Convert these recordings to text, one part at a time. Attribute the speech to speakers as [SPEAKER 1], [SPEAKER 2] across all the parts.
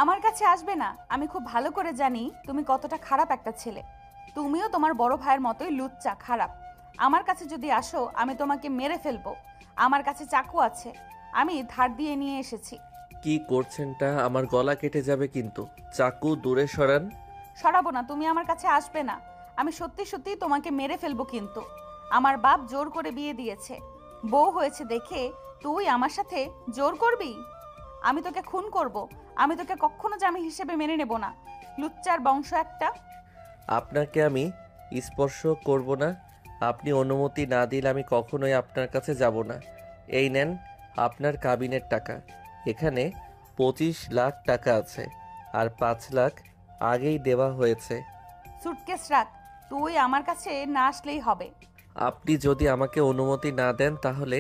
[SPEAKER 1] আমার কাছে আসবে না। আমি খুব ভালো করে জানি তুমি কতটা খারাপ একটা ছেলে। তুমিও তোমার বড় ভাইয়ের মতোই লুচ্চা, খারাপ। আমার কাছে যদি আসো আমি তোমাকে মেরে ফেলবো। আমার কাছে চাকু আছে, আমি ধার দিয়ে নিয়ে এসেছি।
[SPEAKER 2] কি করছেনটা? আমার গলা কেটে যাবে কিন্তু। চাকু দূরে সরান।
[SPEAKER 1] সরাবো না, তুমি আমার কাছে আসবে না। আমি সত্যি সত্যি তোমাকে মেরে ফেলবো কিন্তু। আমার বাপ জোর করে বিয়ে দিয়েছে, বউ হয়েছে দেখে তুই আমার সাথে জোর করবি? আমি তোকে খুন করব। আমি তোকে কখনো জামাই হিসেবে মেনে নেব না, লুচ্চার বংশ একটা।
[SPEAKER 2] আপনাকে আমি স্পর্শ করব না। আপনি অনুমতি না দিলে আমি কখনোই আপনার কাছে যাব না। এই নেন আপনার কাবিনের টাকা। এখানে 25 লাখ টাকা আছে, আর 5 লাখ আগেই দেওয়া হয়েছে।
[SPEAKER 1] সুটকেস রাখ, তুই আমার কাছে না আসলেই হবে।
[SPEAKER 2] আপনি যদি আমাকে অনুমতি না দেন তাহলে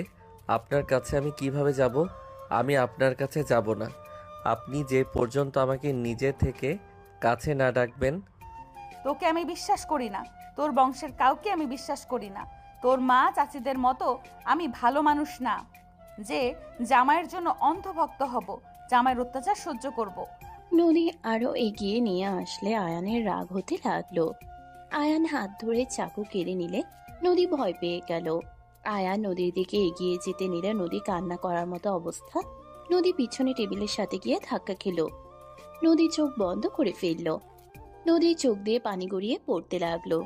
[SPEAKER 2] আপনার কাছে আমি কিভাবে যাব? আমি আপনার কাছে যাব না, আপনি যে পর্যন্ত আমাকে নিজে থেকে কাছে না ডাকবেন।
[SPEAKER 1] তোকে আমি বিশ্বাস করি না, তোর বংশের কাউকে আমি বিশ্বাস করি না। তোর মা চাচিদের মতো আমি ভালো মানুষ না যে জামাইয়ের জন্য অন্ধভক্ত হব, জামাইয়ের অত্যাচার সহ্য করব।
[SPEAKER 3] নদী আরো এগিয়ে নিয়ে আসলে আয়ানের রাগ হতে লাগলো। আয়ান হাত ধরে চাকু কেড়ে নিলে নদী ভয় পেয়ে গেল। আয়ান নদীর দিকে এগিয়ে যেতে নিলে নদী কান্না করার মতো অবস্থা। নদী পিছনে টেবিলের সাথে গিয়ে ধাক্কা খেল। নদী চোখ বন্ধ করে ফেলল। নদীর চোখ দিয়ে পানি গড়িয়ে পড়তে লাগলো।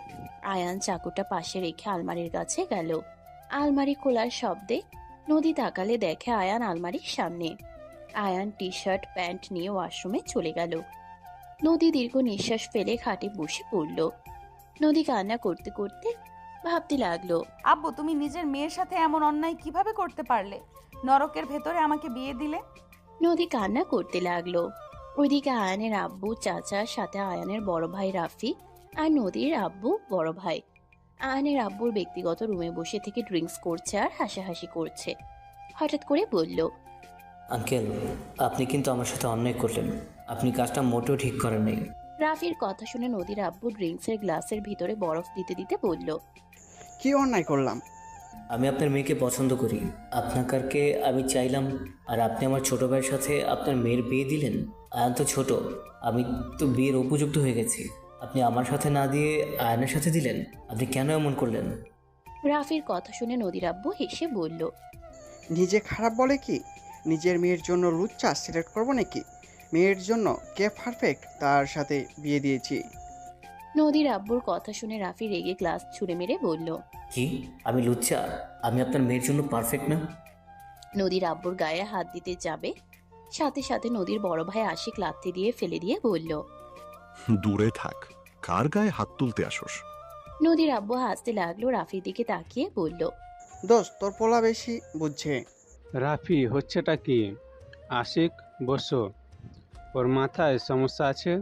[SPEAKER 3] আয়ান চাকুটা পাশে রেখে আলমারির কাছে গেল। আলমারি খোলার শব্দে নদী তাকালে দেখে আয়ান আলমারির সামনে। আয়ান টি শার্ট প্যান্ট নিয়ে ওয়াশরুমে চলে গেল। নদী দীর্ঘ নিঃশ্বাস ফেলে খাটে বসে পড়ল। নদী কান্না করতে করতে ভাবতে লাগলো,
[SPEAKER 1] আব্বু, তুমি নিজের মেয়ের সাথে এমন অন্যায় কিভাবে করতে পারলে? নরকের ভেতরে আমাকে বিয়ে দিলে।
[SPEAKER 3] নদী কান্না করতে লাগলো। ওইদিকে আয়ানের আব্বু চাচার সাথে আয়ানের বড় ভাই রাফি আর নদীর আব্বু বড় ভাই। আয়ানের আব্বুর ব্যক্তিগত রুমে বসে থেকে ড্রিঙ্কস করছে আর হাসাহাসি করছে। হঠাৎ করে বলল,
[SPEAKER 4] আঙ্কেল, আপনি কিন্তু আমার সাথে অন্যায় করলেন। আপনি কাজটা মোটেও ঠিক করেন নাই।
[SPEAKER 3] রাফির কথা শুনে নদীর আব্বু ড্রিঙ্কসের গ্লাসের ভিতরে বরফ দিতে দিতে বলল,
[SPEAKER 5] কি অন্যায় করলাম?
[SPEAKER 4] আমি আপনার মেয়েকে পছন্দ করি। আপনাকে আমি চাইলাম, আর আপনি আমার ছোট ভাইয়ের সাথে আপনার মেয়ের বিয়ে দিলেন। আয়ান তো ছোট, আমি তো বিয়ের উপযুক্ত হয়ে গেছি। আপনি আমার সাথে না দিয়ে আয়নের সাথে দিলেন। আপনি কেন এমন করলেন?
[SPEAKER 3] রাফির কথা শুনে নদীর আব্বু হেসে বলল,
[SPEAKER 5] নিজে খারাপ বলে কি? নিজের মেয়ের জন্য লুচ্চা সিলেক্ট করবো নাকি? মেয়ের জন্য কে পারফেক্ট তার সাথে বিয়ে দিয়েছি।
[SPEAKER 3] নদীর আব্বুর কথা শুনে রাফি রেগে গ্লাস ছুঁড়ে মেরে বলল,
[SPEAKER 4] কি? আমি লুচ্চা? আমি আপনার মেয়ের জন্য পারফেক্ট না?
[SPEAKER 3] নদীর আব্বুর গায়ে হাত দিতে যাবে, সাথে সাথে নদীর বড় ভাই আশিক লাথি দিয়ে ফেলে দিয়ে বলল,
[SPEAKER 6] দূরে থাক, কার গায়ে হাত তুলতে আসোস?
[SPEAKER 3] নদীর আব্বু হাসতে লাগলো। রাফির দিকে তাকিয়ে বলল,
[SPEAKER 5] দোস্ত, তোর পোলা বেশি বুঝছে।
[SPEAKER 7] রাফি, হচ্ছেটা কি? আশিক, বসো। ওর মাথায় সমস্যা আছে।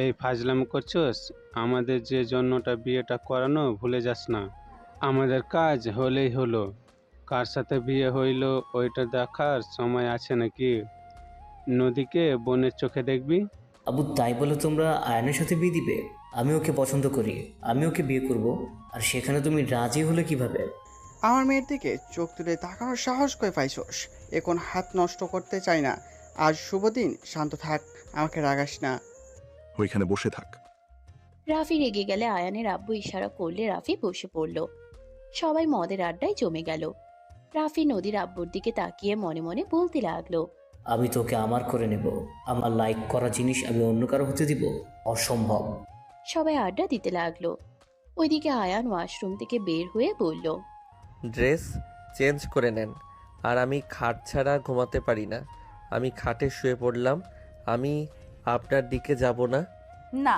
[SPEAKER 7] এই ফাজলাম করছোস? আমাদের যে জন্যটা বিয়েটা করানো ভুলে যাস না। আমাদের কাজ হলেই হলো, কার সাথে বিয়ে হইল ওইটা দেখার সময় আছে নাকি? নদীকে বোনের চোখে দেখবি?
[SPEAKER 4] আবু, তাই বলে তোমরা আয়নের সাথে বিয়ে দিবে? আমি ওকে পছন্দ করি, আমি ওকে বিয়ে করব। আর সেখানে তুমি রাজি হলে কিভাবে?
[SPEAKER 5] আমার মেয়ের দিকে চোখ তুলে তাকানোর সাহস করে পাইছোস? এখন হাত নষ্ট করতে চাই না। আজ শুভ দিন, শান্ত থাক, আমাকে রাগাস না।
[SPEAKER 6] ওইখানে বসে থাক।
[SPEAKER 3] রাফি রেগে গেলে আয়ানের আব্বু ইশারা করলে রাফি বসে পড়ল। সবাই মদের আড্ডায় জমে গেল। রাফি নদীর আব্বুর দিকে তাকিয়ে মনে মনে বলতে লাগলো,
[SPEAKER 4] আমি তোকে আমার করে নেব। আমার লাইক করা জিনিস আমি অন্য কারো হতে দিব? অসম্ভব।
[SPEAKER 3] সবাই আড্ডা দিতে লাগলো। ওইদিকে আয়ান ওয়াশরুম থেকে বের হয়ে বলল,
[SPEAKER 2] ড্রেস চেঞ্জ করে নেন। আর আমি খাট ছাড়া ঘুমাতে পারি না। আমি খাটে শুয়ে পড়লাম। আমি আপনার দিকে যাব না।
[SPEAKER 1] না,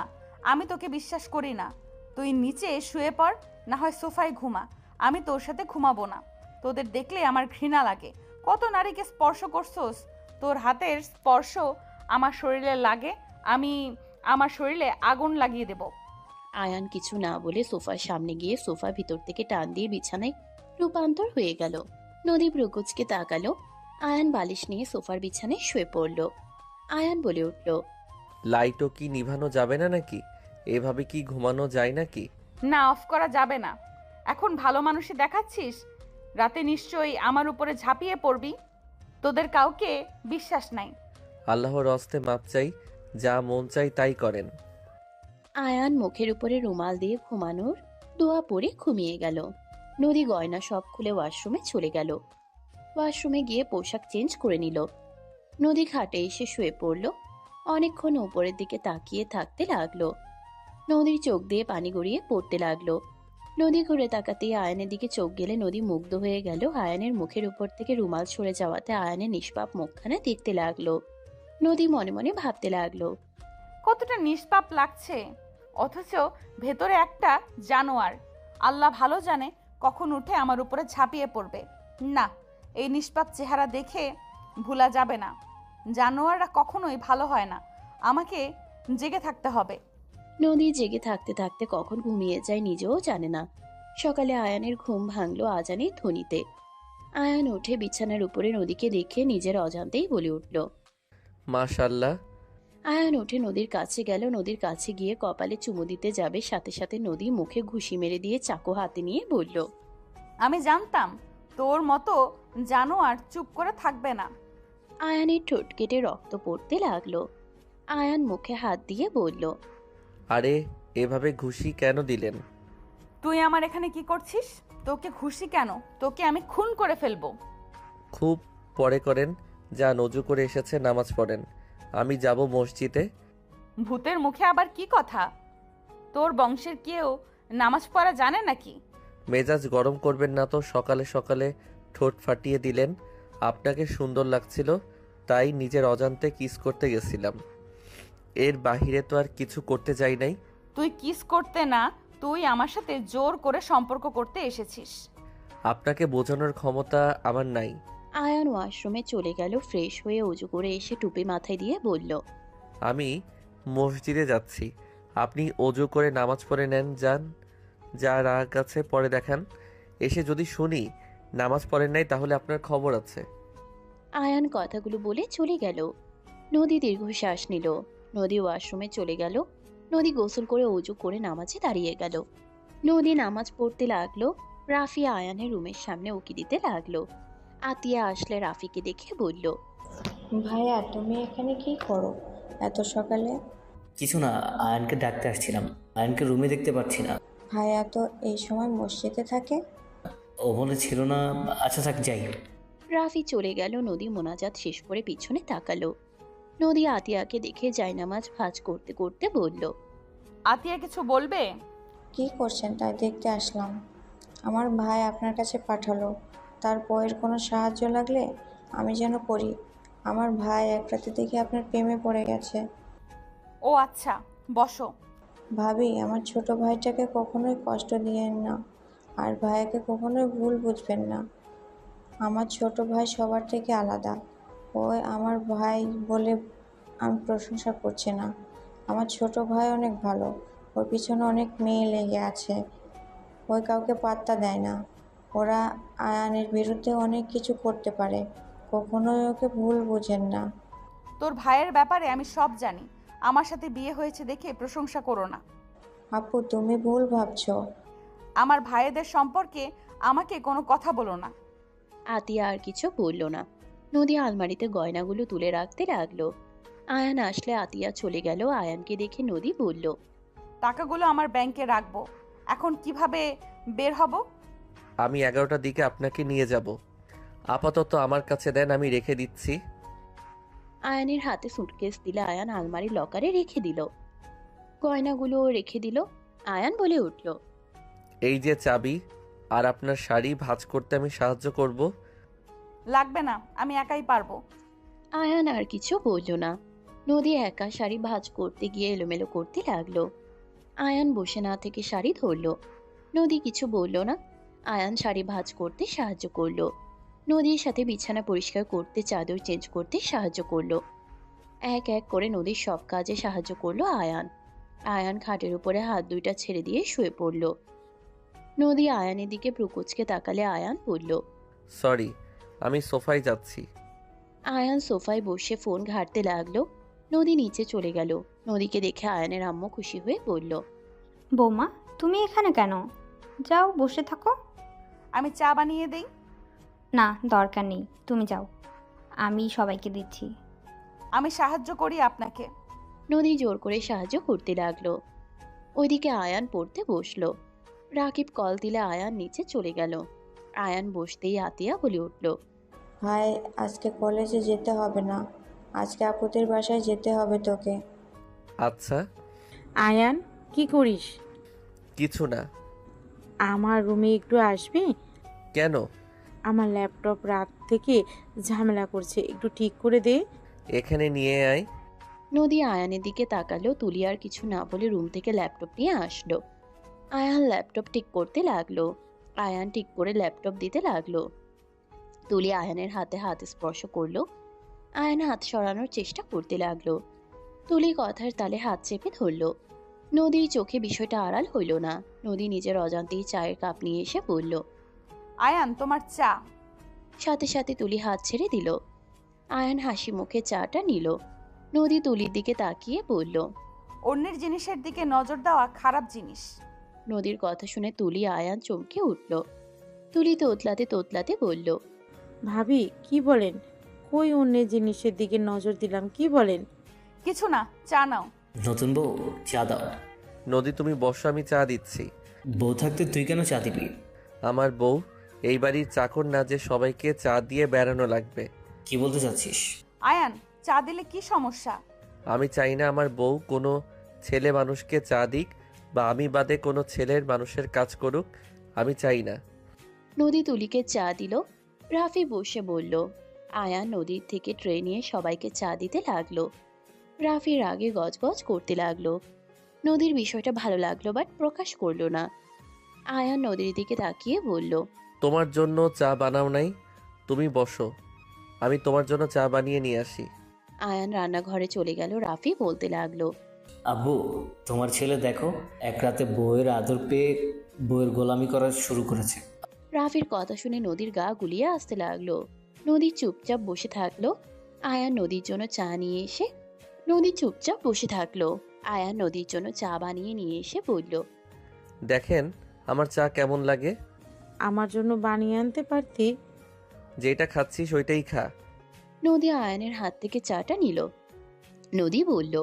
[SPEAKER 1] আমি তোকে বিশ্বাস করি না। তুই নিচে শুয়ে পড়, না হয় সোফায় ঘুমা। আমি তোর সাথে ঘুমাবো না। তোদের দেখলে আমার ঘৃণা লাগে। কত নারীকে স্পর্শ করছোস, তোর হাতের স্পর্শ আমার শরীরে লাগে, আমি আমার শরীরে আগুন লাগিয়ে দেব।
[SPEAKER 3] আয়ান কিছু না বলে সোফার সামনে গিয়ে সোফা ভিতর থেকে টান দিয়ে বিছানায় রূপান্তর হয়ে গেল। নদী ব্রুকুচকে তাকালো। আয়ান বালিশ নিয়ে সোফার বিছানায় শুয়ে পড়ল। আয়ান বলে উঠল,
[SPEAKER 2] লাইটও কি নিভানো যাবে না নাকি? এভাবে কি ঘুমানো যায় নাকি?
[SPEAKER 1] না, অফ করা যাবে না। এখন ভালো মানুষই দেখাচ্ছিস? রাতে নিশ্চয়ই আমার উপরে ঝাঁপিয়ে পড়বি। তোদের কাউকে বিশ্বাস নাই।
[SPEAKER 2] আল্লাহর হস্তে মাপ চাই, যা মন চাই তাই করেন।
[SPEAKER 3] আয়ান মুখের উপরে রুমাল দিয়ে ঘুমানোর দোয়া পরে ঘুমিয়ে গেল। নদী গয়না সব খুলে ওয়াশরুমে চলে গেল। ওয়াশরুমে গিয়ে পোশাক চেঞ্জ করে নিল। নদী খাটে এসে শুয়ে পড়ল। অনেকক্ষণ উপরের দিকে তাকিয়ে থাকতে লাগলো। নদীর চোখ দিয়ে পানি গড়িয়ে পড়তে লাগলো। নদী ঘুরে তাকাতেই আয়নের দিকে চোখ গেলে নদী মুগ্ধ হয়ে গেল। আয়নের মুখের উপর থেকে রুমাল সরে যাওয়াতে আয়নের নিষ্পাপ মুখখানা দেখতে লাগলো। নদী মনে মনে ভাবতে লাগলো,
[SPEAKER 1] কতটা নিষ্পাপ লাগছে, অথচ ভেতরে একটা জানোয়ার। আল্লাহ ভালো জানে কখন উঠে আমার উপরে ঝাঁপিয়ে পড়বে। না, এই নিষ্পাপ চেহারা দেখে ভোলা যাবে না। জানোয়াররা কখনোই ভালো হয় না। আমাকে জেগে থাকতে হবে।
[SPEAKER 3] নদী জেগে থাকতে থাকতে কখন ঘুমিয়ে যায় নিজেও জানে না। সকালে আয়ানের ঘুম ভাঙলো আজানের ধ্বনিতে। আয়ান উঠে বিছানার উপরে নদীকে দেখে নিজের অজান্তেই বলে উঠল।
[SPEAKER 2] মাশাল্লাহ।
[SPEAKER 3] আয়ান উঠে নদীর কাছে গেল। নদীর কাছে গিয়ে কপালে চুমু দিতে যাবে, সাথে সাথে নদী মুখে ঘুষি মেরে দিয়ে চাকু হাতে নিয়ে বলল,
[SPEAKER 1] আমি জানতাম তোর মতো জানোয়ার চুপ করে থাকবে না।
[SPEAKER 3] আয়ানের ঠোঁট কেটে রক্ত পড়তে লাগলো। আয়ান মুখে হাত দিয়ে বলল,
[SPEAKER 2] আরে এভাবে ঘুষি কেন দিলেন?
[SPEAKER 1] তুই আমার এখানে কি করছিস? তোকে খুশি কেন? তোকে আমি খুন করে ফেলবো।
[SPEAKER 2] খুব পরে করেন, যা নজু করে এসেছে নামাজ পড়েন। আমি যাব মসজিদে।
[SPEAKER 1] ভূতের মুখে আবার কি কথা? তোর বংশের কেউ নামাজ পড়া জানে নাকি?
[SPEAKER 2] মেজাজ গরম করবেন না তো। সকালে সকালে ঠোঁট ফাটিয়ে দিলেন। আপনাকে সুন্দর লাগছিল, তাই নিজের অজান্তে কিস করতে গেছিলাম। এর বাহিরে তো আর কিছু করতে যাই নাই।
[SPEAKER 1] তুই কিস করতে না, তুই আমার সাথে জোর করে সম্পর্ক করতে এসেছিস।
[SPEAKER 2] আপনাকে বোঝানোর ক্ষমতা আমার নাই।
[SPEAKER 3] আয়ান ওয়াশরুমে চলে গেল। ফ্রেশ হয়ে উজু করে এসে টুপি মাথায় দিয়ে বলল,
[SPEAKER 2] আমি মসজিদে যাচ্ছি, আপনি অজু করে নামাজ পড়ে নেন। যান, যা রাগ আছে পরে দেখান। এসে যদি শুনি নামাজ পড়েন নাই, তাহলে আপনার খবর আছে।
[SPEAKER 3] আয়ান কথাগুলো বলে চলে গেল। নদী দীর্ঘশ্বাস নিল। নদী ওয়াশরুমে চলে গেল। নদী গোসল করে উজু করে নামাজে দাঁড়িয়ে গেল। নদী নামাজ পড়তে লাগলো। রাফি আয়ানের রুমের সামনে উকি দিতে লাগলো। আতিয়া আসলে রাফিকে দেখে বলল,
[SPEAKER 8] ভাইয়া তুমি এখানে কি করো এত সকালে?
[SPEAKER 4] কিছু না, আয়ানকে ডাকতে আসছিলাম। আয়ানকে রুমে দেখতে পাচ্ছি না।
[SPEAKER 8] ভাইয়া তো এই সময় মসজিদে থাকে।
[SPEAKER 4] ও বলেছিল না। আচ্ছা থাক, যাই।
[SPEAKER 3] রাফি চলে গেল। নদী মোনাজাত শেষ করে পিছনে তাকালো। নদী আতিয়াকে দেখে জায়নামাজ ভাঁজ করতে করতে বলল,
[SPEAKER 1] আতিয়া কিছু বলবে?
[SPEAKER 8] কি করছেন তাই দেখতে আসলাম। আমার ভাই আপনার কাছে পাঠালো, তার বইয়ের কোনো সাহায্য লাগলে আমি যেন করি। আমার ভাই এক রাতে দেখে আপনার প্রেমে পড়ে গেছে।
[SPEAKER 1] ও আচ্ছা, বসো।
[SPEAKER 8] ভাবি, আমার ছোট ভাইটাকে কখনোই কষ্ট দিয়েন না, আর ভাইয়াকে কখনোই ভুল বুঝবেন না। আমার ছোট ভাই সবার থেকে আলাদা। ওই আমার ভাই বলে আমি প্রশংসা করছি না। আমার ছোট ভাই অনেক ভালো। ওর পিছনে অনেক মেয়ে লেগে আছে। ওই কাউকে পাত্তা দেয় না। ওরা আয়ানের বিরুদ্ধে অনেক কিছু করতে পারে। কখনোই ওকে ভুল বুঝেন না।
[SPEAKER 1] তোর ভাইয়ের ব্যাপারে আমি সব জানি। আমার সাথে বিয়ে হয়েছে দেখে প্রশংসা করো না।
[SPEAKER 8] আপু, তুমি ভুল ভাবছো।
[SPEAKER 1] আমার ভাইয়েদের সম্পর্কে আমাকে কোনো কথা বলো না।
[SPEAKER 3] আতিয়া আর কিছু বলল না। নদী আলমারিতে গয়নাগুলো তুলে রাখতে লাগলো। আয়ান আসলে আতিয়া চলে গেল। আয়ানকে দেখে নদী বলল,
[SPEAKER 1] টাকাগুলো আমার ব্যাংকে রাখবো। এখন কিভাবে বের হব?
[SPEAKER 2] আমি 11টার দিকে আপনাকে নিয়ে যাব। আপাতত আমার কাছে দেন, আমি রেখে দিচ্ছি।
[SPEAKER 3] আয়ানের হাতে সুটকেস দিলে আয়ান আলমারির লকারে রেখে দিল। গয়নাগুলো রেখে দিল। আয়ান বলে উঠল,
[SPEAKER 2] এই যে চাবি, আর আপনার শাড়ি ভাঁজ করতে আমি সাহায্য করব।
[SPEAKER 1] লাগবে না, আমি একাই পারবো।
[SPEAKER 3] আয়ান আর কিছু বলল না। নদী একা শাড়ি ভাঁজ করতে গিয়ে এলোমেলো করতে লাগলো। আয়ান বসে না থেকে শাড়ি ধরলো। নদী কিছু বলল না। আয়ান শাড়ি ভাঁজ করতে সাহায্য করলো। নদীর সাথে বিছানা পরিষ্কার করতে, চাদর চেঞ্জ করতে সাহায্য করলো। এক এক করে নদীর সব কাজে সাহায্য করলো আয়ান। আয়ান খাটের উপরে হাত দুইটা ছেড়ে দিয়ে শুয়ে পড়ল। নদী আয়ানের দিকে প্রকুচকে তাকালে আয়ান বলল,
[SPEAKER 2] সরি, আমি সোফায় যাচ্ছি।
[SPEAKER 3] আয়ান সোফায় বসে ফোন ঘাঁটতে লাগলো। নদী নিচে চলে গেল। নদীকে দেখে আয়ানের আম্মু খুশি হয়ে বলল,
[SPEAKER 9] বৌমা, তুমি এখানে কেন? যাও বসে থাকো।
[SPEAKER 1] আমি চা বানিয়ে দেই?
[SPEAKER 9] না, দরকার নেই, তুমি যাও, আমি সবাইকে দিচ্ছি।
[SPEAKER 1] আমি সাহায্য করি আপনাকে।
[SPEAKER 3] নদী জোর করে সাহায্য করতে লাগলো। ওইদিকে আয়ান পড়তে বসলো। রাকিব কল দিলে আয়ান নিচে চলে গেল। আয়ান বসতেই আতিয়া বলে উঠল,
[SPEAKER 8] ভাই আজকে কলেজে যেতে হবে না, আজকে আপুদের বাসায় যেতে হবে তোকে।
[SPEAKER 2] আচ্ছা।
[SPEAKER 10] আয়ান কি করিস?
[SPEAKER 2] কিছু না।
[SPEAKER 10] আমার রুমে একটু আসবি?
[SPEAKER 2] কেন?
[SPEAKER 10] আমার ল্যাপটপ রাত থেকে ঝামেলা করছে, একটু ঠিক করে দে।
[SPEAKER 2] এখানে নিয়ে আয়।
[SPEAKER 3] নদী আয়ানের দিকে তাকালো। তুলি আর কিছু না বলে রুম থেকে ল্যাপটপ নিয়ে আসলো। আয়ান ল্যাপটপ ঠিক করতে লাগলো। আয়ান ঠিক করে ল্যাপটপ দিতে লাগলো। তুলি আয়ানের হাতে হাত স্পর্শ করলো। আয়ান হাত সরানোর চেষ্টা করতে লাগলো। তুলি কথার তালে হাত চেপে ধরলো। নদীর চোখে বিষয়টা আড়াল হইল না। নদী নিজের অজান্তেই চায়ের কাপ নিয়ে এসে বলল,
[SPEAKER 1] আয়ান তোমার চা।
[SPEAKER 3] সাথে সাথে তুলি হাত ছেড়ে দিল। আয়ান হাসি মুখে চাটা নিল। নদী তুলির দিকে তাকিয়ে বলল,
[SPEAKER 1] অন্যের জিনিসের দিকে নজর দেওয়া খারাপ জিনিস।
[SPEAKER 3] নদীর কথা শুনে তুলি আয়ান চমকে উঠল। তুলি তোতলাতে তোতলাতে বলল,
[SPEAKER 10] ভাবি কি বলেন? কই অন্যের জিনিসের দিকে নজর দিলাম, কি বলেন?
[SPEAKER 1] কিছু না, চা নাও।
[SPEAKER 4] নতুন বউ, চা দাও।
[SPEAKER 2] নদী তুমি বসো, আমি চা দিচ্ছি।
[SPEAKER 4] বউ থাকতে তুই কেন চা দিবি?
[SPEAKER 2] আমার বউ এই বাড়ির চাকর না যে সবাইকে চা দিয়ে বেড়ানো লাগবে।
[SPEAKER 4] কি বলতে চাচ্ছিস?
[SPEAKER 1] আয়ান, চা দিলে কি সমস্যা?
[SPEAKER 2] আমি চাই না আমার বউ কোনো ছেলে মানুষকে চা দিক বা আমি বাদে কোনো ছেলের মানুষের কাজ করুক। আমি চাই না।
[SPEAKER 3] নদী তুলিকে চা দিল। রাফি বসে বলল। আয়ান নদীর থেকে ট্রে নিয়ে সবাইকে চা দিতে লাগলো। রাফি রাগে গজগজ করতে লাগলো। নদীর বিষয়টা ভালো লাগলো বাট প্রকাশ করলো না। আয়ান নদীর দিকে তাকিয়ে বলল,
[SPEAKER 2] তোমার জন্য চা বানাও নাই? তুমি বসো, আমি তোমার জন্য চা বানিয়ে নিয়ে আসি।
[SPEAKER 3] আয়ান রান্নাঘরে চলে গেল। রাফি বলতে লাগলো,
[SPEAKER 4] আব্বু, তোমার ছেলে দেখো এক রাতে বউয়ের আদর পেয়ে বউয়ের গোলামি করা শুরু করেছে।
[SPEAKER 3] রাফির কথা শুনে নদীর গা গুলিয়ে আসতে লাগলো। নদী চুপচাপ বসে থাকলো। আয়ান নদীর জন্য চা নিয়ে এসে চুপচাপ বসে থাকলো। আয়ান নদীর জন্য চা বানিয়ে নিয়ে এসে বলল,
[SPEAKER 2] দেখেন আমার চা কেমন লাগে।
[SPEAKER 10] আমার জন্য বানিয়ে আনতে পারতি।
[SPEAKER 2] যেটা খাচ্ছিস ওইটাই খা।
[SPEAKER 3] নদী আয়ানের হাত থেকে চাটা নিল। নদী বলল,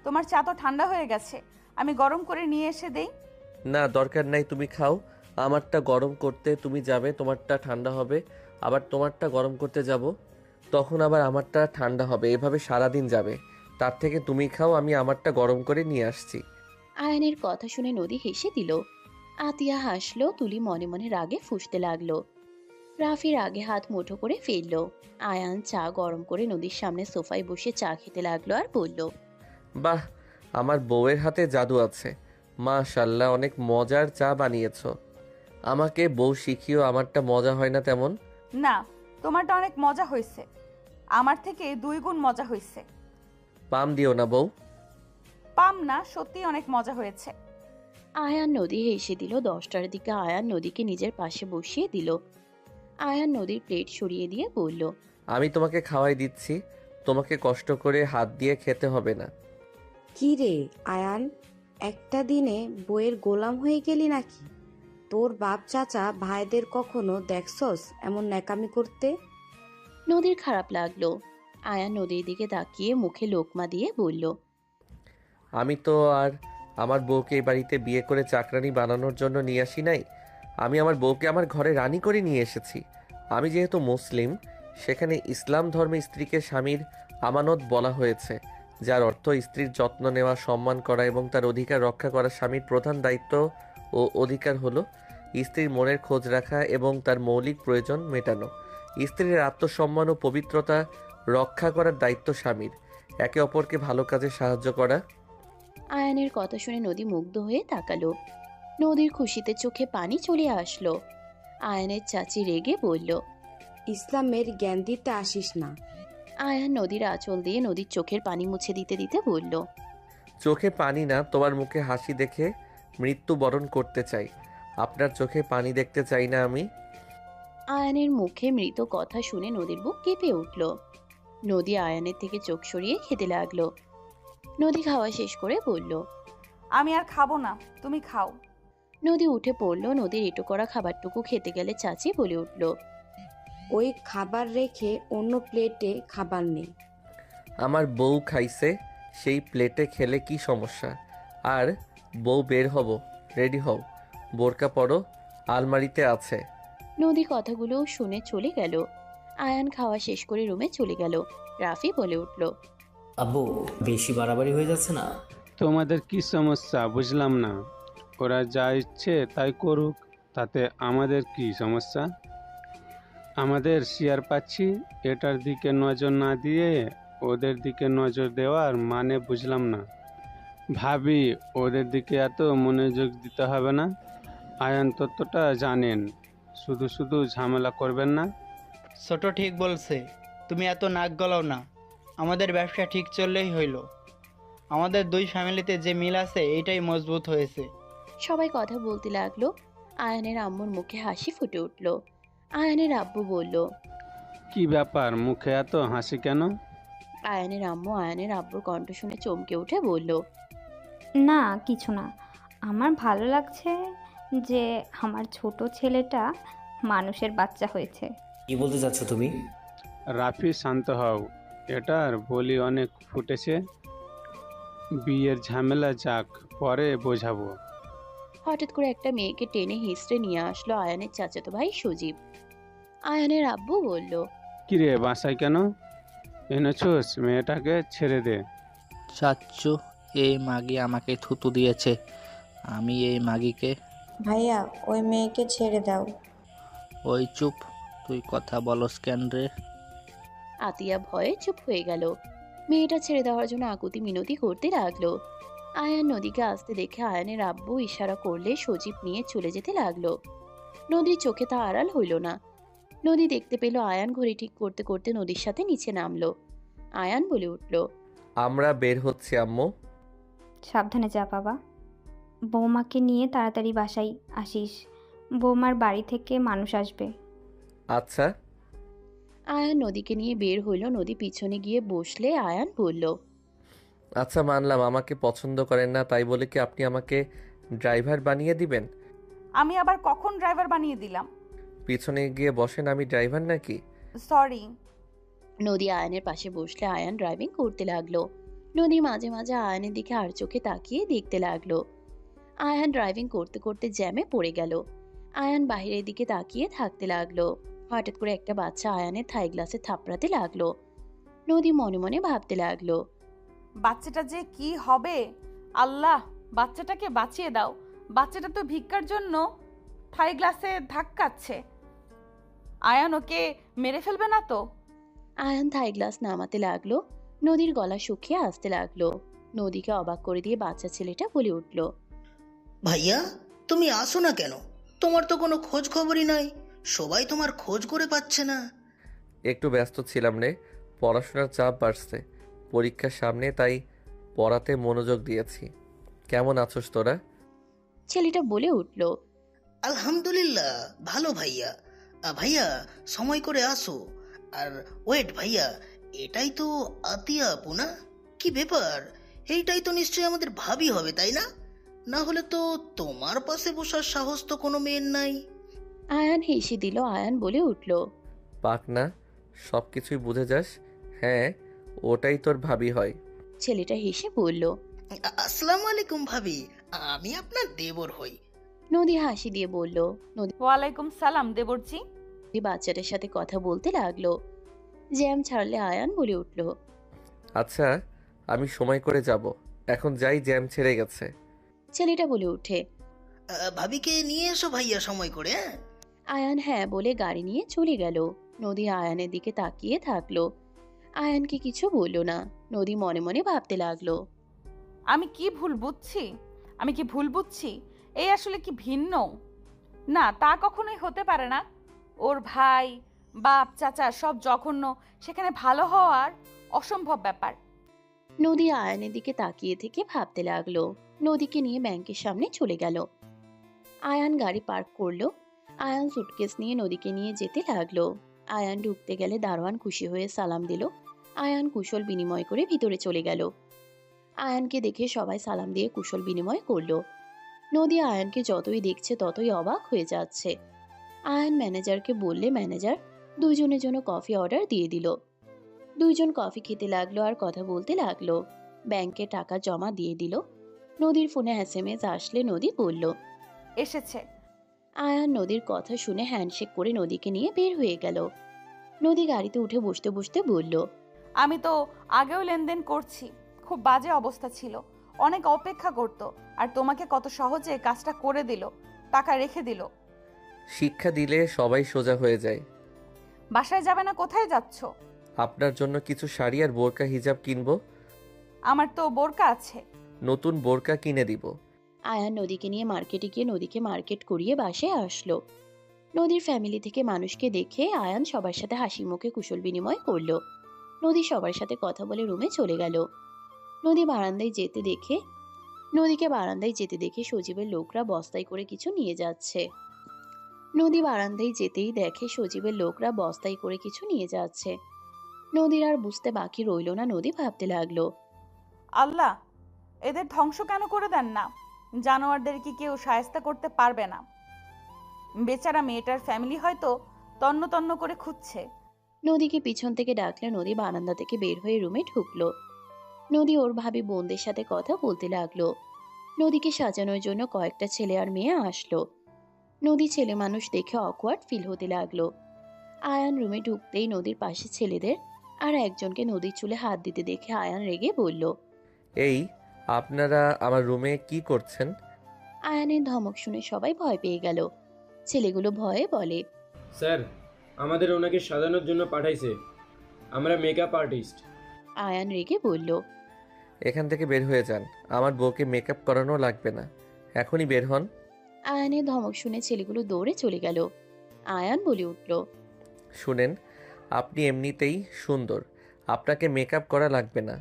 [SPEAKER 1] তোমার চা তো ঠান্ডা হয়ে গেছে, আমি গরম করে নিয়ে এসে দেই।
[SPEAKER 2] না দরকার নাই, তুমি খাও। আমারটা গরম করতে তুমি যাবে, তোমারটা ঠান্ডা হবে, আবার তোমারটা গরম করতে যাব, তখন আবার আমারটা ঠান্ডা হবে, এভাবে সারাদিন যাবে। তার থেকে তুমি খাও, আমি আমারটা গরম করে নিয়ে আসছি।
[SPEAKER 3] আয়ানের কথা শুনে নদী হেসে দিল। আতিয়া হাসলো। তুলি মনে মনে রাগে ফুঁসতে লাগলো। রাফির আগে হাত মুঠো করে ফেললো। আয়ান চা গরম করে নদীর সামনে সোফায় বসে চা খেতে লাগলো আর বলল,
[SPEAKER 2] বাহ, আমার বউয়ের হাতে জাদু আছে। মাশাআল্লাহ, অনেক মজার চা বানিয়েছো। আমাকে বউ শিখিও, আমারটা মজা হয় না তেমন।
[SPEAKER 1] না, তোমারটা অনেক মজা হয়েছে, আমার থেকে 2 গুণ মজা হয়েছে।
[SPEAKER 2] পাম দিও না বউ।
[SPEAKER 1] পাম না, সত্যি অনেক মজা হয়েছে।
[SPEAKER 3] আয়ান নদী হেসে দিল। 10টার দিকে আয়ান নদীকে নিজের পাশে বসিয়ে দিল। আয়ান নদীর প্লেট সরিয়ে দিয়ে বলল,
[SPEAKER 2] আমি তোমাকে খাওয়াই দিচ্ছি, তোমাকে কষ্ট করে হাত দিয়ে খেতে হবে না।
[SPEAKER 11] কি রে আয়ান, একটা দিনে বইয়ের গোলাম হয়ে গেলি নাকি? তোর বাপ চাচা ভাইদের কখনো দেখছস এমন ন্যাকামি করতে?
[SPEAKER 3] নদীর খারাপ লাগলো। আয়ান নদীর দিকে তাকিয়ে মুখে লোকমা দিয়ে বলল,
[SPEAKER 2] আমি তো আর আমার বউকে এই বাড়িতে বিয়ে করে চাকরানি বানানোর জন্য নিয়ে আসি নাই। আমি আমার বউকে আমার ঘরে রানী করে নিয়ে এসেছি। আমি যেহেতু মুসলিম, সেখানে ইসলাম ধর্মে স্ত্রীকে স্বামীর আমানত বলা হয়েছে, যার অর্থ স্ত্রীর যত্ন নেওয়া, সম্মান করা এবং তার অধিকার রক্ষা করা। স্বামীর প্রধান দায়িত্ব ও অধিকার হলো স্ত্রীর মনের খোঁজ রাখা এবং তার মৌলিক প্রয়োজন মেটানো। স্ত্রীর আত্মসম্মান ও পবিত্রতা রক্ষা করার দায়িত্ব স্বামীর। একে অপরকে ভালো কাজে সাহায্য করা।
[SPEAKER 3] আয়ানের কথা শুনে নদী মুগ্ধ হয়ে তাকালো। নদীর খুশিতে চোখে পানি চলে আসলো। আয়ানের চাচি রেগে বলল,
[SPEAKER 11] ইসলামের জ্ঞান দিতে আসিস না।
[SPEAKER 3] আয়ান নদীর আঁচল দিয়ে নদীর চোখের পানি মুছে দিতে দিতে বলল,
[SPEAKER 2] চোখে পানি না, তোমার মুখে হাসি দেখে মৃত্যুবরণ করতে চাই। আপনার চোখে পানি দেখতে চাই না আমি।
[SPEAKER 3] আয়ানের মুখে মৃত কথা শুনে নদীর বুক কেঁপে উঠল। নদী আয়ানের থেকে চোখ সরিয়ে খেতে লাগলো। নদী খাওয়া শেষ করে বলল,
[SPEAKER 1] আমি আর খাবো না, তুমি খাও।
[SPEAKER 3] নদী উঠে পড়ল। নদীর এঁটো করা খাবারটুকু খেতে গেলে চাচি বলে উঠল,
[SPEAKER 11] ওই খাবার রেখে অন্য প্লেটে খাবার নেই।
[SPEAKER 2] আমার বউ খাইছে, সেই প্লেটে খেলে কি সমস্যা? আর বউ বের হব, রেডি হও, বোরকা পরো, আলমারিতে আছে।
[SPEAKER 3] নদী কথাগুলো শুনে চলে গেল। আয়ান খাওয়া শেষ করে রুমে চলে গেল। রাফি বলে উঠল,
[SPEAKER 4] আব্বু বেশি বাড়াবাড়ি হয়ে যাচ্ছে না?
[SPEAKER 7] তোমাদের কি সমস্যা বুঝলাম না। ওরা যা ইচ্ছে তাই করুক, তাতে আমাদের কি সমস্যা? আমাদের শেয়ার পাচ্ছি, এটার দিকে নজর না দিয়ে ওদের দিকে নজর দেওয়ার মানে বুঝলাম না। ভাবি, ওদের দিকে এত মনোযোগ দিতে হবে না। আয়ান তত্ত্বটা জানেন, শুধু শুধু ঝামেলা করবেন না।
[SPEAKER 12] ছোট ঠিক বলছে, তুমি এত নাক গলাও না। আমাদের ব্যবসা ঠিক চললেই হইল। আমাদের দুই ফ্যামিলিতে যে মিল আছে এইটাই মজবুত হয়েছে।
[SPEAKER 3] সবাই কথা বলতে লাগলো। আয়ানের আম্মুর মুখে হাসি ফুটে উঠল। আয়ানের আব্বু বলল,
[SPEAKER 7] কি ব্যাপার, মুখে এত হাসি কেন?
[SPEAKER 3] আয়ানের আম্মু আয়ানের আব্বুর কণ্ঠ শুনে চমকে উঠে বলল,
[SPEAKER 9] না কিছু না, আমার ভালো লাগছে যে আমার ছোট ছেলেটা মানুষের বাচ্চা হয়েছে।
[SPEAKER 4] কি বলতে চাচ্ছ তুমি?
[SPEAKER 7] রাফি, শান্ত হও। এটার বলি অনেক ফুটেছে, বিয়ের ঝামেলা যাক, পরে বোঝাবো।
[SPEAKER 3] হঠাৎ করে একটা মেয়েকে টেনে হিঁচড়ে নিয়ে আসলো আয়ানের চাচাতো ভাই সজীব। আয়ানের আব্বু বলল,
[SPEAKER 7] কিরে, বাসায় কেন এনেছোস? মেয়েটাকে ছেড়ে দে।
[SPEAKER 13] চাচ্চু, এই মাগি আমাকে থুতু দিয়েছে, আমি এই মাগিকে।
[SPEAKER 8] ভাইয়া, ওই মেয়েকে ছেড়ে দাও।
[SPEAKER 13] ওই চুপ, তুই কথা বলস কেন রে?
[SPEAKER 3] আতিয়া ভয়ে চুপ হয়ে গেল। মেয়েটা ছেড়ে দেওয়ার জন্য আকুতি মিনতি করতে লাগলো। আয়ান নদীকে আসতে দেখে আয়ানের আব্বু ইশারা করলে সজীব নিয়ে চলে যেতে লাগলো। নদীর চোখে তা আড়াল হইল না। নদী দেখতে পেল আয়ান ঘড়ি ঠিক করতে করতে নদীর সাথে নিচে নামলো। আয়ান বলে উঠল,
[SPEAKER 2] আমরা বের হচ্ছি আম্মু।
[SPEAKER 9] সাবধানে যা বাবা, বৌমাকে নিয়ে তাড়াতাড়ি বাসায় আসিস, বৌমার বাড়ি থেকে মানুষ আসবে।
[SPEAKER 2] আচ্ছা।
[SPEAKER 3] আয়ান নদীকে নিয়ে বের হইল। নদী পিছনে গিয়ে বসলে আয়ান বলল,
[SPEAKER 2] আচ্ছা মানলাম আমাকে পছন্দ করেন না, তাই বলে কি আপনি আমাকে ড্রাইভার বানিয়ে দিবেন?
[SPEAKER 1] আমি আবার কখন ড্রাইভার বানিয়ে দিলাম?
[SPEAKER 2] পিছনে গিয়ে বসেন, আমি ড্রাইভার নাকি?
[SPEAKER 1] সরি।
[SPEAKER 3] নদী আয়ানের পাশে বসলে আয়ান ড্রাইভিং করতে লাগলো। নদী মাঝে মাঝে আয়ানের দিকে আর চোখে তাকিয়ে দেখতে লাগলো। আয়ান ড্রাইভিং করতে করতে জ্যামে পড়ে গেল। আয়ান বাইরের দিকে তাকিয়ে থাকতে লাগলো। হঠাৎ করে একটা বাচ্চা আয়ানের থাই গ্লাসে থাপড়াতে লাগলো। নদী মনে মনে ভাবতে লাগলো,
[SPEAKER 1] বাচ্চাটা যে কি হবে, আল্লাহ বাচ্চাটাকে বাঁচিয়ে দাও। বাচ্চাটা তো ভিক্ষার জন্য থাই গ্লাসে ধাক্কাচ্ছে। আয়ান ওকে মেরে ফেলবে না তো?
[SPEAKER 3] আয়ান থাই গ্লাস নামাতে লাগলো। নদীর গলা শুকিয়ে আসতে লাগলো। নদীকে অবাক করে দিয়ে বাচ্চা ছেলেটা বলে উঠল,
[SPEAKER 14] ভাইয়া, তুমি আসো না কেন? তোমার তো কোনো খোঁজ খবরই নাই, সবাই তোমার খোঁজ করে পাচ্ছে না।
[SPEAKER 2] একটু ব্যস্ত ছিলাম রে, পড়াশোনার চাপ বাড়ছে, পরীক্ষার সামনে, তাই পড়াতে মনোযোগ দিয়েছি। কেমন আছোস তোরা?
[SPEAKER 3] ছেলেটা বলে উঠল,
[SPEAKER 14] আলহামদুলিল্লাহ ভালো ভাইয়া। ভাইয়া সময় করে আসো। আর ওয়েট ভাইয়া, এটাই তো আতিয়া আপু না? কি ব্যাপার, এইটাই তো নিশ্চয়ই আমাদের ভাবি হবে, তাই না? না হলে তো তোমার পাশে বসার সাহস তো কোনো মেয়ের নাই।
[SPEAKER 3] আয়ান হেসে দিল। আয়ান বলে উঠল,
[SPEAKER 2] পাক না, সব কিছুই বুঝে যাস। হ্যাঁ, ওটাই তোর ভাবি হয়।
[SPEAKER 3] ছেলেটা হেসে বলল,
[SPEAKER 14] আসসালামু আলাইকুম ভাবি, আমি আপনার দেবর হই।
[SPEAKER 3] নদী হাসি দিয়ে বলল,
[SPEAKER 1] ওয়ালাইকুম সালাম দেবরজি।
[SPEAKER 3] বাচ্চাটার সাথে কথা বলতে লাগলো। জ্যাম ছাড়লে আয়ান বলে উঠল,
[SPEAKER 2] আচ্ছা, আমি সময় করে যাব, এখন যাই, জ্যাম ছেড়ে গেছে।
[SPEAKER 3] ছেলেটা বলে উঠে,
[SPEAKER 14] ভাবিকে নিয়ে এসো ভাইয়া সময় করে।
[SPEAKER 3] আয়ান হ্যাঁ বলে গাড়ি নিয়ে চলে গেল। নদী আয়ানের দিকে তাকিয়ে থাকলো। আয়ানকে কিছু বলল না। নদী মনে মনে ভাবতে লাগলো,
[SPEAKER 1] আমি কি ভুল বুঝছি? আমি কি ভুল বুঝছি? এই আসলে কি ভিন্ন? না, তা কখনোই হতে পারে না। ওর ভাই, বাপ, চাচা সব জঘন্য, সেখানে ভালো হওয়ার অসম্ভব ব্যাপার।
[SPEAKER 3] নদী আয়ানের দিকে তাকিয়ে থেকে ভাবতে লাগলো। নদীকে নিয়ে ব্যাংকের সামনে চলে গেল। আয়ান গাড়ি পার্ক করলো। আয়ান সুটকেস নিয়ে নদীকে নিয়ে যেতে লাগলো। আয়ান ঢুকতে গেলে দারোয়ান খুশি হয়ে সালাম দিল। আয়ান কুশল বিনিময় করে ভিতরে চলে গেল। আয়ানকে দেখে সবাই সালাম দিয়ে কুশল বিনিময় করলো। নদী আয়ানকে যতই দেখছে ততই অবাক হয়ে যাচ্ছে। আয়ান ম্যানেজারকে বললে ম্যানেজার দুইজনের জন্য কফি অর্ডার দিয়ে দিল। দুইজন কফি খেতে লাগলো আর কথা বলতে লাগলো। ব্যাংকে টাকা জমা দিয়ে দিল। নদীর ফোনে SMS আসলে নদী বলল,
[SPEAKER 1] এসেছে।
[SPEAKER 3] আয়ান নদীর কথা শুনে হ্যান্ডশেক করে নদীকে নিয়ে বের হয়ে গেল। নদী গাড়িতে উঠে বসতে বসতে বলল,
[SPEAKER 1] আমি তো আগেও লেনদেন করছি, খুব বাজে অবস্থা ছিল, অনেক অপেক্ষা করত, আর তোমাকে কত সহজে কাজটা করে দিল, টাকা রেখে দিল।
[SPEAKER 2] শিক্ষা দিলে সবাই সোজা হয়ে যায়।
[SPEAKER 1] বাসায় যাবে না, কোথায় যাচ্ছ?
[SPEAKER 2] আপনার জন্য কিছু শাড়ি আর বোরকা হিজাব কিনবো।
[SPEAKER 1] আমার তো বোরকা আছে।
[SPEAKER 2] নতুন বোরকা কিনে দিব।
[SPEAKER 3] আয়ান নদীকে নিয়ে মার্কেটে গিয়ে নদীকে মার্কেট করিয়ে বাসায় আসলো। নদীর ফ্যামিলি থেকে মানুষকে দেখে আয়ান সবার সাথে হাসি মুখে কুশল বিনিময় করলো। নদী সবার সাথে কথা বলে রুমে চলে গেল। নদীকে বারান্দায় যেতে দেখে সজীবের লোকরা বস্তায় করে কিছু নিয়ে যাচ্ছে। নদী বারান্দায় যেতেই দেখে সজীবের লোকরা বস্তায় করে কিছু নিয়ে যাচ্ছে। নদীর আর বুঝতে বাকি রইল না। নদী ভাবতে লাগলো,
[SPEAKER 1] আল্লাহ, এদের ধ্বংস কেন করে দেন না? জানোয়ারদের কি কেউ শায়েস্তা করতে পারবে না? বেচারা মেয়েটার ফ্যামিলি হয়তো তন্ন তন্ন করে খুঁজছে।
[SPEAKER 3] নদীকে পিছন থেকে ডাকলে নদী বারান্দা থেকে বের হয়ে রুমে ঢুকলো। নদী ওর ভাবি বোনদের সাথে কথা বলতে লাগলো। নদীকে সাজানোর জন্য কয়েকটা ছেলে আর মেয়ে আসলো। নদী ছেলে মানুষ দেখে অকওয়ার্ড ফিল হতে লাগলো। আয়ান রুমে ঢুকতেই নদীর পাশে ছেলেদের আর একজনকে নদীর চুলে হাত দিতে দেখে আয়ান রেগে বলল,
[SPEAKER 2] এই আপনারা আমার রুমে কি করছেন?
[SPEAKER 3] আয়ানের ধমক শুনে সবাই ভয় পেয়ে গেল। ছেলেগুলো ভয়ে বলে,
[SPEAKER 15] স্যার, আমাদের ওনাকে সাজানোর জন্য পাঠাইছে, আমরা মেকআপ আর্টিস্ট।
[SPEAKER 3] আয়ান রেগে বলল,
[SPEAKER 2] এখান থেকে বের হয়ে যান, আমার বউকে মেকআপ করানো লাগবে না, এখনই বের হন।
[SPEAKER 3] আয়ানের ধমক শুনে ছেলেগুলো দৌড়ে চলে গেল। আয়ান বলে উঠল,
[SPEAKER 2] শুনেন, আপনি এমনিতেই সুন্দর, আপনাকে মেকআপ করা লাগবে না।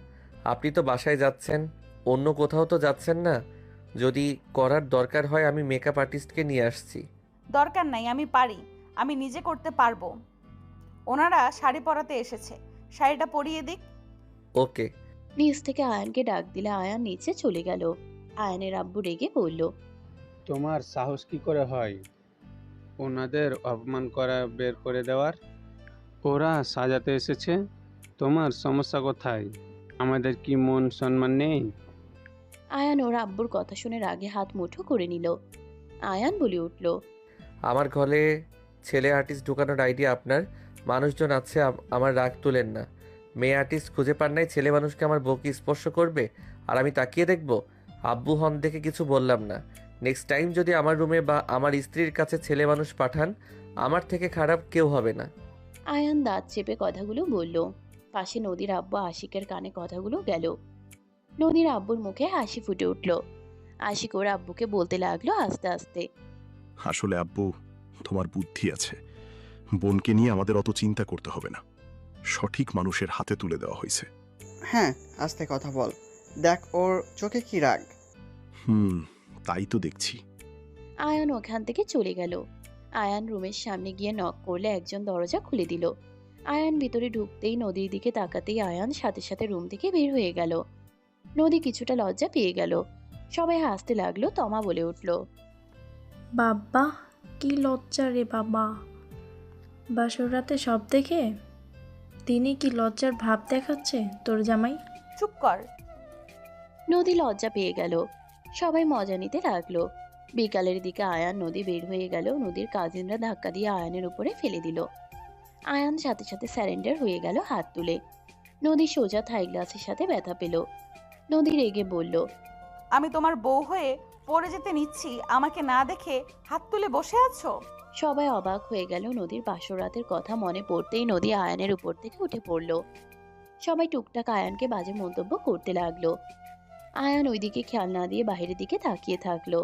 [SPEAKER 2] আপনি তো বাসায় যাচ্ছেন, অন্য কোথাও তো যাচ্ছেন না। যদি করার দরকার হয় আমি মেকআপ আর্টিস্টকে নিয়ে আসছি।
[SPEAKER 1] দরকার নাই, আমি পারি, আমি নিজে করতে পারবো। ওনারা শাড়ি পরাতে এসেছে, শাড়িটা পরিয়ে দিক।
[SPEAKER 2] ওকে।
[SPEAKER 3] নিচ থেকে আয়ানকে ডাক দিলে আয়ান নিচে চলে গেল। আয়ানের আব্বু রেগে বলল,
[SPEAKER 7] তোমার সাহস কি করে হয় ওনাদের অপমান করা বের করে দেওয়ার? ওরা সাজাতে এসেছে, তোমার সমস্যা কোথায়? আমাদের কি মন সম্মান নেই?
[SPEAKER 3] আয়ান ওর আব্বুর কথা শুনে রাগে হাত মুঠো করে নিল। আয়ান বলে উঠল,
[SPEAKER 2] আমার ঘরে ছেলে আর্টিস্ট ঢোকানোর আইডিয়া আপনার। মানুষজন আছে, আমার রাগ তুলেন না। মেয়ে আর্টিস্ট খুঁজে পান নাই, ছেলে মানুষকে আমার বউকে স্পর্শ করবে আর আমি তাকিয়ে দেখব? আব্বু হন দেখে কিছু বললাম না। নেক্সট টাইম যদি আমার রুমে বা আমার স্ত্রীর কাছে ছেলে মানুষ পাঠান, আমার থেকে খারাপ কেউ হবে না।
[SPEAKER 3] আয়ান দাঁত চেপে কথাগুলো বলল। পাশে নদীর আব্বু আশিকের কানে কথাগুলো গেল। নদীর আব্বুর মুখে হাসি ফুটে উঠল। আশিক ওর আব্বুকে বলতে লাগলো আস্তে আস্তে,
[SPEAKER 6] আসলে আব্বু, তোমার বুদ্ধি আছে, বোনকে নিয়ে আমাদের অত চিন্তা করতে হবে না, সঠিক মানুষের হাতে তুলে দেওয়া হয়েছে।
[SPEAKER 5] হ্যাঁ, আস্তে কথা বল, দেখ ওর চোখে কি রাগ।
[SPEAKER 6] তাই তো দেখছি।
[SPEAKER 3] আয়ান ওখান থেকে চলে গেল। আয়ান রুমের সামনে গিয়ে নক করলে একজন দরজা খুলে দিল। আয়ান ভিতরে ঢুকতেই নদীর দিকে তাকাতেই আয়ান সাথে সাথে রুম থেকে বের হয়ে গেল। নদী কিছুটা লজ্জা পেয়ে গেল। সবাই হাসতে লাগলো। তমা বলে উঠল,
[SPEAKER 16] বাবা কি লজ্জা রে বাবা, বাসর রাতে সব দেখে তিনি কি লজ্জার ভাব দেখাচ্ছে তোর জামাই।
[SPEAKER 1] চুপ কর।
[SPEAKER 3] নদী লজ্জা পেয়ে গেল। সবাই মজা নিতে লাগলো। বিকালের দিকে আয়ান নদী বের হয়ে গেল। নদীর কাজিনরা ধাক্কা দিয়ে আয়ানের উপরে ফেলে দিল। আয়ান সাথে সাথে স্যারেন্ডার হয়ে গেল হাত তুলে। নদী সোজা থাই গ্লাসের সাথে ব্যথা পেল। নদী রেগে বলল,
[SPEAKER 1] আমি তোমার বউ হয়ে পড়ে যেতে নিচ্ছি, আমাকে না দেখে হাত তুলে বসে আছো?
[SPEAKER 3] সবাই অবাক হয়ে গেল। নদীর বাসর রাতের কথা মনে পড়তেই নদী আয়ানের উপর থেকে উঠে পড়ল। সবাই টুকটাক আয়ানকে বাজে মন্তব্য করতে লাগলো। আয়ান ওইদিকে খেয়াল না দিয়ে বাইরের দিকে তাকিয়ে থাকলো।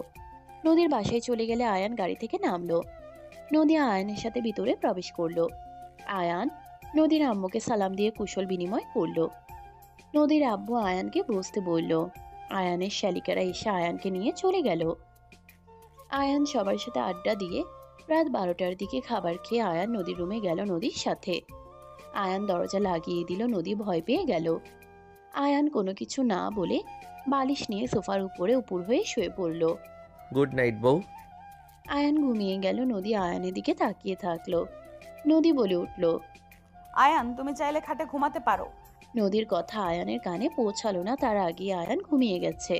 [SPEAKER 3] নদীর বাসায় চলে গেলে আয়ান গাড়ি থেকে নামলো। নদী আয়ানের সাথে ভিতরে প্রবেশ করলো। আয়ান নদীর আম্মুকে সালাম দিয়ে কুশল বিনিময় করলো। নদীর আব্বু আয়ানকে বসতে বলল। আয়ানের শালিকারা এসে আয়ানকে নিয়ে চলে গেল। আয়ান সবার সাথে আড্ডা দিয়ে রাত 12টার দিকে খাবার খেয়ে আয়ান নদীর রুমে গেল নদীর সাথে। আয়ান দরজা লাগিয়ে দিল। নদী ভয় পেয়ে গেল। আয়ান কোনো কিছু না বলে বালিশ নিয়ে সোফার উপরে উপুর হয়ে শুয়ে পড়ল।
[SPEAKER 2] গুড নাইট বউ।
[SPEAKER 3] আয়ান ঘুমিয়ে গেল। নদী আয়ানের দিকে তাকিয়ে থাকলো। নদী বলে উঠল,
[SPEAKER 1] আয়ান তুমি চাইলে খাটে ঘুমাতে পারো।
[SPEAKER 3] নদীর কথা আয়ানের কানে পৌঁছালো না, তার আগে আয়ান ঘুমিয়ে গেছে।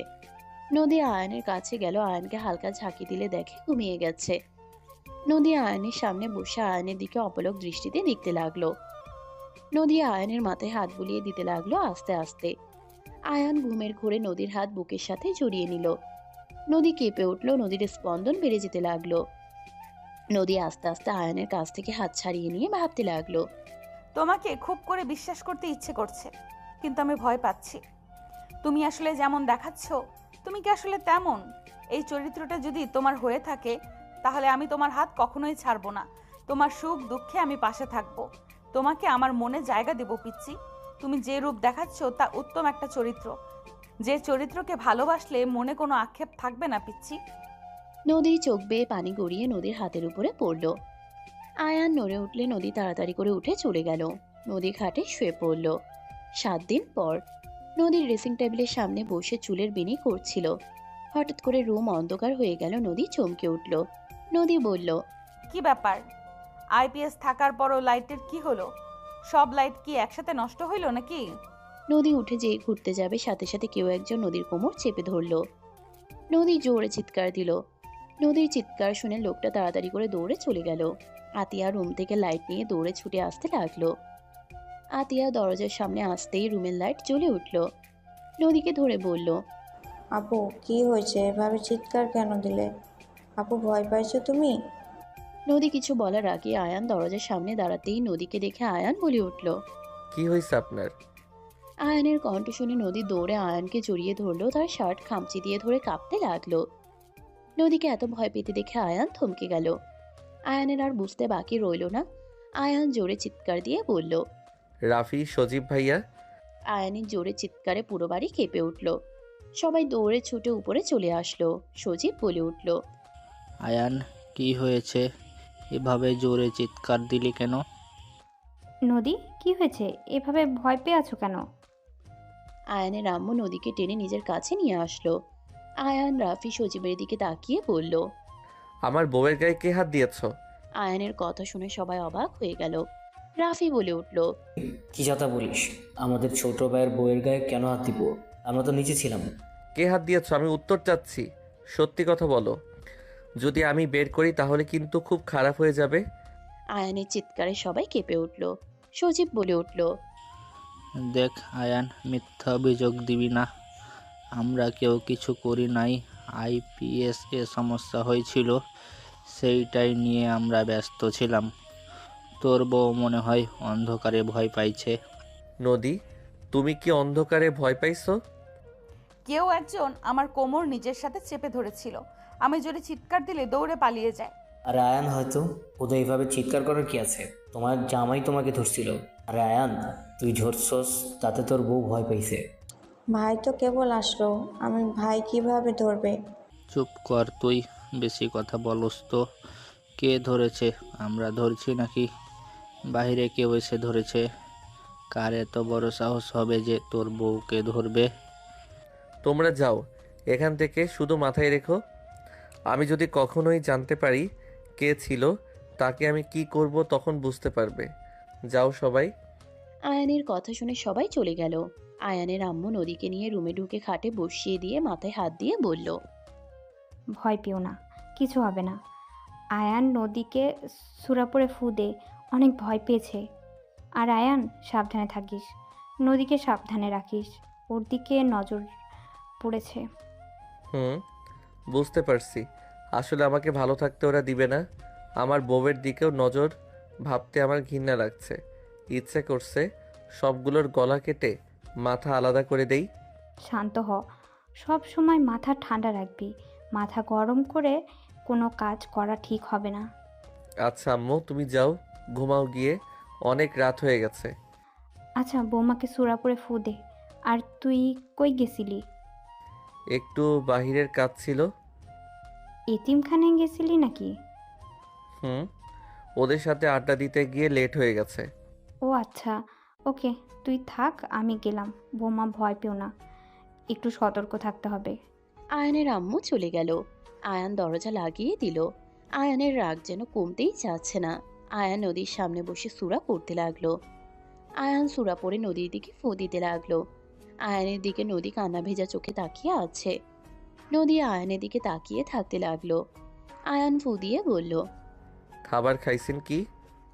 [SPEAKER 3] নদী আয়ানের কাছে গেল, আয়ানকে হালকা ঝাঁকি দিলে দেখে ঘুমিয়ে গেছে। নদী আয়ানের সামনে বসে আয়ানের দিকে অপলক দৃষ্টিতে দেখতে লাগলো। নদী আয়ানের মাথায় হাত বুলিয়ে দিতে লাগলো আস্তে আস্তে। আয়ান ঘুমের ঘোরে নদীর হাত বুকের সাথে জড়িয়ে নিল। নদী কেঁপে উঠল, নদীর স্পন্দন বেড়ে যেতে লাগলো। নদী আস্তে আস্তে আয়ানের কাছ থেকে হাত ছাড়িয়ে নিয়ে ভাবতে লাগলো।
[SPEAKER 1] তোমাকে খুব করে বিশ্বাস করতে ইচ্ছে করছে, কিন্তু আমি ভয় পাচ্ছি। তুমি আসলে যেমন দেখাচ্ছ, তুমি কি আসলে তেমন? এই চরিত্রটা যদি তোমার হয়ে থাকে, তাহলে আমি তোমার হাত কখনোই ছাড়বো না। তোমার সুখ দুঃখে আমি পাশে থাকবো, তোমাকে আমার মনে জায়গা দেব পিচ্চি। তুমি যে রূপ দেখাচ্ছ তা উত্তম একটা চরিত্র, যে চরিত্রকে ভালোবাসলে মনে কোনো আক্ষেপ থাকবে না পিচ্চি।
[SPEAKER 3] নদী চোখ বেয়ে পানি গড়িয়ে নদীর হাতের উপরে পড়ল। আয়ান নড়ে উঠলে নদী তাড়াতাড়ি করে উঠে চলে গেল। নদী খাটে শুয়ে পড়ল। 7 দিন পর নদীর ড্রেসিং টেবিলের সামনে বসে চুলের বেনি করছিল। হঠাৎ করে রুম অন্ধকার হয়ে গেল। নদী চমকে উঠল। নদী বলল,
[SPEAKER 1] কি ব্যাপার? আইপিএস থাকার পরও লাইটের কি হলো? সব লাইট কি একসাথে নষ্ট হইল নাকি?
[SPEAKER 3] নদী উঠে যেয়ে ঘুরতে যাবে, সাথে সাথে কেউ একজন নদীর কোমর চেপে ধরল। নদী জোরে চিৎকার দিল। নদীর চিৎকার শুনে লোকটা তাড়াতাড়ি করে দৌড়ে চলে গেল। আতিয়া রুম থেকে লাইট নিয়ে দৌড়ে ছুটে আসতে লাগলো। আতিয়া দরজার সামনে আসতেই রুমের লাইট জ্বলে উঠল। নদীকে ধরে বলল,
[SPEAKER 8] আপু কি হয়েছে, এভাবে চিৎকার কেন দিলে? আপু ভয় পাইছো তুমি?
[SPEAKER 3] নদী কিছু বলার আগে আয়ান দরজার সামনে দাঁড়াতেই নদীকে দেখে আয়ান বলে উঠল।
[SPEAKER 2] কি হয়েছে আপনার?
[SPEAKER 3] আয়ানের কণ্ঠ শুনে নদী দৌড়ে আয়ানকে জড়িয়ে ধরলো। তার শার্ট খামচি দিয়ে ধরে কাঁপতে লাগলো। নদীকে এত ভয় পেতে দেখে আয়ান থমকে গেল। আয়ানের আর বুঝতে বাকি রইল না। আয়ান জোরে চিৎকার দিয়ে বলল,
[SPEAKER 2] রাফি, সজীব ভাইয়া।
[SPEAKER 3] আয়ানের জোরে চিৎকারে পুরো বাড়ি কেঁপে উঠল। সবাই দৌড়ে ছুটে উপরে চলে আসলো। সজীব বলে উঠল,
[SPEAKER 13] আয়ান কি হয়েছে? এভাবে জোরে চিৎকার দিলি কেন?
[SPEAKER 9] নদী কি হয়েছে? এভাবে ভয় পেয়ে আছো কেন?
[SPEAKER 3] আয়ানের আম্মু নদীকে টেনে নিজের কাছে নিয়ে আসলো। আয়ান রাফি সজীবের দিকে তাকিয়ে বলল,
[SPEAKER 2] আমার বউয়ের গায়ে কে হাত দিয়েছ?
[SPEAKER 3] আয়ানের কথা শুনে সবাই অবাক হয়ে গেল। রাফি বলে উঠল,
[SPEAKER 4] কি যাতা বলিস? আমাদের ছোট ভাইয়ের বউয়ের গায়ে কেন হাত দিব? আমরা তো নিচে ছিলাম।
[SPEAKER 2] কে হাত দিয়েছ? আমি উত্তর চাচ্ছি, সত্যি কথা বলো। যদি আমি বের করি তাহলে কিন্তু খুব খারাপ হয়ে যাবে।
[SPEAKER 3] আয়ানের চিৎকারে সবাই কেঁপে উঠল। সজীব বলে উঠল,
[SPEAKER 13] দেখ আয়ান, মিথ্যা অভিযোগ দিবি না। আমরা কেউ কিছু করি নাই। আইপিএস এ সমস্যা হয়েছিল, সেইটাই নিয়ে আমরা ব্যস্ত ছিলাম। তোর বউ মনে হয় অন্ধকারে ভয় পাইছে।
[SPEAKER 2] নদী, তুমি কি অন্ধকারে ভয় পাইছো?
[SPEAKER 1] কেউ একজন আমার কোমর নিজের সাথে চেপে ধরেছিল। আমি জোরে চিৎকার দিলে দৌড়ে পালিয়ে যায়।
[SPEAKER 4] আরে আয়ান, হয়তো ওদের এইভাবে চিৎকার করার কি আছে? তোমার জামাই তোমাকে ধরছিল। আরে আয়ান, তুই ঝরছস, তাতে তোর বউ ভয় পাইছে।
[SPEAKER 8] ভাই তো কেবল আসলো, আমি ভাই কিভাবে ধরবে?
[SPEAKER 13] চুপ কর তুই, বেশি কথা বলস তো। কে ধরেছে? আমরা ধরছি নাকি বাইরে কেউ এসে ধরেছে? কার এত বড় সাহস হবে যে তোর বউকে ধরবে?
[SPEAKER 2] তোমরা যাও এখান থেকে, শুধু মাথায় রেখো, আমি যদি কখনোই জানতে পারি কে ছিল, তাকে আমি কি করব তখন বুঝতে পারবে। যাও সবাই।
[SPEAKER 3] আয়ানের কথা শুনে সবাই চলে গেল। আয়ানের আম্মু নদীকে নিয়ে রুমে ঢুকে খাটে বসিয়ে দিয়ে মাথায় হাত দিয়ে বলল,
[SPEAKER 9] ভয় পেও না, কিছু হবে না। আয়ান নদীকে সুরাপুরে ফু দে, অনেক ভয় পেয়েছে। আর আয়ান সাবধানে থাকিস, নদীকে সাবধানে রাখিস, ওর দিকে নজর পড়েছে।
[SPEAKER 2] বুঝতে পারছি। আসলে আমাকে ভালো থাকতে ওরা দিবে না। আমার বউয়ের দিকেও নজর ভাবতে আমার ঘৃণা লাগছে। ইচ্ছে করছে সবগুলোর গলা কেটে মাথা আলাদা করে দেই।
[SPEAKER 9] শান্ত হ, সব সময় মাথা ঠান্ডা রাখবি। মাথা গরম করে কোনো কাজ করা ঠিক হবে না।
[SPEAKER 2] আচ্ছা আম্মু, তুমি যাও, ঘুমাও গিয়ে, অনেক রাত হয়ে গেছে।
[SPEAKER 9] আচ্ছা, বৌমাকে সুরাপুরে ফু দে। আর তুই কই গেছিলি?
[SPEAKER 2] একটু বাহিরের কাজ ছিল।
[SPEAKER 9] এতিমখানায় গেছিলি নাকি?
[SPEAKER 2] ওদের সাথে আড্ডা দিতে গিয়ে লেট হয়ে গেছে।
[SPEAKER 9] ও আচ্ছা, ওকে, তুই থাক, আমি গেলাম। বৌমা ভয় পেও না, একটু সতর্ক থাকতে হবে।
[SPEAKER 3] আয়ানের আম্মু চলে গেল। আয়ান দরজা লাগিয়ে দিল। আয়ানের রাগ যেন কমতেই চাচ্ছে না। আয়ান নদীর সামনে বসে সূরা পড়তে লাগলো। আয়ান সুরা পড়ে নদীর দিকে ফু দিতে লাগলো। আয়ানের দিকে নদী কান্না ভেজা চোখে তাকিয়ে আছে। নদী আয়ানের দিকে তাকিয়ে থাকতে লাগলো। আয়ান ফু দিয়ে বলল,
[SPEAKER 2] খাবার খাইছেন কি?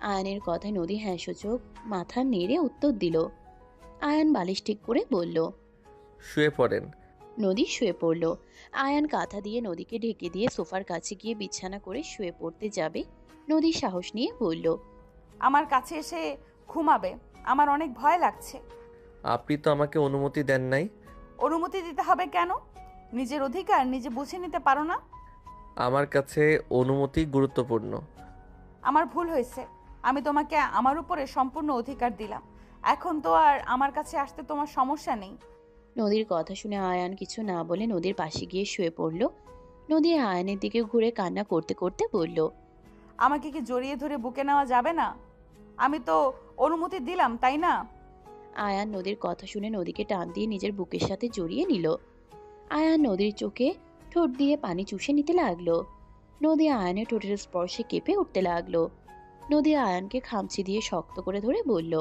[SPEAKER 3] আয়ানের কথায় নদী হ্যাঁ সূচক মাথা নেড়ে উত্তর দিল। আয়ান বালিশ ঠিক করে বলল।
[SPEAKER 2] শুয়ে পড়েন।
[SPEAKER 3] নদী শুয়ে পড়ল। আয়ান কাঁথা দিয়ে নদীকে ঢেকে দিয়ে সোফার কাছে গিয়ে বিছানা করে শুয়ে পড়তে যাবে। নদী সাহস নিয়ে বলল,
[SPEAKER 1] আমার কাছে এসে ঘুমাবে, আমার অনেক ভয় লাগছে।
[SPEAKER 2] আপনি তো আমাকে অনুমতি দেন নাই।
[SPEAKER 1] অনুমতি দিতে হবে কেন? নিজের অধিকার নিজে বুঝে নিতে পারো না?
[SPEAKER 2] আমার কাছে অনুমতি গুরুত্বপূর্ণ।
[SPEAKER 1] আমার ভুল হয়েছে। আমি তোমাকে আমার উপরে সম্পূর্ণ অধিকার দিলাম। এখন তো আর আমার কাছে আসতে তোমার সমস্যা নেই।
[SPEAKER 3] নদীর কথা শুনে আয়ান কিছু না বলে নদীর পাশে গিয়ে শুয়ে পড়ল। নদী আয়ানের দিকে ঘুরে কান্না করতে করতে বলল,
[SPEAKER 1] আমাকে কি জড়িয়ে ধরে বুকে নেওয়া যাবে না? আমি তো অনুমতি দিলাম, তাই না?
[SPEAKER 3] আয়ান নদীর কথা শুনে নদীকে টান দিয়ে নিজের বুকের সাথে জড়িয়ে নিল। আয়ান নদীর চোখে ঠোঁট দিয়ে পানি চুষে নিতে লাগলো। নদী আয়ানের ঠোঁটের স্পর্শে কেঁপে উঠতে লাগলো। নদী আয়ানকে খামচি দিয়ে শক্ত করে ধরে বলল,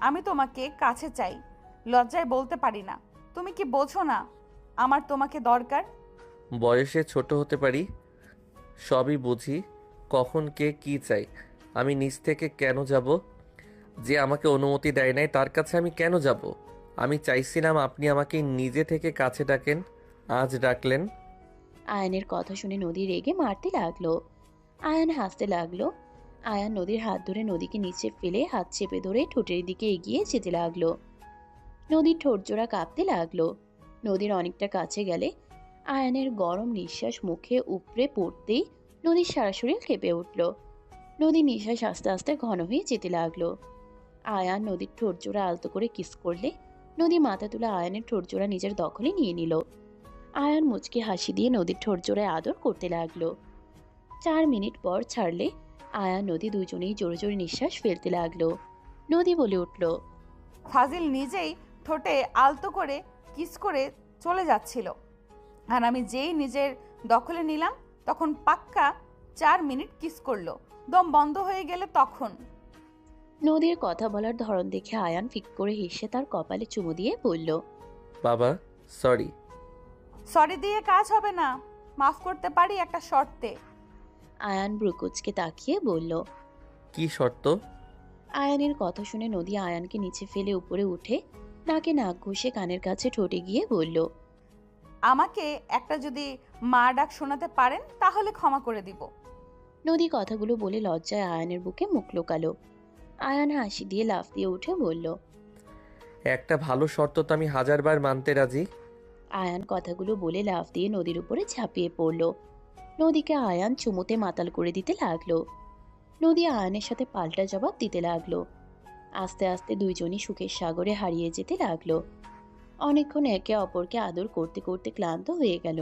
[SPEAKER 1] আমি তোমাকে কাছে চাই, লজ্জায় বলতে পারি না। তুমি কি বোঝো না আমার তোমাকে দরকার?
[SPEAKER 2] বয়সে ছোট হতে পারি, সবই বুঝি কখন কে কি চাই। আমি নিজ থেকে কেন যাব? যে আমাকে অনুমতি দেয় নাই তার কাছে আমি কেন যাব? আমি চাইছিলাম আপনি আমাকে নিজে থেকে কাছে ডাকেন, আজ ডাকলেন।
[SPEAKER 3] আয়ানের কথা শুনে নদী রেগে মারতে লাগলো। আয়ান হাসতে লাগলো। আয়ান নদীর হাত ধরে নদীকে নিচে ফেলে হাত চেপে ধরে ঠোঁটের দিকে এগিয়ে যেতে লাগলো। নদীর ঠোঁট জোড়া কাঁপতে লাগলো। নদীর অনেকটা কাছে গেলে আয়ানের গরম নিঃশ্বাস মুখে উপড়ে পড়তেই নদীর সারা শরীর কেঁপে উঠল। নদীর নিঃশ্বাস আস্তে আস্তে ঘন হয়ে যেতে লাগলো। আয়ান নদীর ঠোঁট জোড়া আলতো করে কিস করলে নদী মাথা তুলে আয়ানের ঠোঁট জোড়া নিজের দখলে নিয়ে নিল। আয়ান মুচকি হাসি দিয়ে নদীর ঠোঁট জোড়ায় আদর করতে লাগলো। 4 মিনিট পর ছাড়লে আয়ান নদী দুজনেই জোরে জোরে নিঃশ্বাস ফেলতে লাগলো। নদী বলে উঠল,
[SPEAKER 1] ফাজিল নিজেই ঠোঁটে আলতো করে কিস করে চলে যাচ্ছিল, আর আমি যেই নিজের দখলে নিলাম তখন পাক্কা 4 মিনিট কিস করলো। দম বন্ধ হয়ে গেলে তখন।
[SPEAKER 3] নদীর কথা বলার ধরন দেখে আয়ান ফিক করে হেসে তার কপালে চুমু দিয়ে বলল,
[SPEAKER 2] বাবা সরি।
[SPEAKER 1] সরি দিয়ে কাজ হবে না, মাফ করতে পারি একটা শর্তে।
[SPEAKER 3] আয়ান ব্রুকুচকে তাকিয়ে বলল,
[SPEAKER 2] কি শর্ত?
[SPEAKER 3] আয়ানের কথা শুনে নদী আয়ানকে নিচে ফেলে উপরে উঠে নাকে নাক ঘষে কানের কাছে ঠোঁটে গিয়ে বলল,
[SPEAKER 1] আমাকে একটা যদি মা ডাক শোনাতে পারেন তাহলে ক্ষমা করে দিব।
[SPEAKER 3] নদী কথাগুলো বলে লজ্জায় আয়ানের বুকে মুখ লুকালো। আয়ান হাসি দিয়ে লাফ দিয়ে উঠে বলল,
[SPEAKER 2] একটা ভালো শর্ত তো আমি 1000বার মানতে রাজি।
[SPEAKER 3] আয়ান কথাগুলো বলে লাফ দিয়ে নদীর উপরে ঝাঁপিয়ে পড়ল। নদীকে আয়ান চুমুতে মাতাল করে দিতে লাগলো। নদী আয়ানের সাথে পাল্টা জবাব দিতে লাগলো। আস্তে আস্তে দুইজনই সুখের সাগরে হারিয়ে যেতে লাগলো। অনেকক্ষণ একে অপরকে আদর করতে করতে ক্লান্ত হয়ে গেল।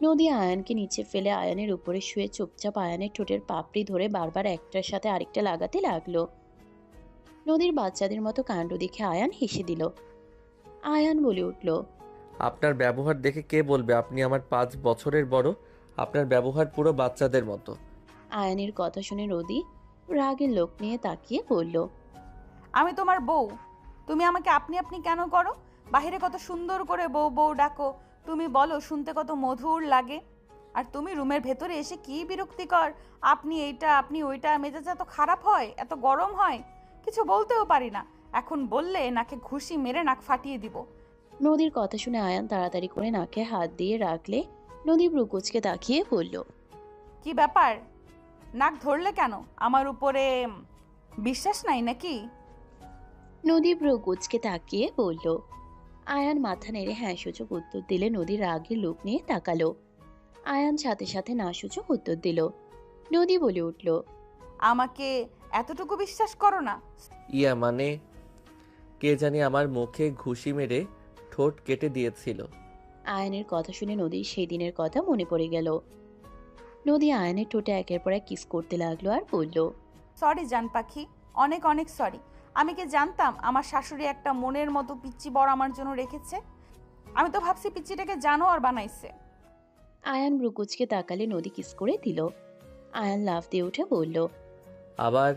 [SPEAKER 3] নদী আয়ানকে নিচে ফেলে আয়ানের উপরে শুয়ে চুপচাপ আয়ানের ঠোঁটের পাপড়ি ধরে বারবার একটার সাথে আরেকটা লাগাতে লাগলো। নদীর বাচ্চাদের মতো কাণ্ড দেখে আয়ান হেসে দিল। আয়ান বলে উঠল,
[SPEAKER 2] আপনার ব্যবহার দেখে কে বলবে আপনি আমার 5 বছরের বড়? আপনার ব্যবহার পুরো বাচ্চাদের মতো।
[SPEAKER 3] আয়ানের কথা শুনে নদী রাগের লোক নিয়ে তাকিয়ে বলল,
[SPEAKER 1] আমি তোমার বউ, তুমি আমাকে আপনি আপনি কেন করো? বাহিরে কত সুন্দর করে বউ বউ ডাকো, তুমি বলো শুনতে কত মধুর লাগে, আর তুমি রুমের ভেতরে এসে কি বিরক্তিকর, আপনি এইটা আপনি ওইটা, মেজাজ এত খারাপ হয়, এত গরম হয়, কিছু বলতেও পারি না। এখন বললে নাকে ঘুষি মেরে নাক ফাটিয়ে দিব।
[SPEAKER 3] নদীর কথা শুনে আয়ান তাড়াতাড়ি করে নাকে হাত দিয়ে রাখলে নদী ব্রুকুচকে তাকিয়ে বলল,
[SPEAKER 1] কি ব্যাপার, নাক ধরলে কেন? আমার উপরে বিশ্বাস নাই নাকি?
[SPEAKER 3] নদী ব্রুকুচকে তাকিয়ে বলল। আয়ান মাথা নেড়ে হ্যাঁ সূচক উত্তর দিলে নদী রাগের লোক নিয়ে তাকালো। আয়ান সাথে সাথে না সূচক উত্তর দিল। নদী বলে উঠল,
[SPEAKER 1] আমাকে এতটুকু বিশ্বাস করো না?
[SPEAKER 2] ইয়া মানে কে জানি আমার মুখে ঘুষি মেরে ঠোঁট কেটে দিয়েছিল।
[SPEAKER 3] আয়ানের কথা শুনে নদীর সেই দিনের কথা মনে পড়ে গেল। নদী আয়ানের ঠোঁটে একের পর এক কিস করতে লাগলো আর বলল,
[SPEAKER 1] সরি জান পাখি, অনেক অনেক সরি। আমি কি জানতাম আমার শাশুড়ি একটা মনের মতো পিচ্চি বড় আমার জন্য রেখেছে? আমি তো ভাবছি পিচ্চিটাকে জানোয়ার বানাইছে।
[SPEAKER 3] আয়ান ব্রুকুচকে তাকালে নদী কিস করে দিল। আয়ান লাফ দিয়ে উঠে বলল,
[SPEAKER 2] আবার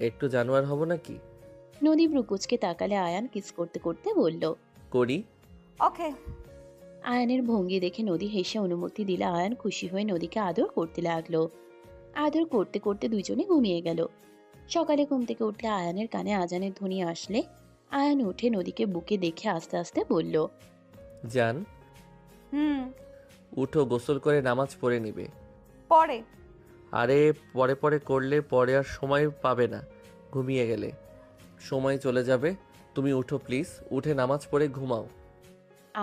[SPEAKER 2] একটু জানোয়ার হব নাকি?
[SPEAKER 3] নদী ব্রুকুচকে তাকালে আয়ান কিস করতে করতে বলল,
[SPEAKER 2] করি।
[SPEAKER 1] ওকে।
[SPEAKER 3] আয়ানের ভঙ্গি দেখে নদী হেসে অনুমতি দিলে আয়ান খুশি হয়ে নদীকে আদর করতে লাগলো। আদর করতে করতে দুজনে ঘুমিয়ে গেল। সকালে ঘুম থেকে উঠলে আয়ানের কানে আজানের ধ্বনি আসলে আয়ান উঠে নদীকে বুকে দেখে আস্তে আস্তে বলল,
[SPEAKER 2] জান, উঠো, গোসল করে নামাজ পড়ে নিবে।
[SPEAKER 1] পরে।
[SPEAKER 2] আরে পরে পরে করলে পরে আর সময় পাবে না, ঘুমিয়ে গেলে সময় চলে যাবে। তুমি উঠো প্লিজ, উঠে নামাজ পড়ে ঘুমাও।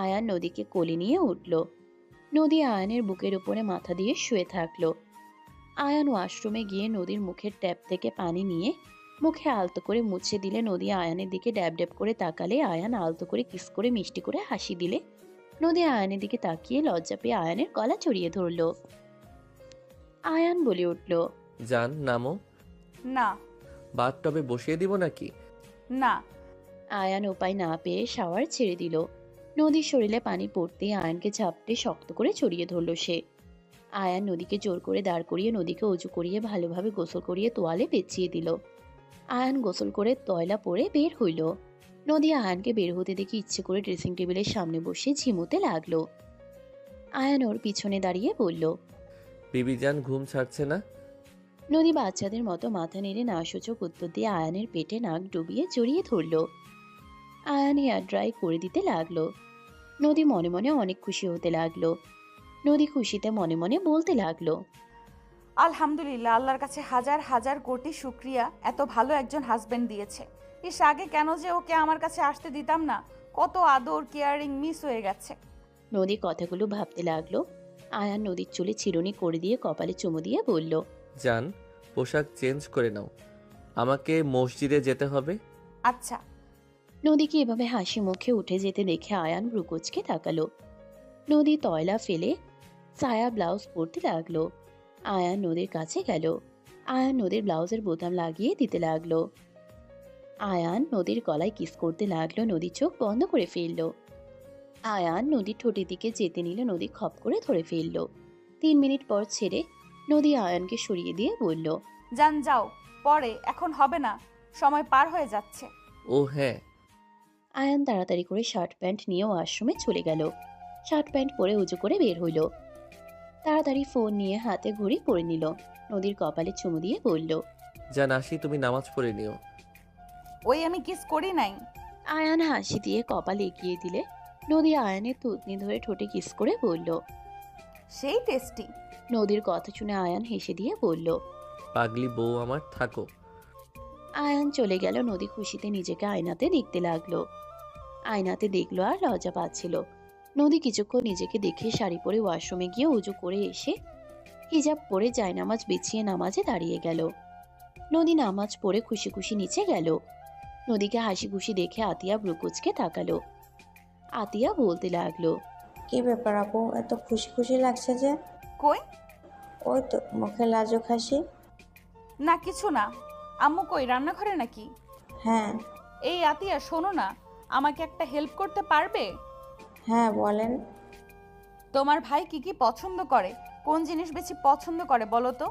[SPEAKER 3] আয়ান নদীকে কোলে নিয়ে উঠল। নদী আয়ানের বুকের উপরে মাথা দিয়ে শুয়ে থাকলো। আয়ান ওয়াশরুমে গিয়ে নদীর মুখের ট্যাপ থেকে পানি নিয়ে মুখে আলতো করে মুছে দিলে নদী আয়ানের দিকে ড্যাব ড্যাব করে তাকালে আয়ান আলতো করে কিস করে মিষ্টি করে হাসি দিলে নদী আয়ানের দিকে তাকিয়ে লজ্জা পেয়ে আয়ানের গলা জড়িয়ে ধরল। আয়ান বলে উঠল,
[SPEAKER 2] জান, নামো।
[SPEAKER 1] না।
[SPEAKER 2] বাথটবে বসিয়ে দিব নাকি?
[SPEAKER 1] না।
[SPEAKER 3] আয়ান উপায় না পেয়ে শাওয়ার ছেড়ে দিল। নদীর শরীরে পানি পড়তেই আয়ানকে ঝাপটে শক্ত করে জড়িয়ে ধরল সে। আয়ান নদীকে জোর করে দাঁড় করিয়ে নদীকে উঁচু করিয়ে ভালোভাবে গোসল করিয়ে তোয়ালে পেঁচিয়ে দিল। আয়ান গোসল করে তয়লা পরে বের হইল। নদী আয়ানকে বের হতে দেখে ইচ্ছে করে ড্রেসিং টেবিলের সামনে বসে ঝিমুতে লাগলো। আয়ান ওর পিছনে দাঁড়িয়ে বলল,
[SPEAKER 2] বিবি জান, ঘুম ছাড়ছে না?
[SPEAKER 3] নদী বাচ্চাদের মতো মাথা নেড়ে না সূচক উত্তর দিয়ে আয়ানের পেটে নাক ডুবিয়ে জড়িয়ে ধরল। আয়ান হেয়ার ড্রাই করে দিতে লাগলো। নদী মনে মনে অনেক খুশি হতে লাগলো। নদী খুশিতে মনে মনে বলতে লাগলো,
[SPEAKER 1] আলহামদুলিল্লাহ, আল্লাহর কাছে হাজার হাজার কোটি শুক্রিয়া, এত ভালো একজন হাজবেন্ড দিয়েছে। ইস, আগে কেন যে ওকে আমার কাছে আসতে দিতাম না, কত আদর কেয়ারিং মিস হয়ে গেছে।
[SPEAKER 3] নদী কথাগুলো ভাবতে লাগলো। আয়ান নদীর চুলে চিরুনি করে দিয়ে কপালে চুমু দিয়ে বলল,
[SPEAKER 2] জান, পোশাক চেঞ্জ করে নাও, আমাকে মসজিদে যেতে হবে।
[SPEAKER 1] আচ্ছা।
[SPEAKER 3] নদীকে এভাবে হাসি মুখে উঠে যেতে দেখে আয়ান ব্রুকুচকে তাকালো। নদী তয়লা ফেলে সায়া ব্লাউজ পরতে লাগলো। আয়ান নদীর কাছে গেল। আয়ান নদীর ব্লাউজের বোতাম লাগিয়ে দিতে লাগলো। আয়ান নদীর গলায় কিস করতে লাগলো। নদী চোখ বন্ধ করে ফেলল। আয়ান নদীর ঠোঁটের দিকে যেতে নিলে নদী খপ করে ধরে ফেলল। 3 মিনিট পর ছেড়ে নদী আয়ানকে সরিয়ে দিয়ে বলল,
[SPEAKER 1] যান, যাও, পরে, এখন হবে না, সময় পার হয়ে যাচ্ছে।
[SPEAKER 2] ও হ্যাঁ।
[SPEAKER 3] আয়ান তাড়াতাড়ি করে শার্ট প্যান্ট নিয়ে ওয়াশরুমে চলে গেল। শার্ট প্যান্ট পরে উঁচু করে বের হইল। তাড়াতাড়ি ফোন নিয়ে হাতে ঘড়ি পরে নিল। নদীর কপালে চুমু দিয়ে বলল,
[SPEAKER 2] জান, আসি, তুমি নামাজ পড়ে নিও।
[SPEAKER 1] ওই আমি কিস করি নাই।
[SPEAKER 3] আয়ান হাসি দিয়ে কপাল এগিয়ে দিলে নদী আয়ানের থুতনি ধরে ঠোঁটে কিস করে বলল,
[SPEAKER 1] সেই টেস্টি।
[SPEAKER 3] নদীর কথা শুনে আয়ান হেসে দিয়ে বলল,
[SPEAKER 2] পাগলি বউ আমার, থাকো।
[SPEAKER 3] আয়ান চলে গেল। নদী খুশিতে নিজেকে আয়নাতে দেখতে লাগলো। আয়নাতে দেখলো আর লজ্জা পাচ্ছিল। নদী কিছুক্ষণ নিজেকে দেখে শাড়ি পরে ওয়াশরুমে গিয়ে উজু করে এসে হিজাব পরে জায়নামাজ বিছিয়ে নামাজে দাঁড়িয়ে গেল। নদী নামাজ পড়ে খুশি খুশি নিচে গেল। নদীকে হাসি খুশি দেখে আতিয়া ব্রুকুচকে তাকালো। আতিয়া বলতে লাগলো,
[SPEAKER 8] কি ব্যাপার আপু, এত খুশি খুশি লাগছে যে?
[SPEAKER 1] কই?
[SPEAKER 8] ওই তো মুখে লাজুক হাসি।
[SPEAKER 1] না, কিছু না। আম্মু কই, রান্নাঘরে নাকি?
[SPEAKER 8] হ্যাঁ।
[SPEAKER 1] এই আতিয়া, শোনো না, আমাকে একটা হেল্প করতে পারবে?
[SPEAKER 8] হ্যাঁ, বলেন।
[SPEAKER 1] তোমার ভাই কি কি পছন্দ করে, কোন জিনিস বেশি পছন্দ করে বলো তো?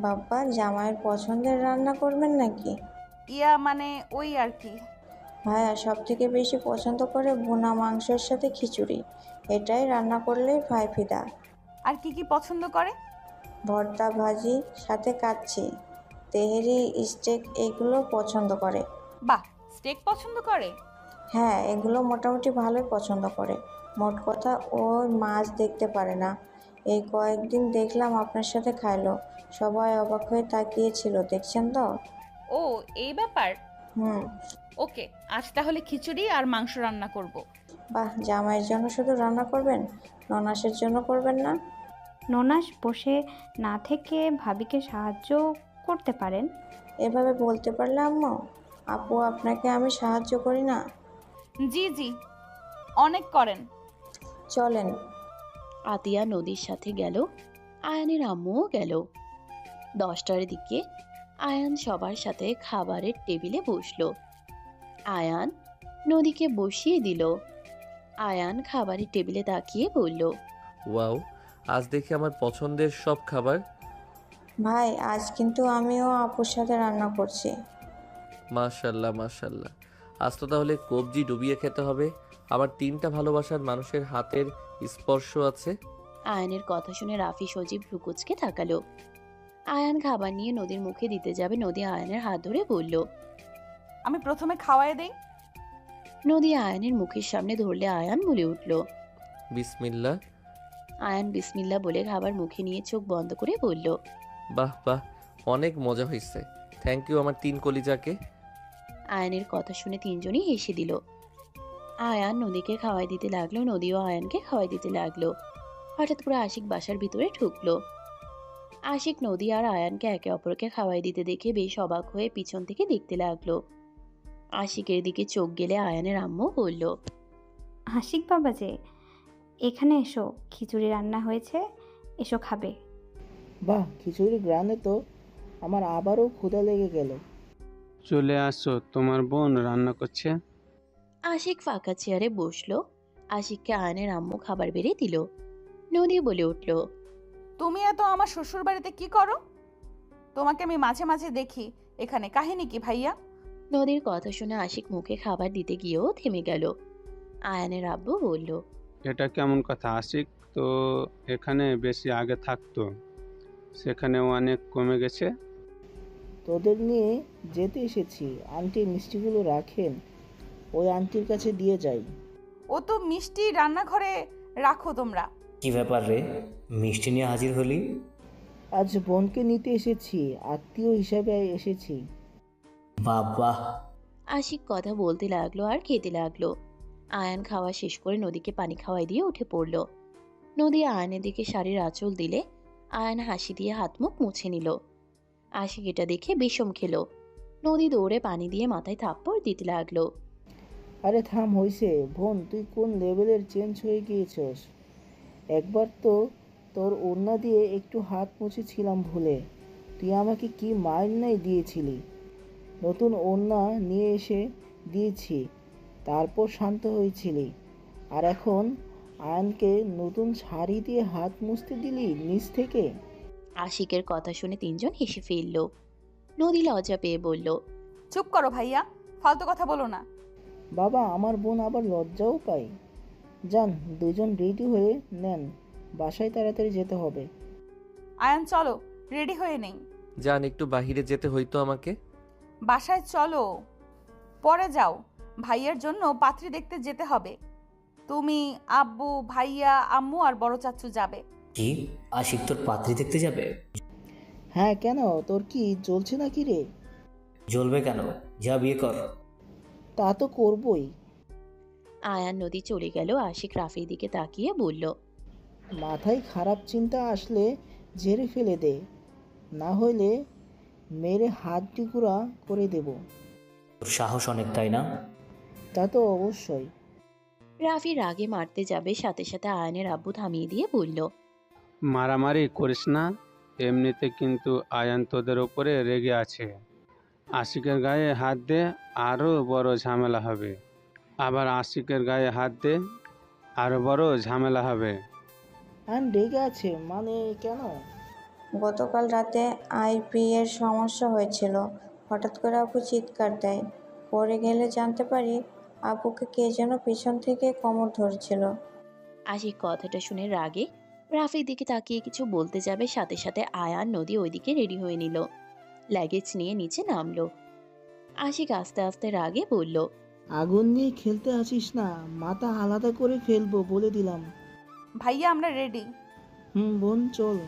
[SPEAKER 8] বাবা, জামাইয়ের পছন্দের রান্না করবেন নাকি?
[SPEAKER 1] ইয়া মানে ওই আর কি।
[SPEAKER 8] ভাইয়া সব থেকে বেশি পছন্দ করে ভুনা মাংসের সাথে খিচুড়ি, এটাই রান্না করলেই ভাই ফিদা।
[SPEAKER 1] আর কি কি পছন্দ করে?
[SPEAKER 8] ভর্তা, ভাজি, সাথে কাচ্চি, তেহেরি, স্টেক, এগুলো পছন্দ করে।
[SPEAKER 1] বাহ, স্টেক পছন্দ করে?
[SPEAKER 8] হ্যাঁ, এগুলো মোটামুটি ভালোই পছন্দ করে। মোট কথা ও মাছ দেখতে পারে না। এই কয়েকদিন দেখলাম আপনার সাথে খাইলো, সবাই অবাক হয়ে তাকিয়েছিল, দেখছেন তো?
[SPEAKER 1] ও, এই ব্যাপার।
[SPEAKER 8] হুম।
[SPEAKER 1] ওকে, আজ তাহলে খিচুড়ি আর মাংস রান্না করব।
[SPEAKER 8] বাহ, জামাইয়ের জন্য শুধু রান্না করবেন, ননাসের জন্য করবেন না?
[SPEAKER 9] ননাস বসে না থেকে ভাবিকে সাহায্য করতে পারেন।
[SPEAKER 8] এভাবে বলতে পারলে আম্মু, আপু আপনাকে আমি সাহায্য করি না?
[SPEAKER 1] জি জি, অনেক করেন।
[SPEAKER 8] চলেন।
[SPEAKER 3] আতিয়া নদীর সাথে গেল। আয়ানের আম্মুও গেল। 10টার দিকে আয়ান সবার সাথে খাবারের টেবিলে বসলো। আয়ান নদীকে বসিয়ে দিল। আয়ান খাবারের টেবিলে তাকিয়ে বলল,
[SPEAKER 2] ওয়াও, আজ দেখি আমার পছন্দের সব খাবার।
[SPEAKER 8] ভাই, আজ কিন্তু আমিও আপুর সাথে রান্না করছি।
[SPEAKER 2] মাশাল্লাহ মাশাল্লাহ। আজ তো তাহলে কবজি ডুবিয়ে খেতে হবে। আমার 3টা ভালোবাসার মানুষের হাতের স্পর্শ আছে।
[SPEAKER 3] আয়ানের কথা শুনে রাফি সজীব ভ্রুকুচকে তাকালো। আয়ান খাবার নিয়ে নদীর মুখে দিতে যাবে, নদী আয়ানের হাত ধরে বলল।
[SPEAKER 1] আমি প্রথমে খাওয়ায় দেই।
[SPEAKER 3] নদী আয়ানের মুখের সামনে ধরলে আয়ান বলে উঠল।
[SPEAKER 2] বিসমিল্লাহ।
[SPEAKER 3] আয়ান বিসমিল্লা বলে খাবার মুখে নিয়ে চোখ বন্ধ করে বলল।
[SPEAKER 2] বাহ বাহ, অনেক মজা হয়েছে। থ্যাংক ইউ আমার 3 কলিজাকে।
[SPEAKER 3] আয়ানের কথা শুনে তিনজনই হেসে দিল। আয়ান নদীকে খাওয়াই দিতে লাগলো, নদীও আয়ানকে খাওয়াই দিতে লাগলো। হঠাৎ করে আশিক বাসার ভিতরে ঢুকলো। আশিক নদী আর আয়ানকে একে অপরকে খাওয়াই দিতে দেখে বেশ অবাক হয়ে পিছন থেকে দেখতে লাগলো। আশিকের দিকে চোখ গেলে আয়ানের আম্মু বলল।
[SPEAKER 9] আশিক বাবা যে, এখানে এসো, খিচুড়ি রান্না হয়েছে, এসো খাবে।
[SPEAKER 17] বাহ, খিচুড়ি গ্রানে তো আমার আবারও ক্ষুধা লেগে গেল।
[SPEAKER 7] চলে আসো, তোমার বোন রান্না করছে।
[SPEAKER 3] আশিক ফাঁকা চেয়ারে বসলো। আশিককে আয়ানের আম্মু খাবার বেড়ে দিল। নদী বলে উঠল।
[SPEAKER 1] তুমি এত আমার শ্বশুর বাড়িতে কি করো? তোমাকে আমি মাঝে মাঝে দেখি এখানে, কাহিনী কি ভাইয়া?
[SPEAKER 3] নদীর কথা শুনে আশিক মুখে খাবার দিতে গিয়েও থেমে গেল। আয়ানের আব্বু বলল।
[SPEAKER 7] এটা কেমন কথা? আশিক তো এখানে বেশি আগে থাকতো, সেখানে অনেক কমে গেছে।
[SPEAKER 17] তোদের নিয়ে যেতে এসেছি। আন্টি মিষ্টিগুলো রাখেন, ওই আন্টির কাছে দিয়ে যাই।
[SPEAKER 1] ও তো মিষ্টি রান্নাঘরে রাখো তোমরা।
[SPEAKER 4] কি ব্যাপার রে, মিষ্টি নিয়ে হাজির হলি?
[SPEAKER 17] আজ বোনকে নিতে এসেছি, আত্মীয় হিসাবে এসেছি।
[SPEAKER 4] বাবা।
[SPEAKER 3] আশিক কথা বলতে লাগলো আর খেতে লাগলো। আয়ান খাওয়া শেষ করে নদীকে পানি খাওয়াই দিয়ে উঠে পড়ল। নদী আয়ানের দিকে শাড়ির আঁচল দিলে আয়ান হাসি দিয়ে হাত মুখ মুছে নিল। আশিক এটা দেখে বিষম খেলো। নদী দৌড়ে পানি দিয়ে মাথায় থাপ্পড় দিতে লাগলো।
[SPEAKER 17] আরে থাম, হইছে। বোন, তুই কোন লেভেলের চেঞ্জ হয়ে গিয়েছস। একবার তো তোর ওড়না দিয়ে একটু হাত মুছেছিলাম ভুলে, তুই আমাকে কি মাইর নাই দিয়েছিলি। নতুন ওড়না নিয়ে এসে দিয়েছি, তারপর শান্ত হয়েছিলি। আর এখন আয়নকে নতুন শাড়ি দিয়ে হাত মুছতে দিলি নিচ থেকে।
[SPEAKER 3] আশিকের কথা শুনে তিনজন হেসে ফেলল। নদী লজ্জা পেয়ে বলল।
[SPEAKER 1] চুপ করো ভাইয়া, ফালতু কথা বলো না।
[SPEAKER 17] বাবা, আমার বোন আবার লজ্জাও পায়। যান, দুজন রেডি হয়ে নেন, বাসায় তাড়াতাড়ি যেতে হবে।
[SPEAKER 1] আয়ান চলো, রেডি হয়ে নেই।
[SPEAKER 2] জান, একটু বাহিরে যেতে হইতো আমাকে।
[SPEAKER 1] বাসায় চলো, পরে যাও, ভাইয়ার জন্য পাত্রী দেখতে যেতে হবে। তুমি, আব্বু, ভাইয়া, আম্মু আর বড় চাচু যাবে।
[SPEAKER 4] কি, আশিক তোর পাত্রী দেখতে যাবে?
[SPEAKER 17] হ্যাঁ, কেন, তোর কি জ্বলছে নাকি রে?
[SPEAKER 4] জ্বলবে কেন, যা বিয়ে কর।
[SPEAKER 17] তা তো করবই।
[SPEAKER 3] আয়ান নদী চলে গেল। আশিক রাফির দিকে তাকিয়ে বলল।
[SPEAKER 17] মাথায় খারাপ চিন্তা আসলে ঝেড়ে ফেলে দে, না হইলে মেরে হাত টিকুরা করে দেব।
[SPEAKER 4] তোর সাহস অনেক, তাই না?
[SPEAKER 17] তা তো অবশ্যই।
[SPEAKER 3] রাফি রাগে মারতে যাবে, সাথে সাথে আয়ানের আব্বু থামিয়ে দিয়ে বলল।
[SPEAKER 7] মারামারি করিস না, এমনিতে কিন্তু আয়ান তোদের ওপরে রেগে আছে। আশিকের গায়ে হাত দে, আরও বড় ঝামেলা হবে। আবার আশিকের গায়ে হাত দে, আরও বড় ঝামেলা হবে।
[SPEAKER 17] রেগে আছে মানে কেন?
[SPEAKER 8] গতকাল রাতে আইপি-এর সমস্যা হয়েছিল। হঠাৎ করে আপু চিৎকার দেয়, পরে গেলে জানতে পারি আপুকে কে যেন পিছন থেকে কোমর ধরেছিল।
[SPEAKER 3] আশিক কথাটা শুনে রাগে রাফির দিকে তাকিয়ে কিছু বলতে যাবে, সাথে সাথে আয়ান নদী ওইদিকে রেডি হয়ে নিল। লাগেজ নিয়ে নিচে নামলো। আশিক আস্তে আস্তে রাগে বলল।
[SPEAKER 17] আগুন নিয়ে খেলতে আসিস না, মাথা আলাদা করে ফেলবো বলে দিলাম।
[SPEAKER 1] ভাইয়া আমরা রেডি।
[SPEAKER 17] বোন চল।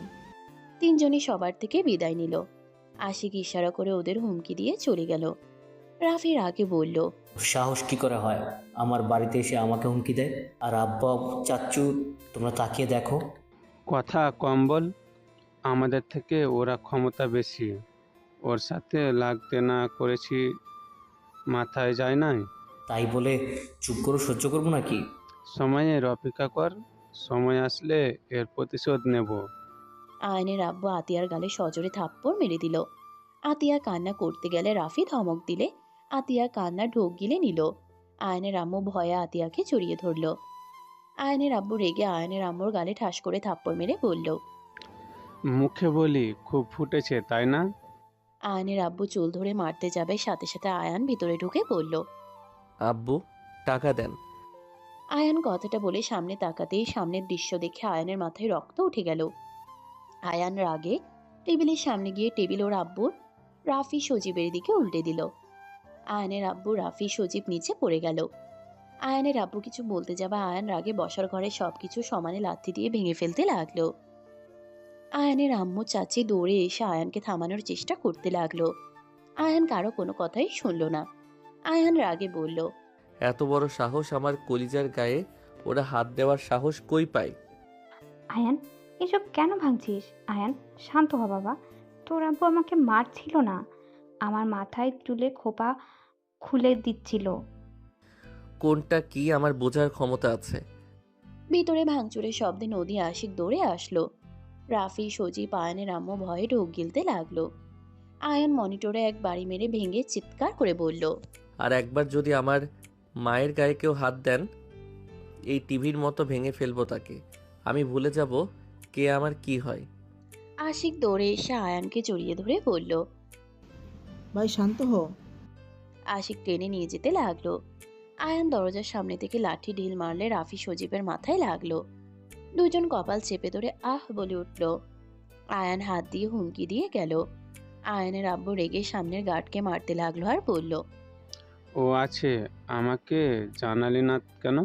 [SPEAKER 3] তিনজনই সবার থেকে বিদায় নিল। আশিক ইশারা করে ওদের হুমকি দিয়ে চলে গেল। রাফি রাগে বলল।
[SPEAKER 4] সাহস কি করে হয় আমার বাড়িতে এসে আমাকে হুমকি দেয়? আর আব্বা চাচ্চু, তোমরা তাকিয়ে দেখো।
[SPEAKER 7] কথা কম বল, আমাদের থেকে ওরা ক্ষমতা বেশি। ওর সাথে লাগতে না করেছি মাথায় যায় নাই?
[SPEAKER 4] তাই বলে চুপ করে সহ্য করবো নাকি?
[SPEAKER 7] সময়ের অপেক্ষা কর, সময় আসলে এর প্রতিশোধ নেব।
[SPEAKER 3] আয়নের আব্বু আতিয়ার গালে সজোরে থাপ্পড় মেরে দিল। আতিয়া কান্না করতে গেলে রাফি ধমক দিলে আতিয়া কান্না ঢোক গিলে নিল। আয়নের আম্মু ভয়ে আতিয়াকে জড়িয়ে ধরল। আয়নের আব্বু রেগে আয়নের আম্মুর গালে ঠাস করে থাপ্পড় মেরে বলল।
[SPEAKER 7] মুখে বলি খুব ফুটেছে তাই না?
[SPEAKER 3] আয়ানের আব্বু চুল ধরে মারতে যাবে, সাথে সাথে আয়ান ভিতরে ঢুকে বলল,
[SPEAKER 2] আব্বু টাকা দেন।
[SPEAKER 3] আয়ান কথাটা বলে সামনে তাকাতেই সামনের দৃশ্য দেখে আয়ানের মাথায় রক্ত উঠে গেল। আয়ান রাগে টেবিলের সামনে গিয়ে টেবিল ওর আব্বুর রাফি সজীবের দিকে উল্টে দিল। আয়ানের আব্বু রাফি সজীব নিচে পড়ে গেল। আয়ানের আব্বু কিছু বলতে যাবা আয়ান রাগে বসার ঘরে সবকিছু সমানে লাথি দিয়ে ভেঙে ফেলতে লাগলো। আয়ানের আম্মু চাচি দৌড়ে এসে আয়ানকে থামানোর চেষ্টা করতে লাগলো। আয়ান কারো কোনো কথাই শুনল না। আয়ান রাগে বলল,
[SPEAKER 2] এত বড় সাহস আমার কলিজার গায়ে, ওরা হাত দেওয়ার সাহস কই পায়?
[SPEAKER 9] আয়ান, এসব কেন ভাঙছিস? আয়ান, শান্ত হ বাবা। তোর আব্বু আমাকে মারছিল না, আমার মাথায় চুলে খোপা খুলে দিচ্ছিল।
[SPEAKER 2] কোনটা কি আমার বোঝার ক্ষমতা আছে?
[SPEAKER 3] ভিতরে ভাঙচুরের শব্দে নদী আশিক দৌড়ে আসলো। রাফি সজীব আয়ানের আম্মু ভয়ে ঢোক গিলতে লাগলো। আয়ান মনিটরে এক বাড়ি মেরে ভেঙে চিৎকার করে বলল,
[SPEAKER 2] আর একবার যদি আমার মায়ের গায়ে কেউ হাত দেন, এই টিভির মতো ভেঙে ফেলবো তাকে। আমি ভুলে যাব কে আমার কি হয়।
[SPEAKER 3] আশিক দৌড়ে এসে আয়ানকে জড়িয়ে ধরে বলল,
[SPEAKER 17] ভাই শান্ত হ।
[SPEAKER 3] আশিক টেনে নিয়ে যেতে লাগলো। আয়ান দরজার সামনে থেকে লাঠি ঢিল মারলে রাফি সজীবের মাথায় লাগলো। দুজন কপাল চেপে ধরে আহ বলে উঠল। আয়ান হাত দিয়ে হুমকি দিয়ে গেল। আয়ানের আব্বু রেগে সামনের গার্ডকে মারতে লাগলো আর বলল,
[SPEAKER 7] ও আছে, আমাকে জানালি না কেন?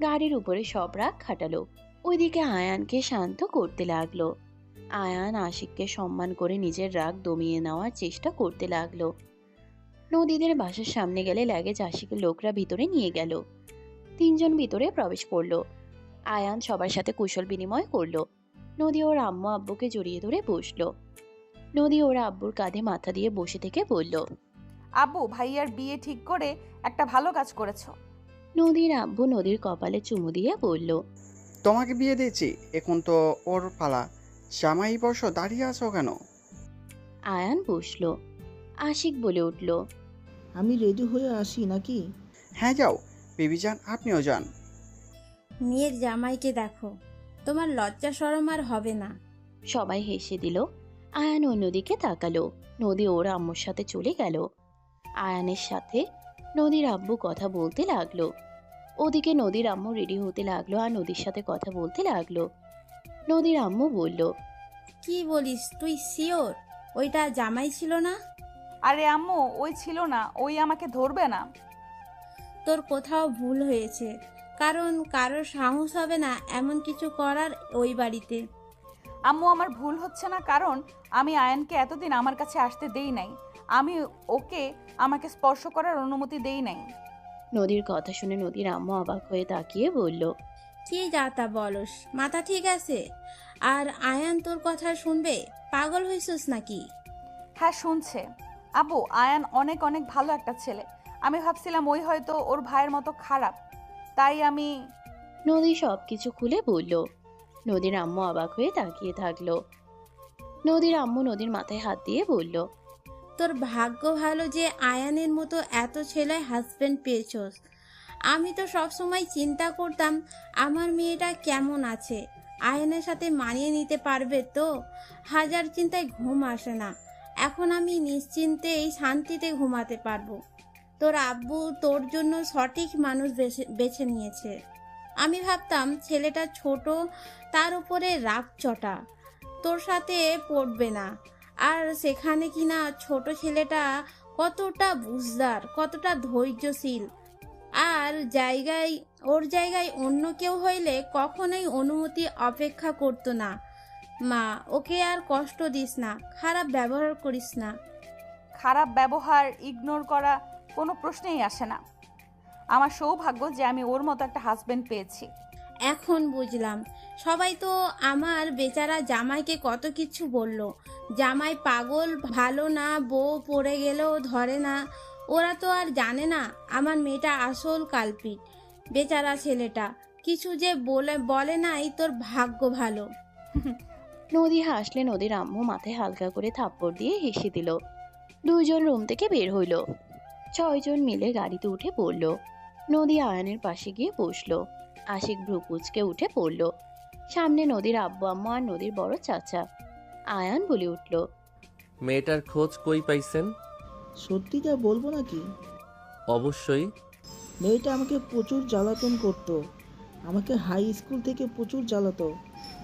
[SPEAKER 3] গাড়ির উপরে সব রাগ খাটালো। ওইদিকে আয়ানকে শান্ত করতে লাগলো। আয়ান আশিককে সম্মান করে নিজের রাগ দমিয়ে নেওয়ার চেষ্টা করতে লাগলো। নদীদের বাসার সামনে গেলে লাগেজ আশিকের লোকরা ভিতরে নিয়ে গেল। তিনজন ভিতরে প্রবেশ করলো। আয়ান সবার সাথে কুশল বিনিময় করলো। নদী ওর আম্মু আব্বুকে জড়িয়ে ধরে বসলো। নদী ওর আব্বুর কাঁধে মাথা দিয়ে বসে থেকে বলল,
[SPEAKER 1] আব্বু, ভাইয়ার বিয়ে ঠিক করে একটা ভালো কাজ করেছো।
[SPEAKER 3] নদীর আব্বু নদীর কপালে চুমু দিয়ে বলল,
[SPEAKER 5] তোমাকে বিয়ে দিয়েছি, এখন তো ওর পালা। জামাই বসো, দাঁড়িয়ে আছো কেন?
[SPEAKER 3] আয়ান বসলো। আশিক বলে উঠল,
[SPEAKER 17] আমি রেডি হয়ে আসি নাকি?
[SPEAKER 5] হ্যাঁ যাও, বেবি যান, আপনিও যান।
[SPEAKER 8] মেয়ের জামাইকে দেখো, তোমার লজ্জা শরম আর হবে না।
[SPEAKER 3] সবাই হেসে দিল। আয়ান অন্যদিকে তাকালো। নদী ওর আম্মুর সাথে চলে গেল। আয়ানের সাথে নদীর আব্বু কথা বলতে লাগলো। ওদিকে নদীর আম্মু রেডি হতে লাগলো আর নদীর সাথে কথা বলতে লাগলো। নদীর আম্মু বলল,
[SPEAKER 8] কি বলিস তুই? শিওর ওইটা জামাই ছিল না?
[SPEAKER 1] আরে আম্মু, ওই ছিল না, ওই আমাকে ধরবে না।
[SPEAKER 8] তোর কোথাও ভুল হয়েছে, কারণ কারোর সাহস হবে না এমন কিছু করার ওই বাড়িতে।
[SPEAKER 1] আম্মু, আমার ভুল হচ্ছে না, কারণ আমি আয়ানকে এতদিন আমার কাছে আসতে দেই নাই। আমি ওকে আমাকে স্পর্শ করার অনুমতি দেই নাই।
[SPEAKER 3] নদীর কথা শুনে নদীর আম্মু অবাক হয়ে তাকিয়ে বলল,
[SPEAKER 8] কি যাতা বলস? মাথা ঠিক আছে? আর আয়ান তোর কথা শুনবে? পাগল হইছিস নাকি?
[SPEAKER 1] হ্যাঁ, শুনছে। আব্বু, আয়ান অনেক অনেক ভালো একটা ছেলে। আমি ভাবছিলাম ওই হয়তো ওর ভাইয়ের মতো খারাপ, তাই আমি।
[SPEAKER 3] নদী সবকিছু খুলে বলল। নদীর আম্মু অবাক হয়ে তাকিয়ে থাকলো। নদীর আম্মু নদীর মাথায় হাত দিয়ে বলল,
[SPEAKER 8] তোর ভাগ্য ভালো যে আয়ানের মতো এত ছেলে হাজবেন্ড পেয়েছস। আমি তো সবসময় চিন্তা করতাম আমার মেয়েটা কেমন আছে, আয়ানের সাথে মানিয়ে নিতে পারবে তো। হাজার চিন্তায় ঘুম আসে না। এখন আমি নিশ্চিন্তেই শান্তিতে ঘুমাতে পারবো। তোর আব্বু তোর জন্য সঠিক মানুষ বেছে নিয়েছে। আমি ভাবতাম ছেলেটা ছোট, তার উপরে রাগ চটা, তোর সাথে পড়বে না। আর সেখানে কিনা ছোট ছেলেটা কতটা বুঝদার, কতটা ধৈর্যশীল। আর ওর জায়গায় অন্য কেউ হইলে কখনোই অনুমতি অপেক্ষা করতো না। মা, ওকে আর কষ্ট দিস না, খারাপ ব্যবহার করিস না।
[SPEAKER 1] খারাপ ব্যবহার ইগনোর করা কোনো প্রশ্নেই আসে না। আমার সৌভাগ্য যে আমি ওর মতো একটা হাজবেন্ড পেয়েছি।
[SPEAKER 8] এখন বুঝলাম। সবাই তো আমার বেচারা জামাইকে কত কিছু বলল। জামাই পাগল, ভালো না, বউ পড়ে গেলেও ধরে না। ওরা তো আর জানে না আমার মেয়েটা আসল কালপিট। বেচারা ছেলেটা কিছু যে বলে নাই। তোর ভাগ্য ভালো।
[SPEAKER 3] নদী হাসলে নদীর আম্মু মাথায় হালকা করে থাপ্পড় দিয়ে হেসে দিল। দুজন রুম থেকে বের হইল। 6 জন মিলে গাড়িতে উঠে পড়ল। নদী আয়ানের পাশে গিয়ে বসলো। আশিক ভ্রুকুচকে উঠে পড়ল। সামনে নদীর আব্বু আম্মু আর নদীর বড় চাচা। আয়ান বলে উঠল,
[SPEAKER 2] মেয়েটার খোঁজ কই পাইছেন?
[SPEAKER 17] সত্যিটা বলবো নাকি?
[SPEAKER 2] অবশ্যই।
[SPEAKER 17] মেয়েটা আমাকে প্রচুর জ্বালাতন করতো, আমাকে হাই স্কুল থেকে প্রচুর জ্বালাতো,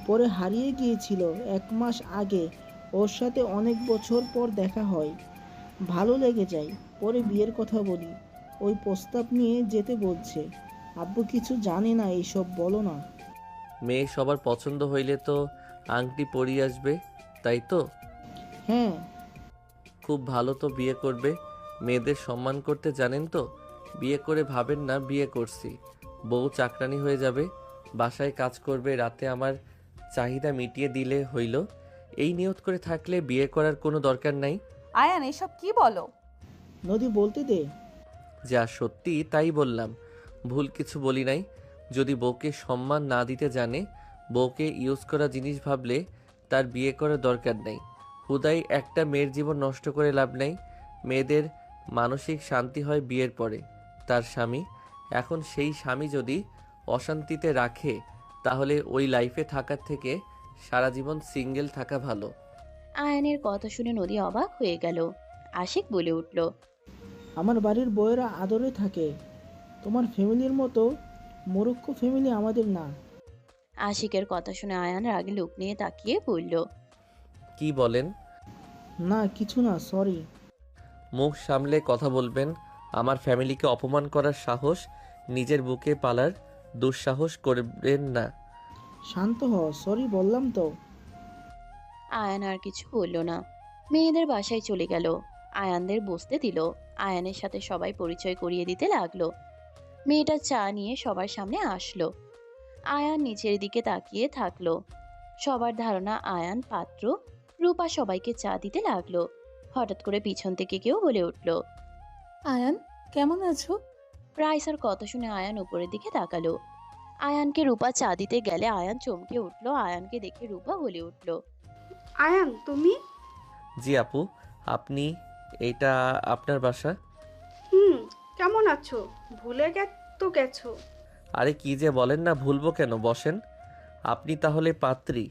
[SPEAKER 17] পরে হারিয়ে গিয়েছিল 1 মাস আগে। ওর সাথে অনেক বছর পর দেখা হয়, ভালো লেগে যায়, পরে বিয়ের কথা বলি, ওই প্রস্তাব নিয়ে যেতে বলছে। আব্বু কিছু জানে না এইসব, বলো না।
[SPEAKER 2] মেয়ে সবার পছন্দ হইলে তো আংটি পরিয়ে আসবে, তাই তো?
[SPEAKER 17] হ্যাঁ।
[SPEAKER 2] খুব ভালো, তো বিয়ে করবে। মেয়েদের সম্মান করতে জানেন তো? বিয়ে করে ভাবেন না বিয়ে করছি, বউ চাকরানি হয়ে যাবে, বাসায় কাজ করবে, রাতে আমার চাহিদা মিটিয়ে দিলে হইল। এই নিয়ত করে থাকলে বিয়ে করার কোনো দরকার নাই।
[SPEAKER 1] আয়ান এসব কি বলো?
[SPEAKER 17] নদী বলতে দে।
[SPEAKER 2] যা সত্যি তাই বললাম, ভুল কিছু বলি নাই। যদি বউকে সম্মান না দিতে জানে, বউকে ইউজ করা জিনিস ভাবলে তার বিয়ে করার দরকার নেই। হুদাই একটা মেয়ের জীবন নষ্ট করে লাভ নেই। মেয়েদের মানসিক শান্তি হয় বিয়ের পরে, তার স্বামী। এখন সেই স্বামী যদি অশান্তিতে রাখে, তাহলে ওই লাইফে থাকার থেকে সারা জীবন সিঙ্গেল থাকা ভালো।
[SPEAKER 3] আয়ানের কথা শুনে নদী অবাক হয়ে গেল। আশিক বলে উঠল,
[SPEAKER 17] আমার বাড়ির বউয়েরা আদরে থাকে, তোমার ফ্যামিলির মতো মোরক্কো ফ্যামিলি আমাদের না।
[SPEAKER 3] আশিকের কথা শুনে আয়ান রাগে লোক নিয়ে তাকিয়ে বলল,
[SPEAKER 2] কি বলেন?
[SPEAKER 17] না কিছু না, সরি।
[SPEAKER 2] মুখ সামলে কথা বলবেন। আমার ফ্যামিলিকে অপমান করার সাহস, নিজের বুকে পালার দুঃসাহস করবেন না।
[SPEAKER 17] শান্ত হ, সরি বললাম তো।
[SPEAKER 3] আয়ান আর কিছু বলল না। মেয়েদের বাসায় চলে গেল, আয়ানদের বসতে দিল। আয়ানের সাথে সবাই পরিচয় করিয়ে দিতে লাগলো। মেয়েটা চা নিয়ে সবার সামনে আসলো। আয়ান নিচের দিকে তাকিয়ে থাকলো। সবার ধারণা আয়ান পাত্র। রূপা সবাইকে চা দিতে লাগলো। হঠাৎ করে পিছন থেকে কেউ বলে উঠল,
[SPEAKER 18] আয়ান কেমন আছো?
[SPEAKER 3] রাইসার কথা শুনে আয়ান উপরের দিকে তাকালো। আয়ানকে রূপা চা দিতে গেলে আয়ান চমকে উঠলো। আয়ানকে দেখে রূপা বলে উঠল,
[SPEAKER 19] আয়ান তুমি?
[SPEAKER 2] জি আপু, আপনি? এইটা আপনার বাসা?
[SPEAKER 19] কেমন আছো? ভুলে তো গেছো?
[SPEAKER 2] আরে কি যে বলেন না, ভুলবো কেন, বসেন। আপনি তাহলে পাত্রী?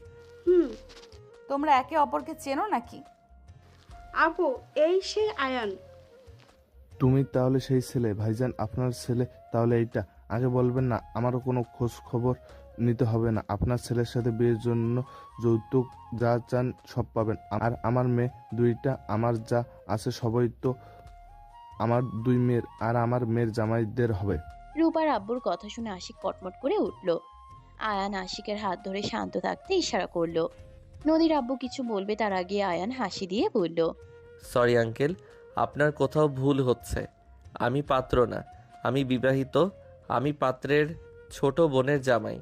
[SPEAKER 1] তোমরা একে অপরকে চেনো নাকি?
[SPEAKER 19] আপু, এই সেই আয়ান।
[SPEAKER 20] তুমি তাহলে সেই ছেলে? ভাইজান আপনার ছেলে তাহলে এইটা? আগে বলবেন না, আমারও কোনো খোঁজ খবর নিতে হবে না। আপনার ছেলের সাথে বিয়ের জন্য যৌতুক যা চান সব পাবেন। আর আমার মেয়ে দুইটা, আমার যা আছে সবই তো আমার দুই মেয়ের, আর আমার মেয়ের জামাইদের হবে।
[SPEAKER 3] রূপার আব্বুর কথা শুনে আশিক কটমট করে উঠল। আয়ান আশিকের হাত ধরে শান্ত থাকতে ইশারা করলো। নদীর আব্বু কিছু বলবে তার আগে আয়ান হাসি দিয়ে বলল,
[SPEAKER 2] সরি আঙ্কেল, আপনার কোথাও ভুল হচ্ছে। আমি পাত্র না, আমি বিবাহিত। আমি পাত্রের ছোট বোনের জামাই।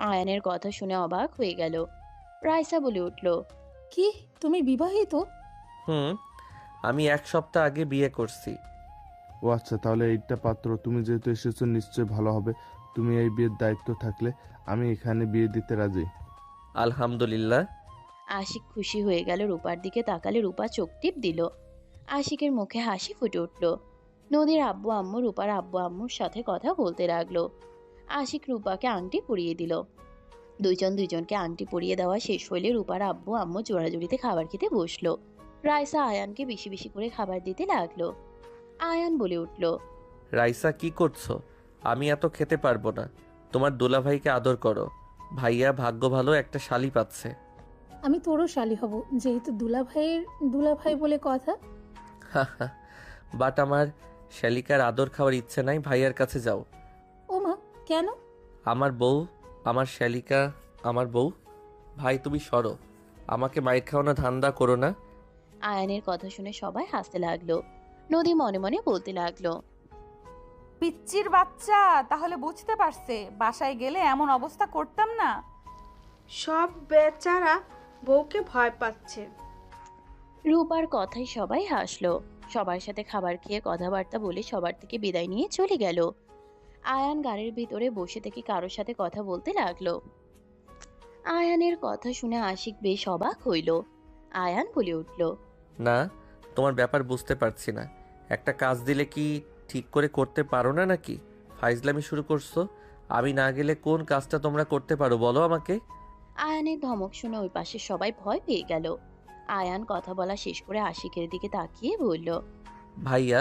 [SPEAKER 3] আয়ানের কথা শুনে অবাক হয়ে গেল। রাইসা বলে উঠল,
[SPEAKER 18] কি তুমি বিবাহিত?
[SPEAKER 2] আমি 1 সপ্তাহ আগে বিয়ে করছি।
[SPEAKER 20] ও আচ্ছা, তাহলে এইটা পাত্র। তুমি যেহেতু এসেছো নিশ্চয় ভালো হবে। তুমি এই বিয়ের দায়িত্ব থাকলে আমি এখানে বিয়ে দিতে রাজি।
[SPEAKER 2] আলহামদুলিল্লাহ।
[SPEAKER 3] আশিক খুশি হয়ে গেল। রূপার দিকে তাকালে রূপা চোখ টিপ দিল। আশিকের মুখে হাসি ফুটে উঠল। নদীর আব্বু আম্মু রূপার আব্বু আম্মুর সাথে কথা বলতে লাগলো। আশিক রূপাকে আংটি পরিয়ে দিল। দুইজনকে আংটি পরিয়ে দেওয়া শেষ হইলে রূপার আব্বু আম্মু জোড়াজুড়িতে খাবার খেতে বসলো। রাইসা আয়ানকে বেশি বেশি করে খাবার দিতে লাগলো। আয়ান বলে উঠল,
[SPEAKER 2] রাইসা কি করছো? আমি এত খেতে পারবো না। তোমার দুলাভাইকে আদর করো। ভাইয়া ভাগ্য ভালো, একটা শালি পাচ্ছে।
[SPEAKER 18] আমি তোরও শালি হব, যেহেতু দুলাভাই বলে কথা।
[SPEAKER 2] বাট আমার শালিকার আদর খাওয়ার ইচ্ছে নাই। ভাইয়ার কাছে যাও।
[SPEAKER 18] ও মা, কেন?
[SPEAKER 2] আমার বউ, আমার শালিকা, আমার বউ। ভাই তুমি সরো, আমাকে মাইর খাওয়ানো ধান্দা করো না।
[SPEAKER 3] আয়ানের কথা শুনে সবাই হাসতে লাগলো। নদী মনে মনে বলতে লাগলো,
[SPEAKER 1] পিচ্চির বাচ্চা তাহলে বুঝতে পারছে বাসায় গেলে এমন অবস্থা করতাম না।
[SPEAKER 19] সব বেচারা বউকে ভয় পাচ্ছে।
[SPEAKER 3] রূপার কথাই সবাই হাসলো। সবার সাথে খাবার খেয়ে কথাবার্তা বলে সবার থেকে বিদায় নিয়ে চলে গেল। আয়ান গাড়ির ভিতরে বসে থেকে কারোর সাথে কথা বলতে লাগলো। আয়ানের কথা শুনে আশিক বেশ অবাক হইল। আয়ান বলে উঠল,
[SPEAKER 2] না, তোমার ব্যাপার বুঝতে পারছি না। একটা কাজ দিলে কি ঠিক করে করতে পারো না নাকি? ফাইজলামি শুরু করছো। আমি না গেলে কোন কাজটা তোমরা করতে পারো বলো আমাকে?
[SPEAKER 3] আয়ানের ধমক শুনে ওই পাশে সবাই ভয় পেয়ে গেল। আয়ান কথা বলা শেষ করে আশিকের দিকে তাকিয়ে বলল,
[SPEAKER 2] ভাইয়া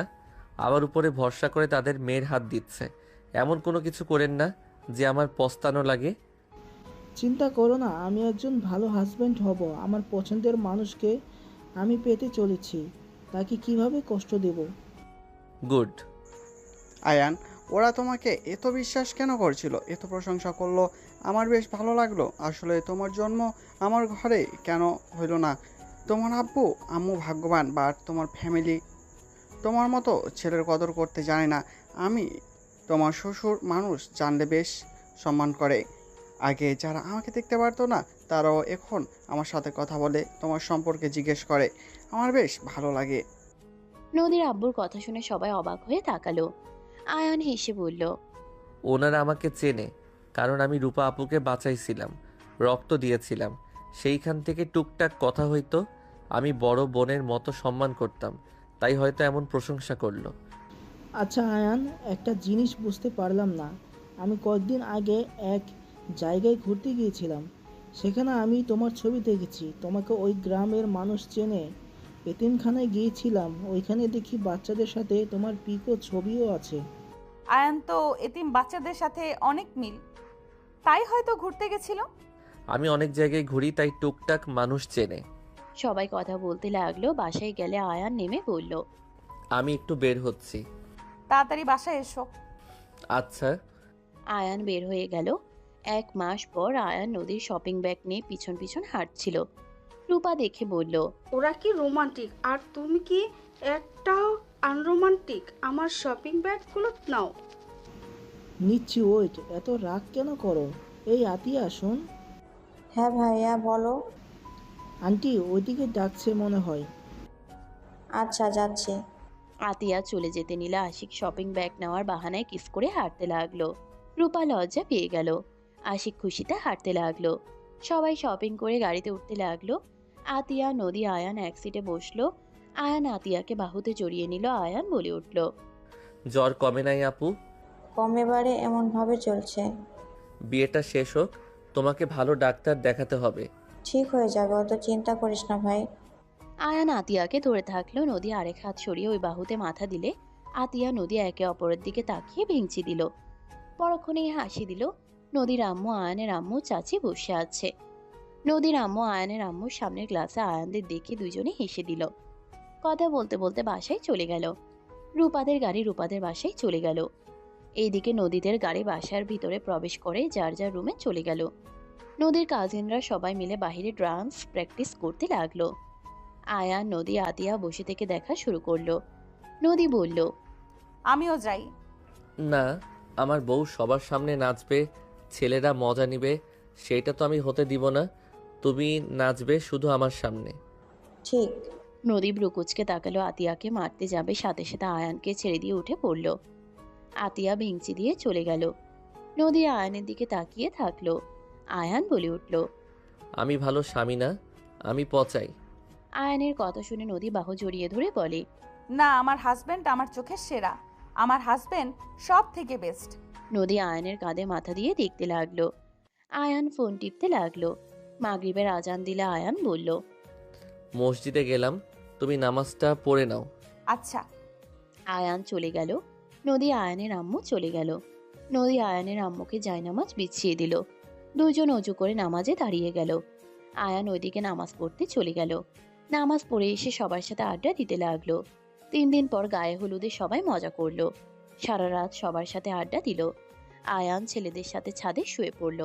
[SPEAKER 2] আমার উপরে ভরসা করে তাদের মেয়ের হাত দিচ্ছে, এমন কোনো কিছু করেন না যে আমার পস্তানো লাগে।
[SPEAKER 17] চিন্তা করো না, আমি একজন ভালো হাজব্যান্ড হব। আমার পছন্দের মানুষকে আমি পেতে চলেছি, তাকে কিভাবে কষ্ট দেব?
[SPEAKER 2] গুড।
[SPEAKER 5] আয়ান, ওরা তোমাকে এত বিশ্বাস কেন করছিল, এত প্রশংসা করলো, আমার বেশ ভালো লাগলো। আসলে তোমার জন্ম আমার ঘরে কেন হইল না? তোমার আব্বু আম্মু ভাগ্যবান, বাট তোমার ফ্যামিলি তোমার মতো ছেলের কদর করতে জানে না। আমি তোমার শ্বশুর মানুষ জানলে বেশ সম্মান করে। আগে যারা আমাকে দেখতে পারতো না তারাও এখন আমার সাথে কথা বলে, তোমার সম্পর্কে জিজ্ঞেস করে। আমার বেশ ভালো লাগে।
[SPEAKER 3] নদীর আব্বুর কথা শুনে সবাই অবাক হয়ে তাকালো। আয়ান হেসে বলল,
[SPEAKER 2] ওনারা আমাকে চেনে, কারণ আমি রূপা আপুকে বাঁচাইছিলাম, রক্ত দিয়েছিলাম। সেইখান থেকে টুকটাক কথা হইতো, আমি বড় বোনের মতো সম্মান করতাম, তাই হয়তো এমন প্রশংসা করলো।
[SPEAKER 17] আচ্ছা আয়ান, একটা জিনিস বুঝতে পারলাম না। আমি কয়েকদিন আগে এক জায়গায় ঘুরতে গিয়েছিলাম, সেখানে আমি তোমার ছবি দেখেছি। তোমাকে ওই গ্রামের মানুষ চেনে। এতিমখানায় গিয়েছিলাম, ওইখানে দেখি বাচ্চাদের সাথে তোমার পিকো ছবিও আছে।
[SPEAKER 1] আয়ান তো এতিম বাচ্চাদের সাথে অনেক মিল, তাই হয়তো ঘুরতে গেছিল।
[SPEAKER 2] আমি অনেক জায়গায় ঘুরি, তাই টুকটাক মানুষ চেনে।
[SPEAKER 3] সবাই কথা বলতে লাগলো। বাসায় গেলে আয়ান নেমে বলল,
[SPEAKER 2] আমি একটু বের হচ্ছি।
[SPEAKER 1] তাড়াতাড়ি বাসায় এসো।
[SPEAKER 2] আচ্ছা।
[SPEAKER 3] আয়ান বের হয়ে গেল। 1 মাস পর আয়ান নদীর শপিং ব্যাগ নিয়ে পিছন পিছন হাঁটছিল। রূপা দেখে বলল,
[SPEAKER 19] ওরা কি রোমান্টিক আর তুমি কি একটাও আনরোমান্টিক? আমার শপিং ব্যাগগুলো নাও।
[SPEAKER 17] নিচ্ছি, ওয়েট, এত রাগ কেন করো? এই আতিয়া শোন।
[SPEAKER 8] হ্যাঁ ভাইয়া বলো।
[SPEAKER 17] আন্টি ওইদিকে ডাকছে মনে হয়।
[SPEAKER 8] আচ্ছা যাচ্ছি।
[SPEAKER 3] আতিয়া চলে যেতে নিলে আশিক শপিং ব্যাগ নেওয়ার বাহানায় কিস করে হাঁটতে লাগলো। রূপা লজ্জা পেয়ে গেল। আশিক খুশিতে হাঁটতে লাগলো। সবাই শপিং করে গাড়িতে উঠতে লাগলো। আতিয়া, নদী, আয়ান এক সিটে বসলো। আয়ান আতিয়াকে বাহুতে জড়িয়ে নিল। আয়ান বলে উঠল,
[SPEAKER 2] জ্বর কমে নাই আপু?
[SPEAKER 8] কমে বারে এমন ভাবে চলছে।
[SPEAKER 2] বিয়েটা শেষ হোক, তোমাকে ভালো ডাক্তার দেখাতে হবে।
[SPEAKER 8] ঠিক হয়ে যাবে, অত চিন্তা করিস না ভাই।
[SPEAKER 3] আয়ান আতিয়াকে ধরে থাকলো। নদী আরেক হাত সরিয়ে ওই বাহুতে মাথা দিলে আতিয়া, নদী একে অপরের দিকে তাকিয়ে ভেঙচি দিল। পরক্ষণে হাসি দিল। নদীর আম্মু, আয়ানের আম্মু, চাচি বসে আছে। নদীর আম্মু আয়ানের আম্মুর সামনের গ্লাসে আয়ানদের দেখে দুজনে হেসে দিল। কথা বলতে বলতে বাসায় চলে গেল। রূপাদের গাড়ি রূপাদের বাসায় চলে গেল। এইদিকে নদীদের গাড়ি বাসার ভিতরে প্রবেশ করে যার যার রুমে চলে গেল। নদীর কাজিনরা সবাই মিলে বাহিরে ডান্স প্র্যাকটিস করতে লাগলো। আয়ান, নদী, আতিয়া বসে থেকে দেখা শুরু করলো। নদী বলল,
[SPEAKER 1] আমিও যাই।
[SPEAKER 2] না, আমার বউ সবার সামনে নাচবে, ছেলেরা মজা নিবে, সেটা তো আমি হতে দিব না। তুমি নাচবে শুধু আমার সামনে।
[SPEAKER 8] ঠিক।
[SPEAKER 3] নদী ব্রুকুচকে তাকালো। আতিয়াকে মারতে যাবে, সাথে সাথে আয়ানকে ছেড়ে দিয়ে উঠে পড়ল। আতিয়া ভেঙচি দিয়ে চলে গেল। নদী আয়ানের দিকে তাকিয়ে থাকলো। আয়ান বলে উঠল,
[SPEAKER 2] আমি ভালো স্বামী না, আমি পচাই।
[SPEAKER 3] আয়ানের কথা শুনে নদী বাহু জড়িয়ে ধরে বলে,
[SPEAKER 1] না, আমার হাজবেন্ড আমার চোখের সেরা। আমার হাজবেন্ড সব থেকে বেস্ট।
[SPEAKER 3] নদী আয়ানের কাঁধে মাথা দিয়ে দেখতে লাগলো। আয়ান ফোন টিপতে লাগলো। মাগরিবের আজান দিলে আয়ান বলল,
[SPEAKER 2] মসজিদে গেলাম, তুমি নামাজটা পড়ে নাও।
[SPEAKER 1] আচ্ছা।
[SPEAKER 3] আয়ান চলে গেল। নদী আয়ানের আম্মু চলে গেল। নদী আয়ানের আম্মুকে জায়নামাজ বিছিয়ে দিল। দুজন অজু করে নামাজে দাঁড়িয়ে গেল। আয়ান ওইদিকে নামাজ পড়তে চলে গেল। নামাজ পড়ে এসে সবার সাথে আড্ডা দিতে লাগলো। 3 দিন পর গায়ে হলুদে সবাই মজা করলো। সারা রাত সবার সাথে আড্ডা দিল। আয়ান ছেলেদের সাথে ছাদে শুয়ে পড়ল।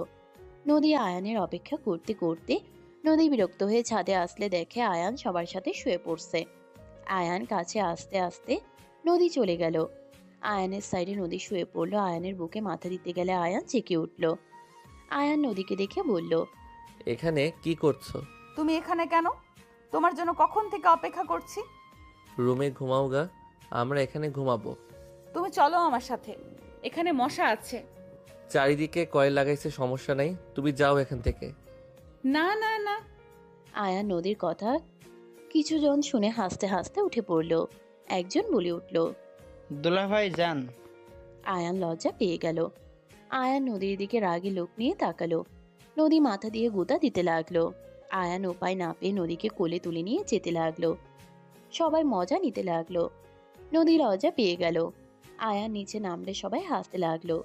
[SPEAKER 3] নদী আয়ানের অপেক্ষা করতে করতে নদী বিরক্ত হয়ে ছাদে আসলে দেখে আয়ান সবার সাথে শুয়ে পড়ছে। আয়ান কাছে আসতে আসতে নদী চলে গেল। আয়ানের সাইডে নদী শুয়ে পড়লো। আয়ানের বুকে মাথা দিতে গেলে আয়ান চেকে উঠল। আয়ান নদীকে দেখে বলল,
[SPEAKER 2] এখানে কি করছো?
[SPEAKER 1] তুমি এখানে কেন? তোমার জন্য কখন থেকে অপেক্ষা করছি।
[SPEAKER 2] রুমে ঘুমাও গা, আমরা এখানে ঘুমাবো।
[SPEAKER 1] তুমি চলো আমার সাথে, এখানে মশা আছে।
[SPEAKER 2] চারিদিকে কয়েল লাগাইছে, সমস্যা নাই, তুমি যাও এখান থেকে।
[SPEAKER 1] না না না।
[SPEAKER 3] আয়ান নদীর কথা কিছুজন শুনে হাসতে হাসতে উঠে পড়ল। একজন বলে উঠল,
[SPEAKER 12] দুলাভাই যান।
[SPEAKER 3] আয়ান লজ্জা পেয়ে গেল। আয়ান নদীর দিকে রাগী লোক নিয়ে তাকালো। নদী মাথা দিয়ে গুঁতা দিতে লাগলো। আয়ান উপায় না পেয়ে নদীকে কোলে তুলে নিয়ে যেতে লাগলো। সবাই মজা নিতে লাগলো। নদী লজ্জা পেয়ে গেল। আয়ান নিচে নামলে সবাই হাসতে লাগলো।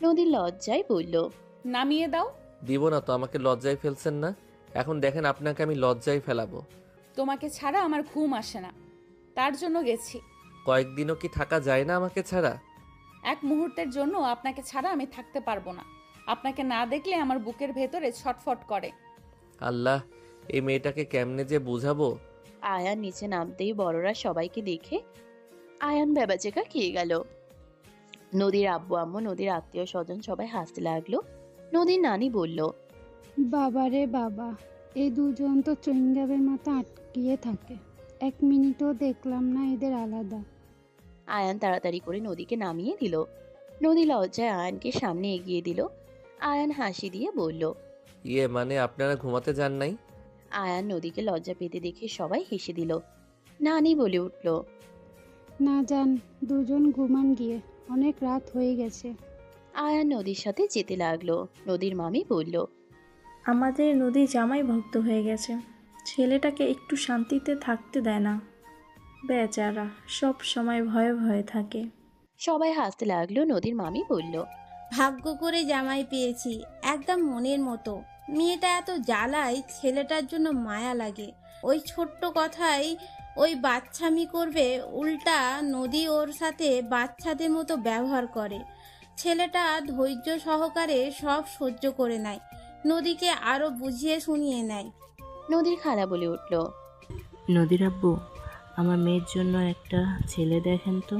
[SPEAKER 3] নদীর লজ্জায় বলল,
[SPEAKER 1] নামিয়ে দাও।
[SPEAKER 2] দিব না তো, আমাকে লজ্জায় ফেলছেন না? এখন দেখেন আপনাকে আমি লজ্জায় ফেলাবো।
[SPEAKER 1] তোমাকে ছাড়া আমার ঘুম আসে না, তার জন্য গেছি।
[SPEAKER 2] কয়েকদিনও কি থাকা যায় না আমাকে ছাড়া?
[SPEAKER 1] এক মুহূর্তের জন্য আপনাকে ছাড়া আমি থাকতে পারবো না। আপনাকে না দেখলে আমার বুকের ভেতরে ছটফট করে।
[SPEAKER 2] আল্লাহ, এই মেয়েটাকে কেমনে যে বুঝাবো।
[SPEAKER 3] আয়ান নিচে নামতেই বড়রা সবাইকে দেখে আয়ান বেবাচেকা খেয়ে গেল। নদীর আব্বু আম্মু, নদীর আত্মীয় স্বজন সবাই হাসতে লাগলো। নদীর নানি বলল,
[SPEAKER 21] বাবারে বাবা, এই দুজন তো চুইংগামের মতো আটকিয়ে থাকে, 1 মিনিটও দেখলাম না এদের আলাদা।
[SPEAKER 3] আয়ান তাড়াতাড়ি করে নদীকে নামিয়ে দিল। নদী লজ্জায় আয়ানকে সামনে এগিয়ে দিল। আয়ান হাসি দিয়ে বলল,
[SPEAKER 2] মানে আপনারা ঘুমাতে যান নাই?
[SPEAKER 3] আয়ান নদীকে লজ্জা পেতে দেখে সবাই হেসে দিল। নানি বলে উঠল,
[SPEAKER 21] না যান, দুজন ঘুমান গিয়ে, অনেক রাত হয়ে গেছে।
[SPEAKER 3] আয়ান নদীর সাথে যেতে লাগলো। নদীর মামি বলল,
[SPEAKER 16] আমাদের নদী জামাই ভক্ত হয়ে গেছে, ছেলেটাকে একটু শান্তিতে থাকতে দেয় না, বেচারা সব সময় ভয়ে ভয়ে থাকে।
[SPEAKER 3] সবাই হাসতে লাগলো। নদীর মামি বলল,
[SPEAKER 22] ভাগ্য করে জামাই পেয়েছি, একদম মনের মতো। মেয়েটা এত জ্বালায়, ছেলেটার জন্য মায়া লাগে। ওই ছোট্ট কথাই ওই বাচ্চামি করবে, উল্টা নদী ওর সাথে বাচ্চাদের মতো ব্যবহার করে। ছেলেটা ধৈর্য সহকারে সব সহ্য করে নেয়, নদীকে আরো বুঝিয়ে শুনিয়ে নেয়।
[SPEAKER 3] নদীর খালা বলে উঠল,
[SPEAKER 23] নদীর আব্বু, আমার মেয়ের জন্য একটা ছেলে দেখেন তো,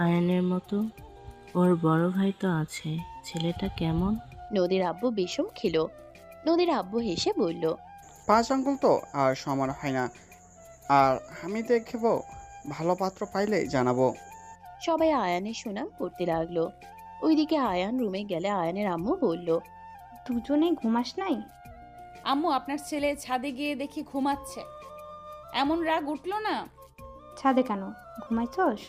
[SPEAKER 23] আয়ানের মতো। ওর বড় ভাই তো আছে, ছেলেটা কেমন?
[SPEAKER 3] নদীর আব্বু বিষম খেলো। নদীর আব্বু হেসে বলল,
[SPEAKER 5] 5 আঙ্গুল তো আর সমান হয় না, আর আমি দেখবো, ভালো পাত্র পাইলে জানাবো।
[SPEAKER 3] সবাই আয়ানের সুনাম করতে লাগলো। ওইদিকে আয়ান রুমে গেলে আয়ানের আম্মু বলল,
[SPEAKER 9] দুজনে ঘুমাস নাই?
[SPEAKER 1] আম্মু, আপনার ছেলে ছাদে গিয়ে দেখি ঘুমাচ্ছে, এমন রাগ উঠলো না?
[SPEAKER 9] ছাদে কেন, ঘুমাইছস?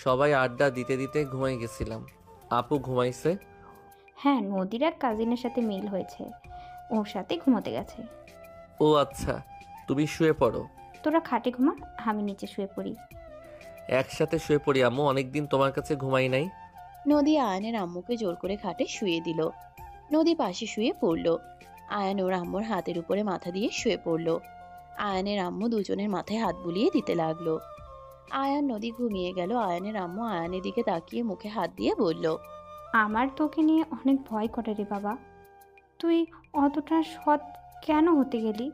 [SPEAKER 2] সবাই আড্ডা দিতে দিতে ঘুমাই গেছিলাম। আপু ঘুমাইছে?
[SPEAKER 9] হ্যাঁ, নদীর এক কাজিনের সাথে মিল হয়েছে, ওর সাথে ঘুমোতে গেছে।
[SPEAKER 2] ও আচ্ছা, তুমি শুয়ে পড়ো।
[SPEAKER 9] তোরা খাটে ঘুমা, আমি নিচে শুয়ে পড়ি।
[SPEAKER 2] একসাথে শুয়ে পড়ি আম্মু, অনেকদিন তোমার কাছে ঘুমাই নাই।
[SPEAKER 3] নদী আয়ানের আম্মুকে জোর করে খাটে শুয়ে দিল। নদী পাশে শুয়ে পড়ল। আয়ান ওর আম্মুর হাতের উপরে মাথা দিয়ে শুয়ে পড়ল। আয়ানের আম্মু দুজনের মাথায় হাত বুলিয়ে দিতে লাগলো। আয়ান নদী ঘুমিয়ে গেল। আয়ানের আম্মু আয়ানের দিকে তাকিয়ে মুখে হাত দিয়ে বলল,
[SPEAKER 9] আমার তোকে নিয়ে অনেক ভয় করে রে বাবা, তুই অতটা সৎ কেন হতে গেলি?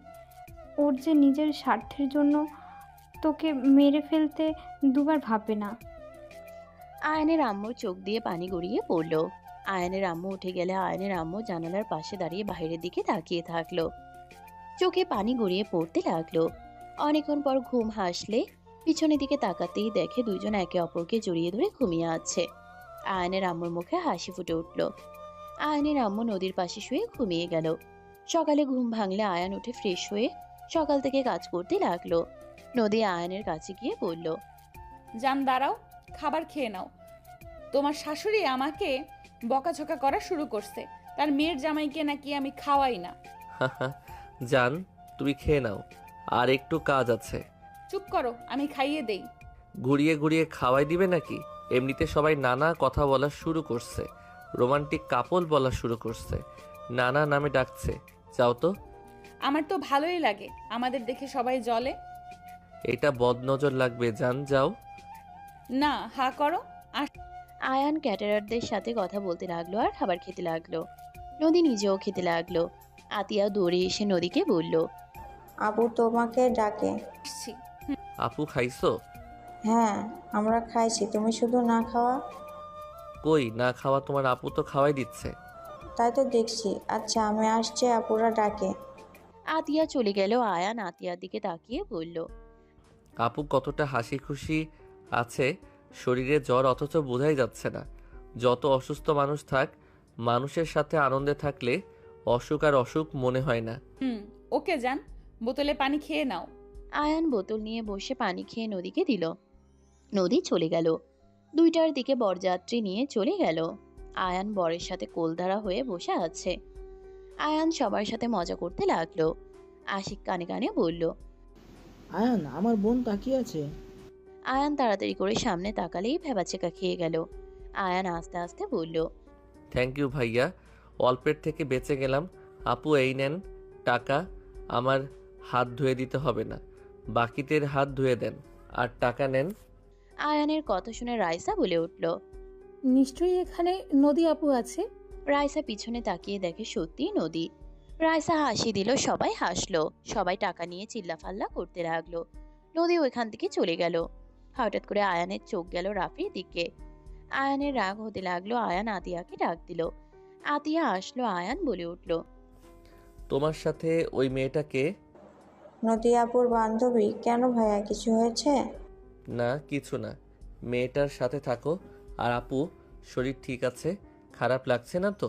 [SPEAKER 9] ওর যে নিজের স্বার্থের জন্য তোকে মেরে ফেলতে দুবার ভাববে না।
[SPEAKER 3] আয়ানের আম্মুর চোখ দিয়ে পানি গড়িয়ে পড়ল। আয়ানের আম্মু উঠে গেলে আয়ানের আম্মু জানালার পাশে দাঁড়িয়ে বাইরের দিকে তাকিয়ে থাকলো। চোখে পানি গড়িয়ে পড়তে লাগলো। অনেকক্ষণ পর ঘুম হাসলে পিছনের দিকে তাকাতেই দেখে দুজন একে অপরকে জড়িয়ে ধরে ঘুমিয়ে আছে। আয়ানের আম্মুর মুখে হাসি ফুটে উঠল। আয়ানের আম্মু নদীর পাশে শুয়ে ঘুমিয়ে গেল। সকালে ঘুম ভাঙলে আয়ান উঠে ফ্রেশ হয়ে সকাল থেকে কাজ করতে লাগলো। নদী আয়ানের কাছে গিয়ে বলল,
[SPEAKER 1] জান দাঁড়াও, খাবার খেয়ে নাও। তোমার শাশুড়ি আমাকে বকাঝকা করা শুরু করছে, তার মেয়ের জামাইকে নাকি আমি খাওয়াই না।
[SPEAKER 2] জান, তুমি খেয়ে নাও, আর একটু কাজ আছে।
[SPEAKER 1] চুপ করো, আমি খাইয়ে দেই।
[SPEAKER 2] ঘুরিয়ে ঘুরিয়ে খাওয়াই দিবে নাকি? এমনিতে সবাই নানা কথা বলা শুরু করছে, রোমান্টিক কাপল বলা শুরু করছে, নানা নামে ডাকছে। যাও তো।
[SPEAKER 1] আমার তো ভালোই লাগে, আমাদের দেখে সবাই জ্বলে।
[SPEAKER 2] এটা বদনজর লাগবে, জান যাও।
[SPEAKER 1] না, হা করো।
[SPEAKER 3] আয়ান ক্যাটারারদের সাথে কথা বলতে লাগলো আর খাবার খেতে লাগলো। নদী নিজেও খেতে লাগলো। আতিয়া দৌড়ে এসে নদীকে বলল,
[SPEAKER 8] আপু তোমাকে ডাকে।
[SPEAKER 2] আপু খাইছো?
[SPEAKER 8] হ্যাঁ, আমরা খাইছি, তুমি শুধু না খাওয়া।
[SPEAKER 2] কই না খাওয়া? তোমার আপু তো খাওয়াই দিচ্ছে।
[SPEAKER 8] তাই তো দেখছি। আচ্ছা, আমি আসছি, আপুরা ডাকে।
[SPEAKER 3] আতিয়া চলে গেল। আয়ান আতিয়ার দিকে তাকিয়ে বলল,
[SPEAKER 2] আপু কতটা হাসি খুশি আছে, শরীরে জ্বর অথচ বোঝাই যাচ্ছে না। যত অসুস্থ মানুষ থাক, মানুষের সাথে আনন্দে থাকলে অসুখ আর অসুখ মনে হয় না।
[SPEAKER 1] ওকে যান, বোতলে পানি খেয়ে নাও।
[SPEAKER 3] আয়ান বোতল নিয়ে বসে পানি খেয়ে নদীকে দিল। নদী চলে গেল। 2টার দিকে বরযাত্রী নিয়ে চলে গেল। আয়ান বরের সাথে কোলধারা হয়ে বসে আছে। আয়ান সবার সাথে মজা করতে লাগলো। আশিক কানে কানে বলল।
[SPEAKER 17] আয়ান, আমার বোন তাকিয়ে আছে।
[SPEAKER 3] আয়ান তাড়াতাড়ি করে সামনে তাকালেই ভ্যাবাচেকা খেয়ে গেল। আয়ান আস্তে আস্তে বলল।
[SPEAKER 2] থ্যাংক ইউ ভাইয়া, অল্পের থেকে বেঁচে গেলাম। আপু এই নেন টাকা, আমার হাত ধুয়ে দিতে হবে না, বাকিদের হাত ধুয়ে দেন আর টাকা নেন।
[SPEAKER 3] আয়ানের কথা শুনে রাইসা বলে উঠল।
[SPEAKER 18] নিশ্চয়ই এখানে নদী আপু আছে।
[SPEAKER 3] রাইসা পিছনে তাকিয়ে দেখে সত্যি নদী। রাইসা হাসি দিল, সবাই হাসলো। সবাই টাকা নিয়ে চিল্লাফাল্লা করতে লাগলো। নদী ওইখান থেকে চলে গেল। হঠাৎ করে আয়ানের চোখ গেল রাফির দিকে। আয়ানের রাগ হতে লাগলো। আয়ান আতিয়াকে ডাক দিল। আতিয়া আসলো। আয়ান বলে উঠল।
[SPEAKER 2] তোমার সাথে ওই মেয়েটাকে?
[SPEAKER 8] নদী আপুর বান্ধবী। কেন ভাইয়া, কিছু হয়েছে?
[SPEAKER 2] না কিছু না, মেয়েটার সাথে থাকো। আর আপু, শরীর ঠিক আছে? খারাপ লাগছে না তো?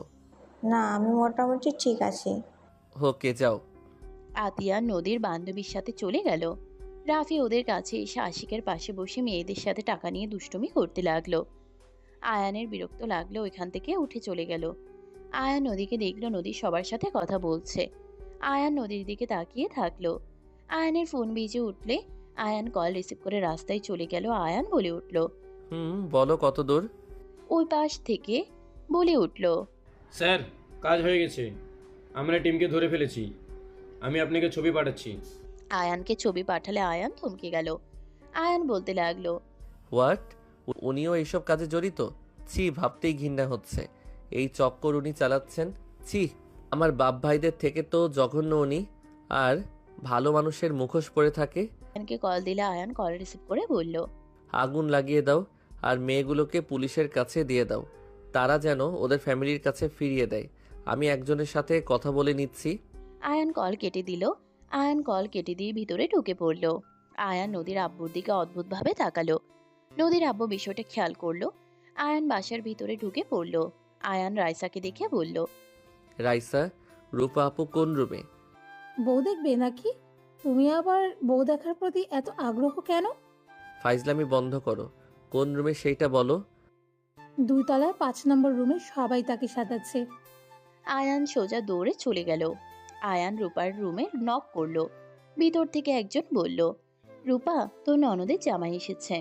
[SPEAKER 8] না, আমি মোটামুটি ঠিক আছি।
[SPEAKER 2] ওকে যাও।
[SPEAKER 3] আতিয়া নদীর বান্ধবীর সাথে চলে গেল। রাফি ওদের কাছে এসে আশিকের পাশে বসে মেয়েদের সাথে টাকা নিয়ে দুষ্টুমি করতে লাগলো। আয়ানের বিরক্ত লাগলো, ওইখান থেকে উঠে চলে গেল। আয়ান নদীকে দেখলো নদী সবার সাথে কথা বলছে। আয়ান নদীর দিকে তাকিয়ে থাকলো। আয়ানের ফোন বেজে উঠলে আয়ান কল রিসিভ করে রাস্তায় চলে গেল। আয়ান বলে উঠল।
[SPEAKER 2] বলো কত দূর?
[SPEAKER 3] ওই পাশ থেকে বলে উঠল।
[SPEAKER 15] স্যার, কাজ হয়ে গেছে, আমরা টিমকে ধরে ফেলেছি। আমি আপনাকে ছবি পাঠাচ্ছি।
[SPEAKER 3] আয়ানকে ছবি পাঠালে আয়ান থমকে গেল। আয়ান বলতে লাগলো।
[SPEAKER 2] হোয়াট? উনিও এইসব কাজে জড়িত? ছি, ভাবতেই ঘৃণা হচ্ছে। এই চক্কর উনি চালাচ্ছেন। ছি, আমার বাপ ভাইদের থেকে তো জঘন্য উনি। আর ভালো মানুষের মুখোশ পরে থাকে।
[SPEAKER 3] আয়ানকে কল দিলে আয়ান কল রিসিভ করে বলল।
[SPEAKER 2] আগুন লাগিয়ে দাও আর মেয়েগুলোকে পুলিশের কাছে দিয়ে দাও, তারা যেন ওদের ফ্যামিলির কাছে ফিরিয়ে দেয়। আমি একজনের সাথে কথা বলে নিচ্ছি।
[SPEAKER 3] আয়ান কল কেটে দিল। আয়ান কল কেটে দিয়ে ভিতরে ঢুকে পড়ল। আয়ান নদীর আব্বুর দিকে অদ্ভুতভাবে তাকালো। নদীর আব্বু বিষয়টা খেয়াল করলো। আয়ান বাসার ভিতরে ঢুকে পড়ল। আয়ান রাইসাকে দেখে বলল।
[SPEAKER 2] রাইসা, রূপা আপু কোন রুমে?
[SPEAKER 18] বউ দেখবে নাকি? তুমি আবার বউ দেখার প্রতি এত আগ্রহ কেন?
[SPEAKER 2] ফাইজলামি বন্ধ করো। কোন রুমে সেইটা বলো।
[SPEAKER 18] 2 তলায় 5 নম্বর রুমে সবাই তাকে সাজাচ্ছে।
[SPEAKER 3] আয়ান সোজা দৌড়ে চলে গেল। আয়ান রূপার রুমে নক করলো। ভিতর থেকে একজন বলল। রূপা, তোর ননদের জামাই এসেছে,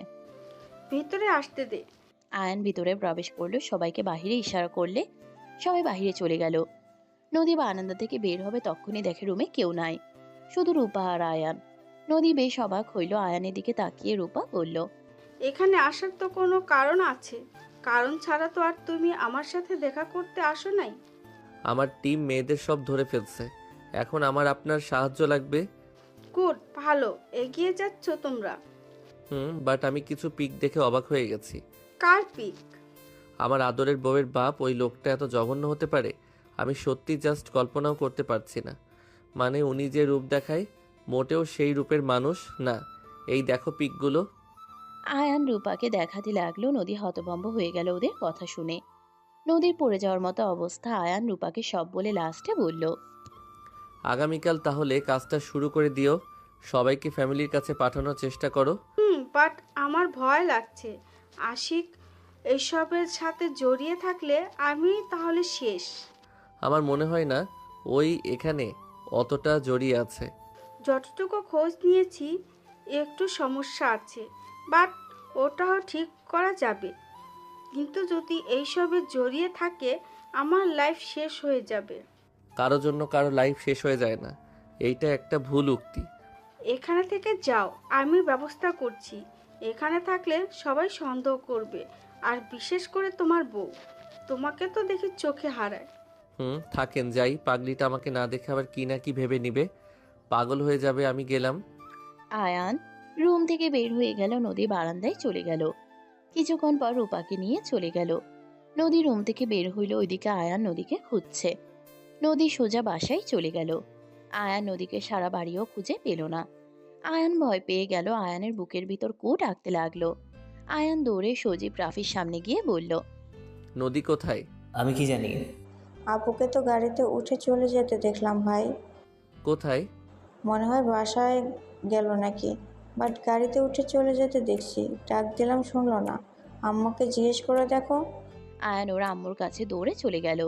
[SPEAKER 19] ভিতরে আসতে দে।
[SPEAKER 3] আয়ান ভিতরে প্রবেশ করলো। সবাইকে বাহিরে ইশারা করলে সবাই বাহিরে চলে গেল। নদী বারান্দা থেকে বের হবে তখনই দেখে রুমে কেউ নাই, শুধু রূপা আর আয়ান। নদী বেশ অবাক হইল। আয়ানের দিকে তাকিয়ে রূপা বলল।
[SPEAKER 19] এখানে আসার তো কোনো কারণ আছে, কারণ ছাড়া তো আর তুমি আমার সাথে দেখা করতে আসো নাই।
[SPEAKER 2] আমার টিম মেয়েদের সব ধরে ফেলছে, এখন আমার আপনার সাহায্য লাগবে।
[SPEAKER 19] গুড, ভালো এগিয়ে যাচ্ছ তোমরা।
[SPEAKER 2] বাট আমি কিছু পিক দেখে অবাক হয়ে গেছি।
[SPEAKER 19] কার পিক?
[SPEAKER 2] আমার আদরের বউয়ের বাপ ওই লোকটা এত জঘন্য হতে পারে আমি সত্যি জাস্ট কল্পনাও করতে পারছি না। মানে উনি যে রূপ দেখায় মোটেও সেই রূপের মানুষ না। এই দেখো পিকগুলো।
[SPEAKER 3] আয়ান রূপাকে দেখাতে লাগলো। নদী হতভম্ব হয়ে গেল ওদের কথা শুনে। নদীর পড়ে যাওয়ার মতো অবস্থা। আয়ান রূপাকে সব বলে লাস্টে বলল।
[SPEAKER 2] আগামীকাল তাহলে কাজটা শুরু করে দিও, সবাইকে ফ্যামিলির কাছে পাঠানোর চেষ্টা করো।
[SPEAKER 19] বাট আমার ভয় লাগছে। আশিক এসবের সাথে জড়িয়ে থাকলে আমি তাহলে শেষ।
[SPEAKER 2] আমার মনে হয় না ওই এখানে অতটা জড়িয়ে আছে।
[SPEAKER 19] যতটুকু খোঁজ নিয়েছি একটু সমস্যা আছে, বাট ওটাও ঠিক করা যাবে। কিন্তু যদি এইসবে জড়িয়ে থাকে আমার লাইফ শেষ হয়ে যাবে।
[SPEAKER 2] কারো জন্য কারো লাইফ শেষ হয়ে যায় না, এইটা একটা ভুল উক্তি।
[SPEAKER 19] এখানে থেকে যাও, আমি ব্যবস্থা করছি। এখানে থাকলে সবাই সন্দেহ করবে, আর বিশেষ করে তোমার বউ। তোমাকে তো দেখে চোখে হারায়।
[SPEAKER 2] থাকেন যাই, পাগলিটা আমাকে না দেখে আবার কি না কি ভেবে নিবে, পাগল হয়ে যাবে। আমি গেলাম।
[SPEAKER 3] আয়ান রুম থেকে বের হয়ে গেল। নদী বারান্দায় চলে গেল। কিছুক্ষণ পর রূপাকে নিয়ে চলে গেল। নদী রুম থেকে বের হইল। ওইদিকে আয়ান নদীকে খুঁজছে। নদী সোজা বাসায় চলে গেল। আয়ান নদীকে সারা বাড়িও খুঁজে পেল না। আয়ান ভয় পেয়ে গেল। আয়ানের বুকের ভিতর কোট আঁকতে লাগলো। আয়ান দৌড়ে সজীব রাফির সামনে গিয়ে বলল।
[SPEAKER 2] নদী কোথায়?
[SPEAKER 4] আমি কি জানি।
[SPEAKER 8] আপুকে তো গাড়িতে উঠে চলে যেতে দেখলাম ভাই।
[SPEAKER 2] কোথায়?
[SPEAKER 8] মনে হয় বাসায় গেল নাকি, বাট গাড়িতে উঠে চলে যেতে দেখছি। ডাক দিলাম শুনলো না। আম্মাকে জিজ্ঞেস করে দেখো।
[SPEAKER 3] আয়ান ওর আম্মুর কাছে দৌড়ে চলে গেল।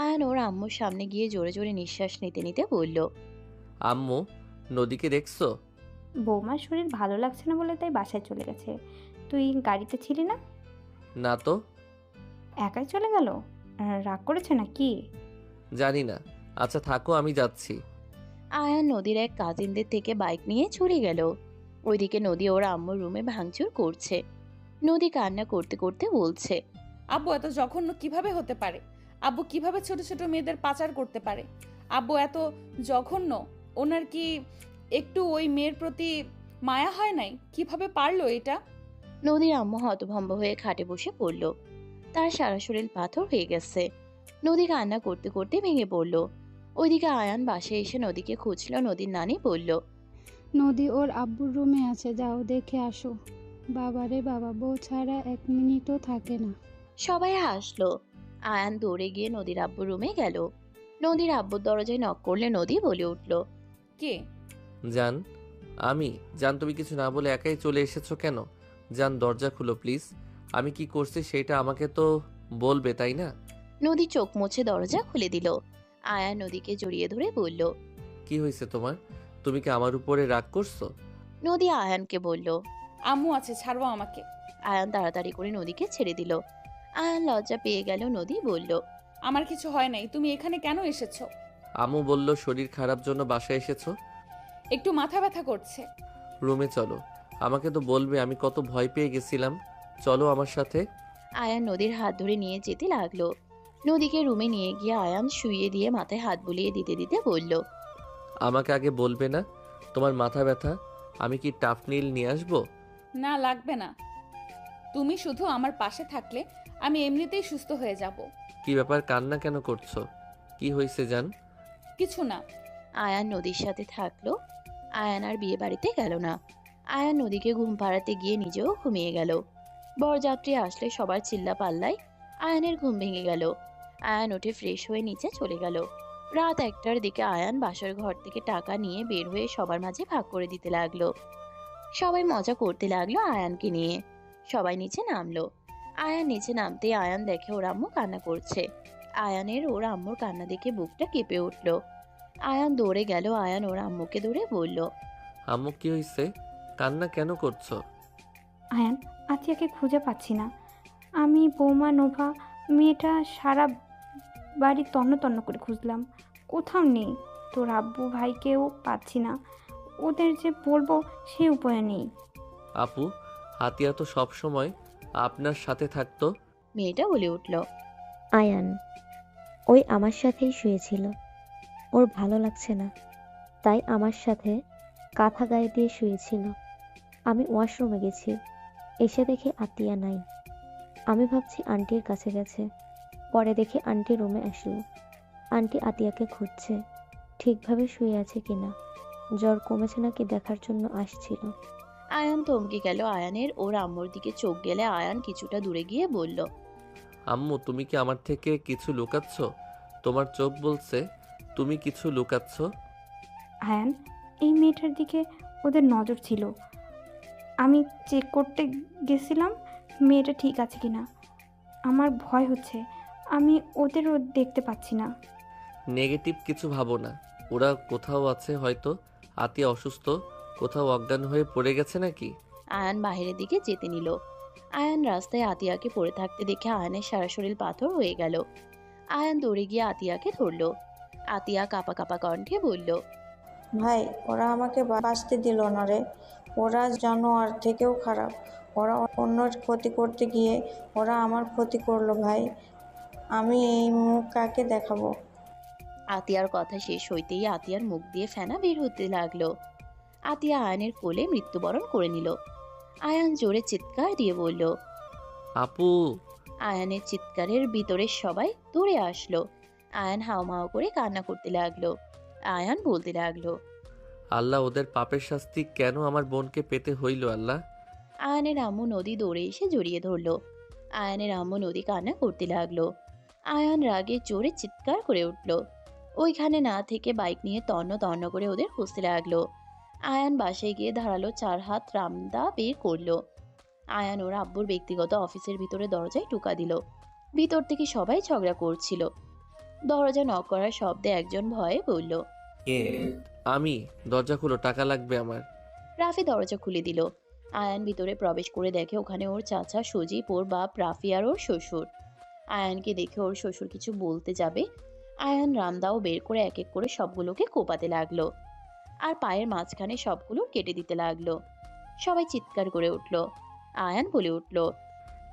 [SPEAKER 3] আয়ান ওর আম্মুর সামনে গিয়ে জোরে জোরে নিঃশ্বাস নিতে নিতে বলল।
[SPEAKER 2] আম্মু, নদীকে দেখছো?
[SPEAKER 9] বৌমার শরীর ভালো লাগছে না বলে তাই বাসায় চলে গেছে। তুই গাড়িতে ছিলি না?
[SPEAKER 2] না তো।
[SPEAKER 9] একাই চলে গেল? রাগ করেছে না কি?
[SPEAKER 2] জানি না। আচ্ছা থাকো, আমি যাচ্ছি।
[SPEAKER 3] আয়ান নদীর এক কাজিনদের থেকে বাইক নিয়ে চলে গেল। ওইদিকে নদী ওর আম্মুর রুমে ভাঙচুর করছে। নদী কান্না করতে করতে বলছে,
[SPEAKER 1] আব্বু এত জঘন্য কিভাবে হতে পারে? আব্বু কিভাবে ছোট ছোট মেয়েদের পাচার করতে পারে? আব্বু এত জঘন্য, ওনার কি একটু ওই মেয়ের প্রতি মায়া হয় নাই? কিভাবে পারলো এটা?
[SPEAKER 3] নদীর আম্মু হতভম্ব হয়ে খাটে বসে পড়ল। তার সারা শরীর পাথর হয়ে গেছে। নদী কান্না করতে করতে ভেঙে পড়ল। ওইদিকে আয়ান বাসায় এসে নদীকে খুঁজল। নদীর নানি বলল,
[SPEAKER 21] নদী ওর আব্বুর রুমে আছে, যাও দেখে আসো। বাবারে বাবা, বউ ছাড়া 1 মিনিটও থাকে না।
[SPEAKER 3] সবাই হাসলো। আয়ান দৌড়ে গিয়ে নদীর আব্বুর রুমে গেল। নদীর আব্বুর দরজায় নক করলে নদী বলে উঠল,
[SPEAKER 1] কে?
[SPEAKER 2] জান, আমি। জান, তুমি কিছু না বলে একাই চলে এসেছো কেন? জান, দরজা খুলো প্লিজ। আমি কি করছি সেটা আমাকে তো বলবে, তাই না?
[SPEAKER 3] নদী চোখ মুছে দরজা খুলে দিল। আয়ান নদীকে জড়িয়ে ধরে বলল,
[SPEAKER 2] কি হয়েছে তোমার? তুমি কি আমার উপরে রাগ করছো?
[SPEAKER 3] নদী আয়ানকে বলল,
[SPEAKER 1] আম্মু আছে, ছাড়বো আমাকে।
[SPEAKER 3] আয়ান তাড়াতাড়ি করে নদীকে ছেড়ে দিল। আয়ান লজ্জা পেয়ে গেল। নদী বলল,
[SPEAKER 1] আমার কিছু হয় নাই, তুমি এখানে কেন এসেছো?
[SPEAKER 2] আম্মু বলল শরীর খারাপ জন্য বাসায় এসেছো।
[SPEAKER 1] একটু মাথা ব্যথা করছে।
[SPEAKER 2] রুমে চলো। আমাকে তো বলবে, আমি কত ভয় পেয়ে গেছিলাম। চলো আমার সাথে।
[SPEAKER 3] আয়ান নদীর হাত ধরে নিয়ে যেতে লাগলো। নদীকে রুমে নিয়ে গিয়ে আয়ান শুইয়ে দিয়ে মাথায় হাত বুলিয়ে দিতে দিতে বলল,
[SPEAKER 2] আমাকে আগে বলবে না তোমার মাথা ব্যথা? আমি কি টাফনিল নিয়ে আসবো?
[SPEAKER 1] না, লাগবে না। তুমি শুধু আমার পাশে থাকলে আমি এমনিতেই সুস্থ হয়ে যাব।
[SPEAKER 2] কি ব্যাপার, কান্না কেন করছো? কি হয়েছে জান?
[SPEAKER 1] কিছু না।
[SPEAKER 3] আয়ান নদীর সাথে থাকলো। আয়ান আর বিয়ে বাড়িতে গেল না। আয়ান নদীকে ঘুম পাড়াতে গিয়ে নিজেও ঘুমিয়ে গেল। বরযাত্রী আসলে সবার চিল্লা পাল্লায় আয়ানের ঘুম ভেঙে গেল। আয়ান উঠে ফ্রেশ হয়ে নিচে চলে গেল। রাত 1টার দিকে আয়ান বাসার ঘর থেকে টাকা নিয়ে বের হয়ে সবার মাঝে ভাগ করে দিতে লাগলো। সবাই মজা করতে লাগলো আয়ানকে নিয়ে। সবাই নিচে নামলো। আয়ান নিচে নামতেই আয়ান দেখে ওর আম্মু কান্না করছে। আয়ানের ওর আম্মুর কান্না দেখে বুকটা কেঁপে উঠলো। আয়ান দৌড়ে গেল। আয়ান ওর আম্মুকে দৌড়ে বলল,
[SPEAKER 2] আম্মু কি হয়েছে? কান্না কেন করছো?
[SPEAKER 9] আয়ান, আতিয়াকে খুঁজে পাচ্ছি না। আমি, বৌমা, নোভা, মেয়েটা সারা বাড়ি তন্ন তন্ন করে খুঁজলাম, কোথাও নেই। তোর আব্বু ভাইকেও পাচ্ছি না। ওদের যে বলবো সে উপায় নেই।
[SPEAKER 2] আপু, হাতিয়া তো সব সময় আপনার সাথে থাকতো।
[SPEAKER 3] মেয়েটা বলে উঠল,
[SPEAKER 10] আয়ান ওই আমার সাথেই শুয়েছিল। ওর ভালো লাগছে না, তাই আমার সাথে কাঁথা গায়ে দিয়ে শুয়েছিল। আমি ওয়াশরুমে গেছি, এসে দেখি আতিয়া নাই। আমি ভাবছি আন্টির কাছে গেছে। পরে দেখি আন্টি রুমে আসলো। আন্টি আতিয়াকে খুঁজছে, ঠিকভাবে শুয়ে আছে কিনা, জ্বর কমেছে নাকি দেখার জন্য আসছিল।
[SPEAKER 3] আয়ান থমকে গেল। আয়ানের ওর আম্মুর দিকে চোখ গেলে আয়ান কিছুটা দূরে গিয়ে বলল,
[SPEAKER 2] আম্মু, তুমি কি আমার থেকে কিছু লুকাচ্ছ? তোমার চোখ বলছে তুমি কিছু লুকাচ্ছ।
[SPEAKER 9] আয়ান, এই মেয়েটার দিকে ওদের নজর ছিল। আমি চেক করতে গেছিলাম মেয়েটা ঠিক আছে কিনা। আমার ভয় হচ্ছে, আমি ওদেরও দেখতে পাচ্ছি না।
[SPEAKER 2] নেগেটিভ কিছু ভাবো না। ওরা কোথাও আছে হয়তো। আতিয়া অসুস্থ, কোথাও অজ্ঞান হয়ে পড়ে গেছে নাকি?
[SPEAKER 3] আয়ান বাহিরের দিকে যেতে নিল। আয়ান রাস্তায় আতিয়াকে পড়ে থাকতে দেখে আয়ানের সারা শরীর পাথর হয়ে গেল। আয়ান দৌড়ে গিয়ে আতিয়াকে ধরল। আতিয়া কাঁপা কাঁপা কণ্ঠে বলল,
[SPEAKER 8] ভাই, ওরা আমাকে বাঁচতে দিল না রে। ওরা জানোয়ার থেকেও খারাপ। ওরা অন্যের ক্ষতি করতে গিয়ে ওরা আমার ক্ষতি করলো ভাই। আমি এই মুখ কাকে দেখাবো?
[SPEAKER 3] আতিয়ার কথা শেষ হইতেই আতিয়ার মুখ দিয়ে ফেনা বের হতে লাগলো। আতিয়া আয়ানের কোলে মৃত্যুবরণ করে নিল। আয়ান জোরে চিৎকার দিয়ে বলল,
[SPEAKER 2] আপু।
[SPEAKER 3] আয়ানের চিৎকারের ভিতরে সবাই দৌড়ে আসলো। আয়ান হাওমাও করে কান্না করতে লাগলো। আয়ান বলতে লাগলো,
[SPEAKER 2] আল্লাহ, ওদের পাপের শাস্তি কেন আমার বোনকে পেতে হইল আল্লাহ?
[SPEAKER 3] আয়ানের আম্মু নদী দৌড়ে এসে জড়িয়ে ধরলো। আয়ানের আম্মু নদী কান্না করতে লাগলো। আয়ান রাগে জোরে চিৎকার করে উঠল। ওইখানে না থেকে বাইক নিয়ে তন্ন তন্ন করে ওদের খুঁজতে লাগলো। আয়ান বাসায় গিয়ে ধারালো 4 হাত রামদা বের করলো। আয়ান ওর আব্বুর ব্যক্তিগত অফিসের ভিতরে দরজায় টোকা দিল। ভিতর থেকে সবাই ঝগড়া করছিল। দরজা নক করার শব্দে একজন ভয়ে বলল,
[SPEAKER 4] কে?
[SPEAKER 2] আমি। দরজা খুলো, টাকা লাগবে আমার।
[SPEAKER 3] রাফি দরজা খুলে দিল। আয়ান ভিতরে প্রবেশ করে দেখে ওখানে ওর চাচা সজীব, ওর বাপ রাফি আর ওর শ্বশুর। আয়ানকে দেখে ওর শ্বশুর কিছু বলতে যাবে, আয়ান রামদাও বের করে এক এক করে সবগুলোকে কোপাতে লাগলো আর পায়ের মাঝখানে সবগুলো কেটে দিতে লাগলো। সবাই চিৎকার করে উঠল। আয়ান বলে উঠল।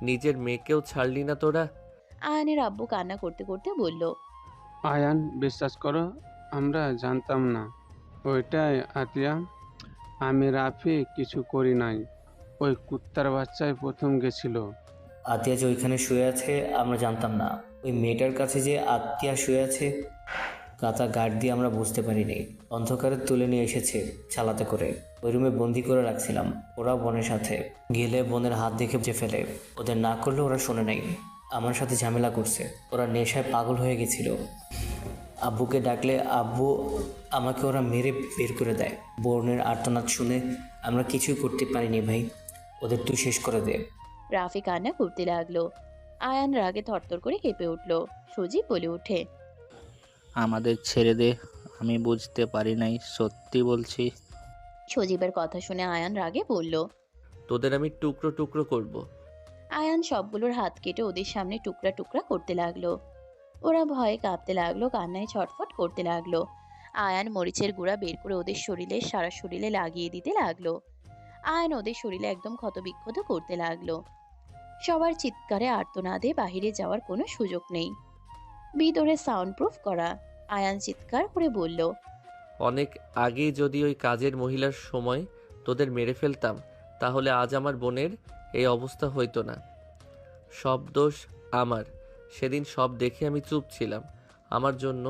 [SPEAKER 2] নিজের মেয়েকেও ছাড়লি না তোরা?
[SPEAKER 3] আয়ানের আব্বু কান্না করতে করতে বলল,
[SPEAKER 7] আয়ান, বিশ্বাস করো, আমরা জানতাম না। ওইটাই আতিয়া, আমি রাফি কিছু করি নাই। ওই কুত্তার বাচ্চায় প্রথম গেছিল।
[SPEAKER 4] আতিয়া যে ওইখানে শুয়ে আছে আমরা জানতাম না। ওই মেয়েটার কাছে যে আতিয়া শুয়ে আছে কাঁথা গার্ড দিয়ে আমরা বুঝতে পারিনি। অন্ধকারে তুলে নিয়ে এসেছে চালাতে করে। ওই রুমে বন্দি করে রাখছিলাম। ওরা বোনের সাথে গেলে বোনের হাত দেখে যে ফেলে। ওদের না করলে ওরা শোনে নাই। আমার সাথে ঝামেলা করছে। ওরা নেশায় পাগল হয়ে গেছিল। আব্বুকে ডাকলে আব্বু আমাকে ওরা মেরে বের করে দেয়। বোনের আর্তনাদ শুনে আমরা কিছুই করতে পারিনি ভাই। ওদের তুই শেষ করে দে।
[SPEAKER 3] রাফি কান্না করতে লাগলো। আয়ান রাগে থরথর করে কেঁপে উঠল। সজীব বলে ওঠে,
[SPEAKER 13] আমাদের ছেড়ে দে, আমি বুঝতে পারি নাই, সত্যি বলছি।
[SPEAKER 3] সজীবের কথা শুনে আয়ান রাগে বলল,
[SPEAKER 2] তোদের আমি টুকরো টুকরো করব।
[SPEAKER 3] আয়ান সবগুলোর হাত কেটে ওদের সামনে টুকরা টুকরা করতে লাগলো। ওরা ভয়ে কাঁপতে লাগলো, কান্নায় ছটফট করতে লাগলো। আয়ান মরিচের গুঁড়া বের করে ওদের শরীরে সারা শরীরে লাগিয়ে দিতে লাগলো। আয়ান ওদের শরীরে একদম ক্ষতবিক্ষত করতে লাগলো। সবার চিৎকারে আর্তনাদে বাহিরে যাওয়ার কোনো সুযোগ নেই। ভিতরে সাউন্ড প্রুফ করা। আয়ান চিৎকার করে বলল,
[SPEAKER 2] অনেক আগেই যদি ওই কাজের মহিলার সময় তোদের মেরে ফেলতাম তাহলে আজ আমার বোনের এই অবস্থা হইতো না। সব দোষ আমার। সেদিন সব দেখে আমি চুপ ছিলাম। আমার জন্য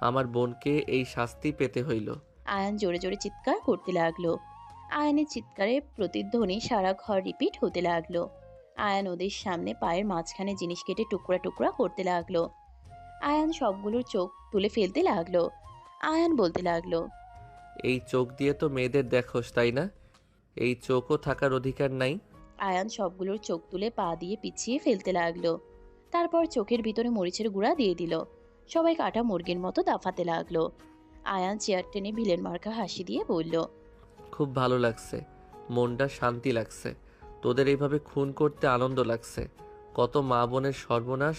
[SPEAKER 2] আমার বোনকে এই শাস্তি পেতে হইল।
[SPEAKER 3] আয়ান জোরে জোরে চিৎকার করতে লাগলো। আয়ানের চিৎকারের প্রতিধ্বনি সারা ঘর রিপিট হতে লাগলো। আয়ান ওদের সামনে পায়ের মাঝখানে জিনিস কেটে টুকরা টুকরা করতে লাগলো। আয়ান সবগুলোর চোখ তুলে ফেলতে লাগলো। আয়ান বলতে লাগলো,
[SPEAKER 2] এই চোখ দিয়ে তো মেয়েদের দেখোস, তাই না? এই চোখও থাকার অধিকার নাই?
[SPEAKER 3] আয়ান সবগুলোর চোখ তুলে পা দিয়ে পিছিয়ে ফেলতে লাগলো। তারপর চোখের ভিতরে মরিচের গুঁড়া দিয়ে দিল। সবাই কাটা মুরগির মতো দাফাতে লাগলো। আয়ান চেয়ার টেনে ভিলেন মার্কা হাসি দিয়ে বলল,
[SPEAKER 2] খুব ভালো লাগছে, মনটা শান্তি লাগছে। তোদের এইভাবে খুন করতে আনন্দ লাগছে। কত মা বোনের সর্বনাশ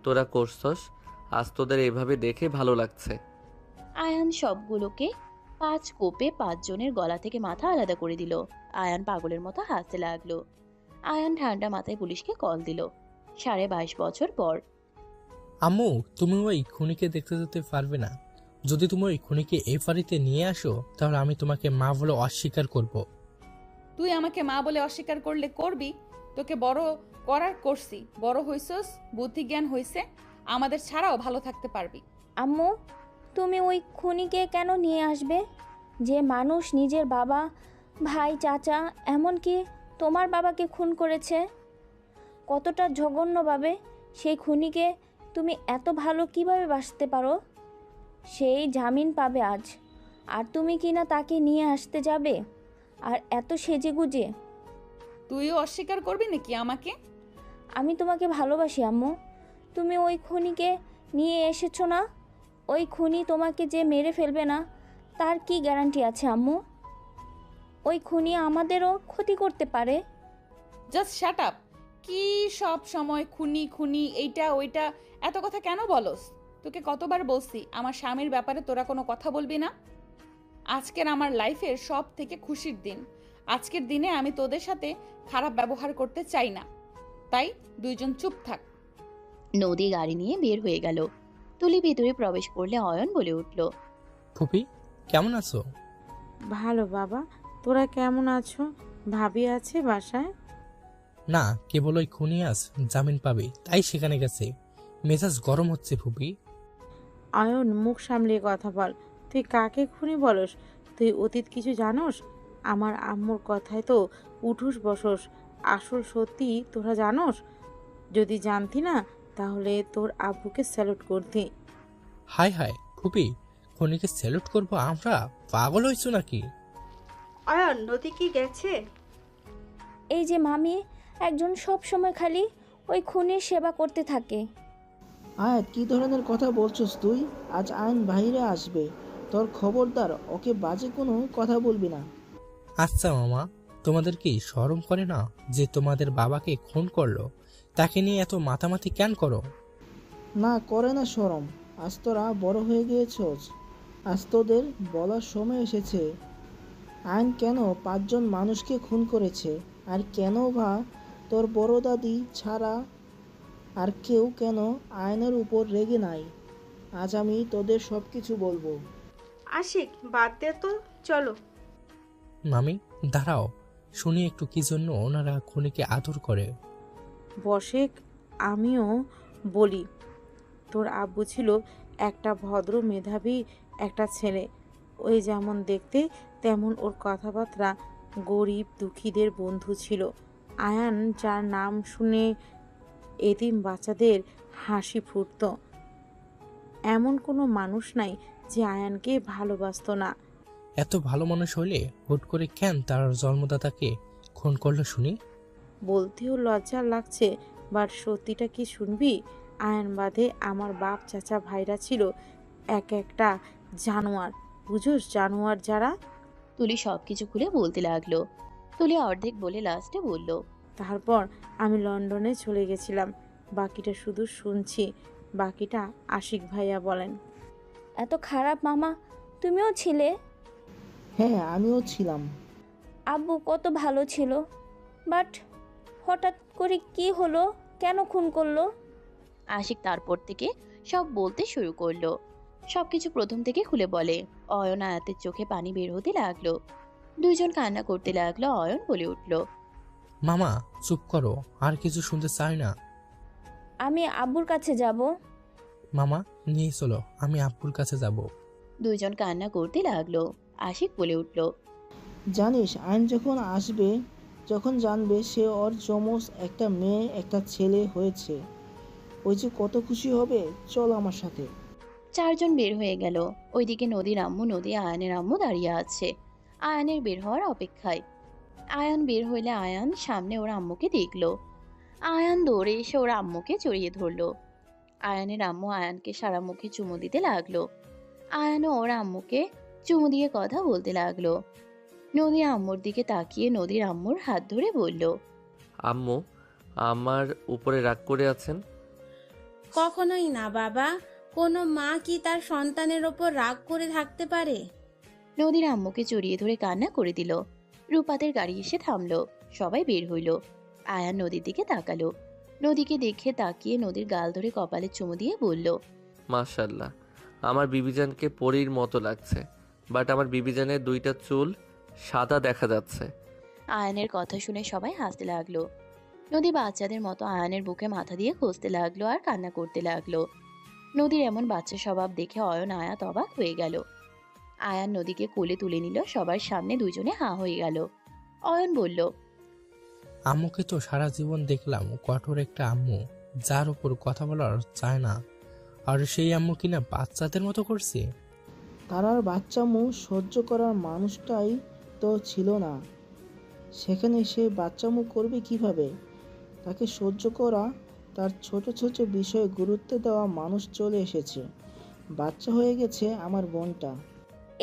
[SPEAKER 2] তোরা করছস, আজ তোদের এইভাবে দেখে ভালো লাগছে।
[SPEAKER 3] আয়ান সবগুলোকে 5 কোপে 5 জনের গলা থেকে মাথা আলাদা করে দিল। আয়ান পাগলের মতো হাসতে লাগলো। আয়ান ঠান্ডা মাথায় পুলিশকে কল দিল। 22.5 বছর পর।
[SPEAKER 6] আম্মু, তুমি ওই খুনিকে দেখতে যেতে পারবে না। যদি তুমি ওই খুনিকে এই বাড়িতে নিয়ে আসো তাহলে আমি তোমাকে মা বলে অস্বীকার করব।
[SPEAKER 1] তুই আমাকে মা বলে অস্বীকার করলে করবি, তোকে বড় করার করছি। বড় হইছস, বুদ্ধি জ্ঞান হইছে, আমাদের ছাড়াও ভালো থাকতে পারবি।
[SPEAKER 22] আম্মু, তুমি ওই খুনিকে কেন নিয়ে আসবে? যে মানুষ নিজের বাবা, ভাই, চাচা, এমনকি তোমার বাবাকে খুন করেছে। কতটা জঘন্যভাবে সেই খুনিকে তুমি এত ভালো কিভাবে বাসতে পারো? সেই জামিন পাবে আজ, আর তুমি কিনা তাকে নিয়ে আসতে যাবে, আর এত সেজেগুজে।
[SPEAKER 1] তুইও অস্বীকার করবি নাকি আমাকে?
[SPEAKER 22] আমি তোমাকে ভালোবাসি আম্মু। তুমি ওই খুনিকে নিয়ে এসেছো না? ওই খুনি তোমাকে যে মেরে ফেলবে না তার কি গ্যারান্টি আছে আম্মু? ওই খুনি আমাদেরও ক্ষতি করতে পারে।
[SPEAKER 1] Just shut up. কি সব সময় খুনি খুনি, এইটা ওইটা, এত কথা কেন বলস? তোকে কতবার বলছি আমার স্বামীর ব্যাপারে তোরা কোনো কথা বলবি না। আজকের আমার লাইফের সব থেকে খুশির দিন। আজকের দিনে আমি তোদের সাথে খারাপ ব্যবহার করতে চাই না, তাই দুইজন চুপ থাক।
[SPEAKER 3] নদী গাড়ি নিয়ে বের হয়ে গেল। তুলি ভেতরে প্রবেশ করলে অয়ন বলে উঠল,
[SPEAKER 6] ফুপি, কেমন আছো?
[SPEAKER 11] ভালো বাবা, তোরা কেমন আছো? ভাবি আছে বাসায়?
[SPEAKER 6] না, কেবল ওই খুনি আজ জামিন পাবে তাই সেখানে গেছে। মেজাজ গরম হচ্ছে ফুপি।
[SPEAKER 11] অয়ন, মুখ সামলে কথা বল। তুই কাকে খুনি বলস? তুই অতীত কিছু জানোস? আমার আম্মুর কথায় তো উঠুস বসস। আসল সত্যি তোরা জানোস? যদি জানতি না তাহলে তোর আব্বুকে স্যালুট করতি।
[SPEAKER 6] হাই হাই ফুপি, খুনিকে স্যালুট করবো আমরা? পাগল হইছো নাকি?
[SPEAKER 19] অয়ন, নদী কি গেছে?
[SPEAKER 22] এই যে মামি, একজন সব সময় খালি ওই খুনির সেবা করতে থাকে।
[SPEAKER 17] আয়াত, কি ধরনের কথা বলছস তুই? আজ আইন বাইরে আসবে। তোর খবরদার ওকে বাজে কোনো কথা বলবি না।
[SPEAKER 6] আচ্ছা মামা, তোমাদের কি শরম করে না যে তোমাদের বাবাকে খুন করলো, তাকে নিয়ে এত মাতামাতি কেন করো?
[SPEAKER 17] না, করে না শরম। আজ তোরা বড় হয়ে গিয়েছস, আজ তোদের বলার সময় এসেছে। আইন কেন 5 জন মানুষকে খুন করেছে, আর কেন বা তোর বড় দাদি ছাড়া আর কেউ কেন আয়নের উপর রেগে নাই, আজ আমি তোদের সব কিছু বলবো।
[SPEAKER 19] আশিক বাদ দে তো, চলো।
[SPEAKER 6] মামি দাঁড়াও, শুনি একটু কি জন্য ওনারা খুনিকে আদর করে।
[SPEAKER 11] বসেক, আমিও বলি, তোর আব্বু ছিল একটা ভদ্র মেধাবী একটা ছেলে। ওই যেমন দেখতে তেমন ওর কথাবার্তা, গরিব দুঃখীদের বন্ধু ছিল। আয়ান যার নাম শুনে এতিম বাচ্চাদের হাসি ফুটত, এমন কোনো মানুষ নাই যে আয়ানকে ভালোবাসতো না।
[SPEAKER 6] এত ভালো মানুষ হলে হুট করে কেন তার জন্মদাতাকে খুন করলো শুনি?
[SPEAKER 11] বলতেও লজ্জা লাগছে, বাট সত্যিটা কি শুনবি? আয়ন বাদে আমার বাপ চাচা ভাইরা ছিল এক একটা জানোয়ার, বুঝোস জানোয়ার যারা।
[SPEAKER 3] তুলি সব কিছু খুলে বলতে লাগলো। তুলি অর্ধেক বলে লাস্টে বলল,
[SPEAKER 11] তারপর আমি লন্ডনে চলে গেছিলাম, বাকিটা শুধু শুনছি, বাকিটা আশিক ভাইয়া বলেন।
[SPEAKER 12] এত খারাপ মামা তুমিও ছিলে?
[SPEAKER 17] হ্যাঁ, আমিও ছিলাম।
[SPEAKER 12] আব্বু কত ভালো ছিল, বাট হঠাৎ করে কি হলো, কেন খুন করলো?
[SPEAKER 3] আশিক তারপর থেকে সব বলতে শুরু করলো, সবকিছু প্রথম থেকে খুলে বলে। অয়ন আয়াতের চোখে পানি বের হতে লাগলো, দুইজন কান্না করতে লাগলো। অয়ন বলে উঠল,
[SPEAKER 6] মামা চুপ করো, আর কিছু শুনতে চাই না।
[SPEAKER 12] আমি আব্বুর কাছে যাব।
[SPEAKER 6] মামা নিয়ে চলো, আমি আব্বুর কাছে যাব।
[SPEAKER 3] দুইজন কান্না করতে লাগলো। আশিক বলে উঠল,
[SPEAKER 17] জানিস আইন যখন আসবে, যখন জানবে সে ওর যমজ একটা মেয়ে একটা ছেলে হয়েছে, ওই যে কত খুশি হবে। চল আমার সাথে।
[SPEAKER 3] চারজন বের হয়ে গেল। ওইদিকে নদীর আম্মু, নদী আয়ানের আম্মু দাঁড়িয়ে আছে আয়ানের বের হওয়ার অপেক্ষায়। আয়ান বের হইলে আয়ান সামনে ওর আম্মুকে দেখলো। আয়ান দৌড়ে এসে ওর আম্মুকে জড়িয়ে ধরলো। আয়ানের আম্মু আয়ানকে সারা মুখে চুমু দিতে লাগলো। আয়ানও ওর আম্মুকে চুমু দিয়ে কথা বলতে লাগলো। নদী আম্মুর দিকে তাকিয়ে নদীর আম্মুর হাত ধরে বলল,
[SPEAKER 2] আম্মু আমার উপরে রাগ করে আছেন?
[SPEAKER 22] কখনোই না বাবা, কোনো মা কি তার সন্তানের ওপর রাগ করে থাকতে পারে?
[SPEAKER 3] নদীর আম্মুকে জড়িয়ে ধরে কান্না করে দিল। রূপাতের গাড়ি এসে থামলো, সবাই বের হইল। আয়ান নদীর দিকে তাকালো, নদীকে দেখে তাকিয়ে নদীর গাল ধরে কপালে চুমু দিয়ে বলল,
[SPEAKER 2] মাশাআল্লাহ, আমার বিবিজানকে পরীর মতো লাগছে, বাট আমার বিবিজানের 2টা চুল সাদা দেখা যাচ্ছে।
[SPEAKER 3] আয়ানের কথা শুনে সবাই হাসতে লাগলো। নদী বাচ্চাদের মতো আয়ানের বুকে মাথা দিয়ে খুঁজতে লাগলো আর কান্না করতে লাগলো। নদীর এমন বাচ্চা স্বভাব দেখে অয়ন আয়াত অবাক হয়ে গেল। আয়ান নদীকে কোলে তুলে নিল, সবার সামনে দুজনে হাঁ হয়ে গেল। অয়ন বলল,
[SPEAKER 6] আম্মুকে তো সারা জীবন দেখলাম কঠোর একটা আম্মু, যার উপর কথা বলার চায় না, আর সেই আম্মু কিনা বাচ্চাদের মতো করছে।
[SPEAKER 17] তার আর বাচ্চা মুখ সহ্য করার মানুষটাই তো ছিল না, সেখানে সে বাচ্চা মুখ করবে কিভাবে? তাকে সহ্য করা, তার ছোট ছোট বিষয়ে গুরুত্ব দেওয়া মানুষ চলে এসেছে, বাচ্চা হয়ে গেছে আমার বোনটা।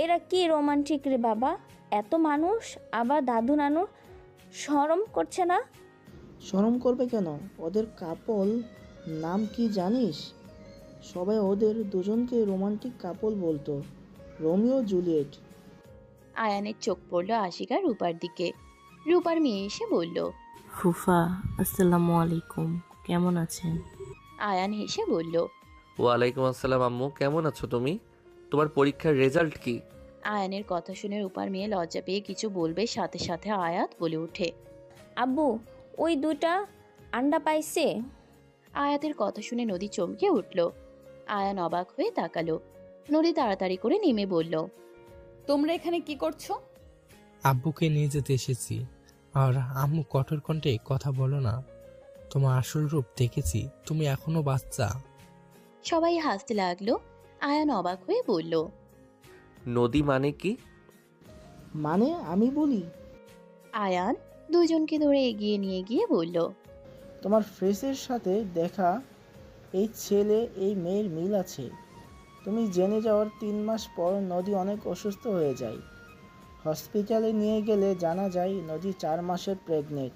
[SPEAKER 12] এরা কি রোমান্টিক রে বাবা, এত মানুষ, আবার দাদু নানু, শরম করছে না?
[SPEAKER 17] শরম করবে কেন? ওদের কাপল নাম কি জানিস? সবাই ওদের দুজনকে রোমান্টিক কাপল বলতো, রোমিও জুলিয়েট।
[SPEAKER 3] আয়ানের চোখ পড়লো আশিকা রূপার দিকে। রূপার মেয়ে এসে বলল,
[SPEAKER 23] ফুফা আসসালামু আলাইকুম, কেমন আছেন?
[SPEAKER 3] আয়ান হেসে বলল,
[SPEAKER 2] ওয়ালাইকুম আসসালাম আম্মু, কেমন আছো তুমি? তোমার পরীক্ষার রেজাল্ট কি?
[SPEAKER 3] আয়ানের কথা শুনে রূপার মেয়ে লজ্জা পেয়ে কিছু বলবে, সাথে সাথে আয়াত বলে ওঠে,
[SPEAKER 12] আব্বু ওই 2টা আন্ডা পাইছে।
[SPEAKER 3] আয়াতের কথা শুনে নদী চমকে উঠল। আয়ান অবাক হয়ে তাকালো। নদী তাড়াতাড়ি করে নেমে বলল,
[SPEAKER 1] তোমরা এখানে কি করছো?
[SPEAKER 6] আব্বুকে নিয়ে যেতে এসেছি। আর আম্মু কঠোর কণ্ঠে কথা বলো না, তোমার আসল রূপ দেখেছি, তুমি এখনো বাচ্চা।
[SPEAKER 3] সবাই হাসতে লাগলো। আয়ান অবাক হয়ে বলল,
[SPEAKER 2] নদী মানে কি?
[SPEAKER 17] মানে আমি বলি।
[SPEAKER 3] আয়ান দুজনকে ধরে এগিয়ে নিয়ে গিয়ে বলল,
[SPEAKER 17] তোমার ফেসের সাথে দেখা এই ছেলে এই মেয়ের মিল আছে, তুমি জেনে যাওয়ার 3 মাস পর নদী অনেক অসুস্থ হয়ে যায়। হসপিটালে নিয়ে গেলে জানা যায় নদী 4 মাসের প্রেগনেন্ট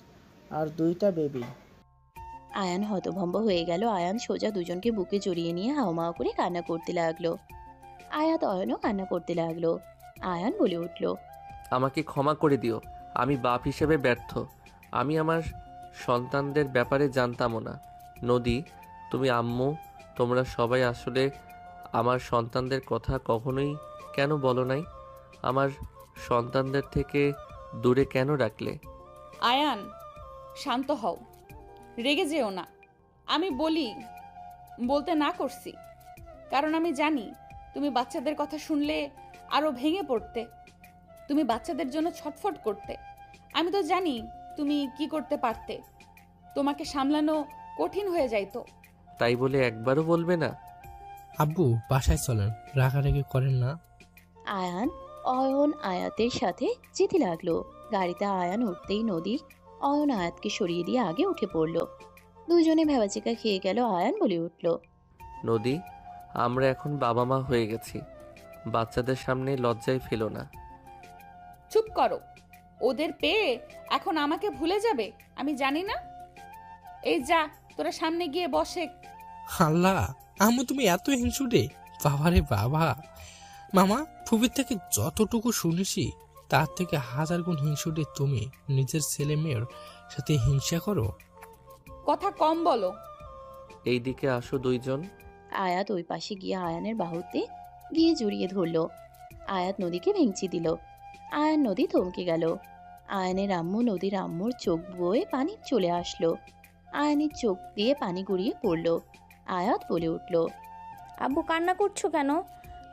[SPEAKER 17] আর 2টা বেবি।
[SPEAKER 3] আয়ান হতভম্ব হয়ে গেল। আয়ান সোজা দুজনকে বুকে জড়িয়ে নিয়ে হাওমাও করে কান্না করতে লাগলো। আয়াত অয়নও কান্না করতে লাগলো। আয়ান বলে উঠল,
[SPEAKER 2] আমাকে ক্ষমা করে দিও, আমি বাপ হিসেবে ব্যর্থ। আমি আমার সন্তানদের ব্যাপারে জানতামও না। নদী, তুমি, আম্মু, তোমরা সবাই আসলে আমার সন্তানদের কথা কখনোই কেন বলো নাই? আমার সন্তানদের থেকে দূরে কেন রাখলে?
[SPEAKER 1] আয়ান, শান্ত হও, রেগে যেও না। আমি বলতে না করছি, কারণ আমি জানি তুমি বাচ্চাদের কথা শুনলে আরো ভেঙে পড়তে, তুমি বাচ্চাদের জন্য ছটফট করতে। আমি তো জানি তুমি কি করতে পারতে, তোমাকে সামলানো কঠিন হয়ে যাইতো।
[SPEAKER 2] তাই বলে একবারও বলবে না?
[SPEAKER 6] আব্বু, বাসায় চলেন, রাগারাগি করেন না।
[SPEAKER 3] আয়ান অয়ন আয়াতের সাথে যেতে লাগলো। গাড়িতে আয়ান উঠতেই নদী অয়ন আয়াতকে সরিয়ে দিয়ে আগে উঠে পড়ল। দুজনে ভেবাচিকা খেয়ে গেল। আয়ান বলে উঠল,
[SPEAKER 2] নদী, আমরা এখন বাবা মা হয়ে গেছি, বাচ্চাদের সামনে লজ্জায় ফেলো না।
[SPEAKER 1] চুপ করো, ওদের পেয়ে এখন আমাকে ভুলে যাবে আমি জানি না। এই যা, তোরা সামনে গিয়ে বসে।
[SPEAKER 6] আল্লাহ, আম্মু তুমি এত হিংসুটে! বাবারে বাবা! মামা, ফুপির থেকে যতটুকু শুনেছি তার থেকে 1000 গুণ হিংসুটে তুমি। নিজের ছেলে মেয়ের সাথে হিংসা করো।
[SPEAKER 1] কথা কম বলো।
[SPEAKER 2] এইদিকে আসো দুইজন।
[SPEAKER 3] আয়াত ওই পাশে গিয়ে আয়ানের বাহুতে গিয়ে জড়িয়ে ধরল। আয়াত নদীকে ভেঙচি দিল। আয়ান নদী থমকে গেল। আয়ানের আম্মু নদীর আম্মুর চোখ বয়ে পানি চলে আসলো। আয়ানের চোখ দিয়ে পানি গড়িয়ে পড়ল। আয়াত বলে উঠল,
[SPEAKER 12] আব্বু কান্না করছো কেন?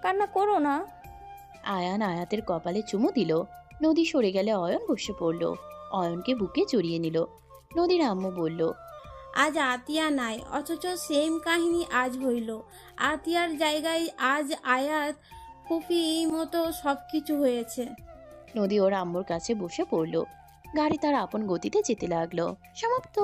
[SPEAKER 12] কান্না করো না।
[SPEAKER 3] আয়ান আয়াতের কপালে চুমু দিল। নদী সরে গেলে অয়ন বসে পড়ল। অয়নকে বুকে জড়িয়ে নিল। নদীর আম্মু বলল,
[SPEAKER 22] আজ আতিয়া নাই, অথচ সেম কাহিনী আজ হইল। আতিয়ার জায়গায় আজ আয়াত ফুপি মতো সবকিছু হয়েছে।
[SPEAKER 3] নদী ওর আম্মুর কাছে বসে পড়ল। গাড়ি তার আপন গতিতে যেতে লাগলো। সমাপ্ত।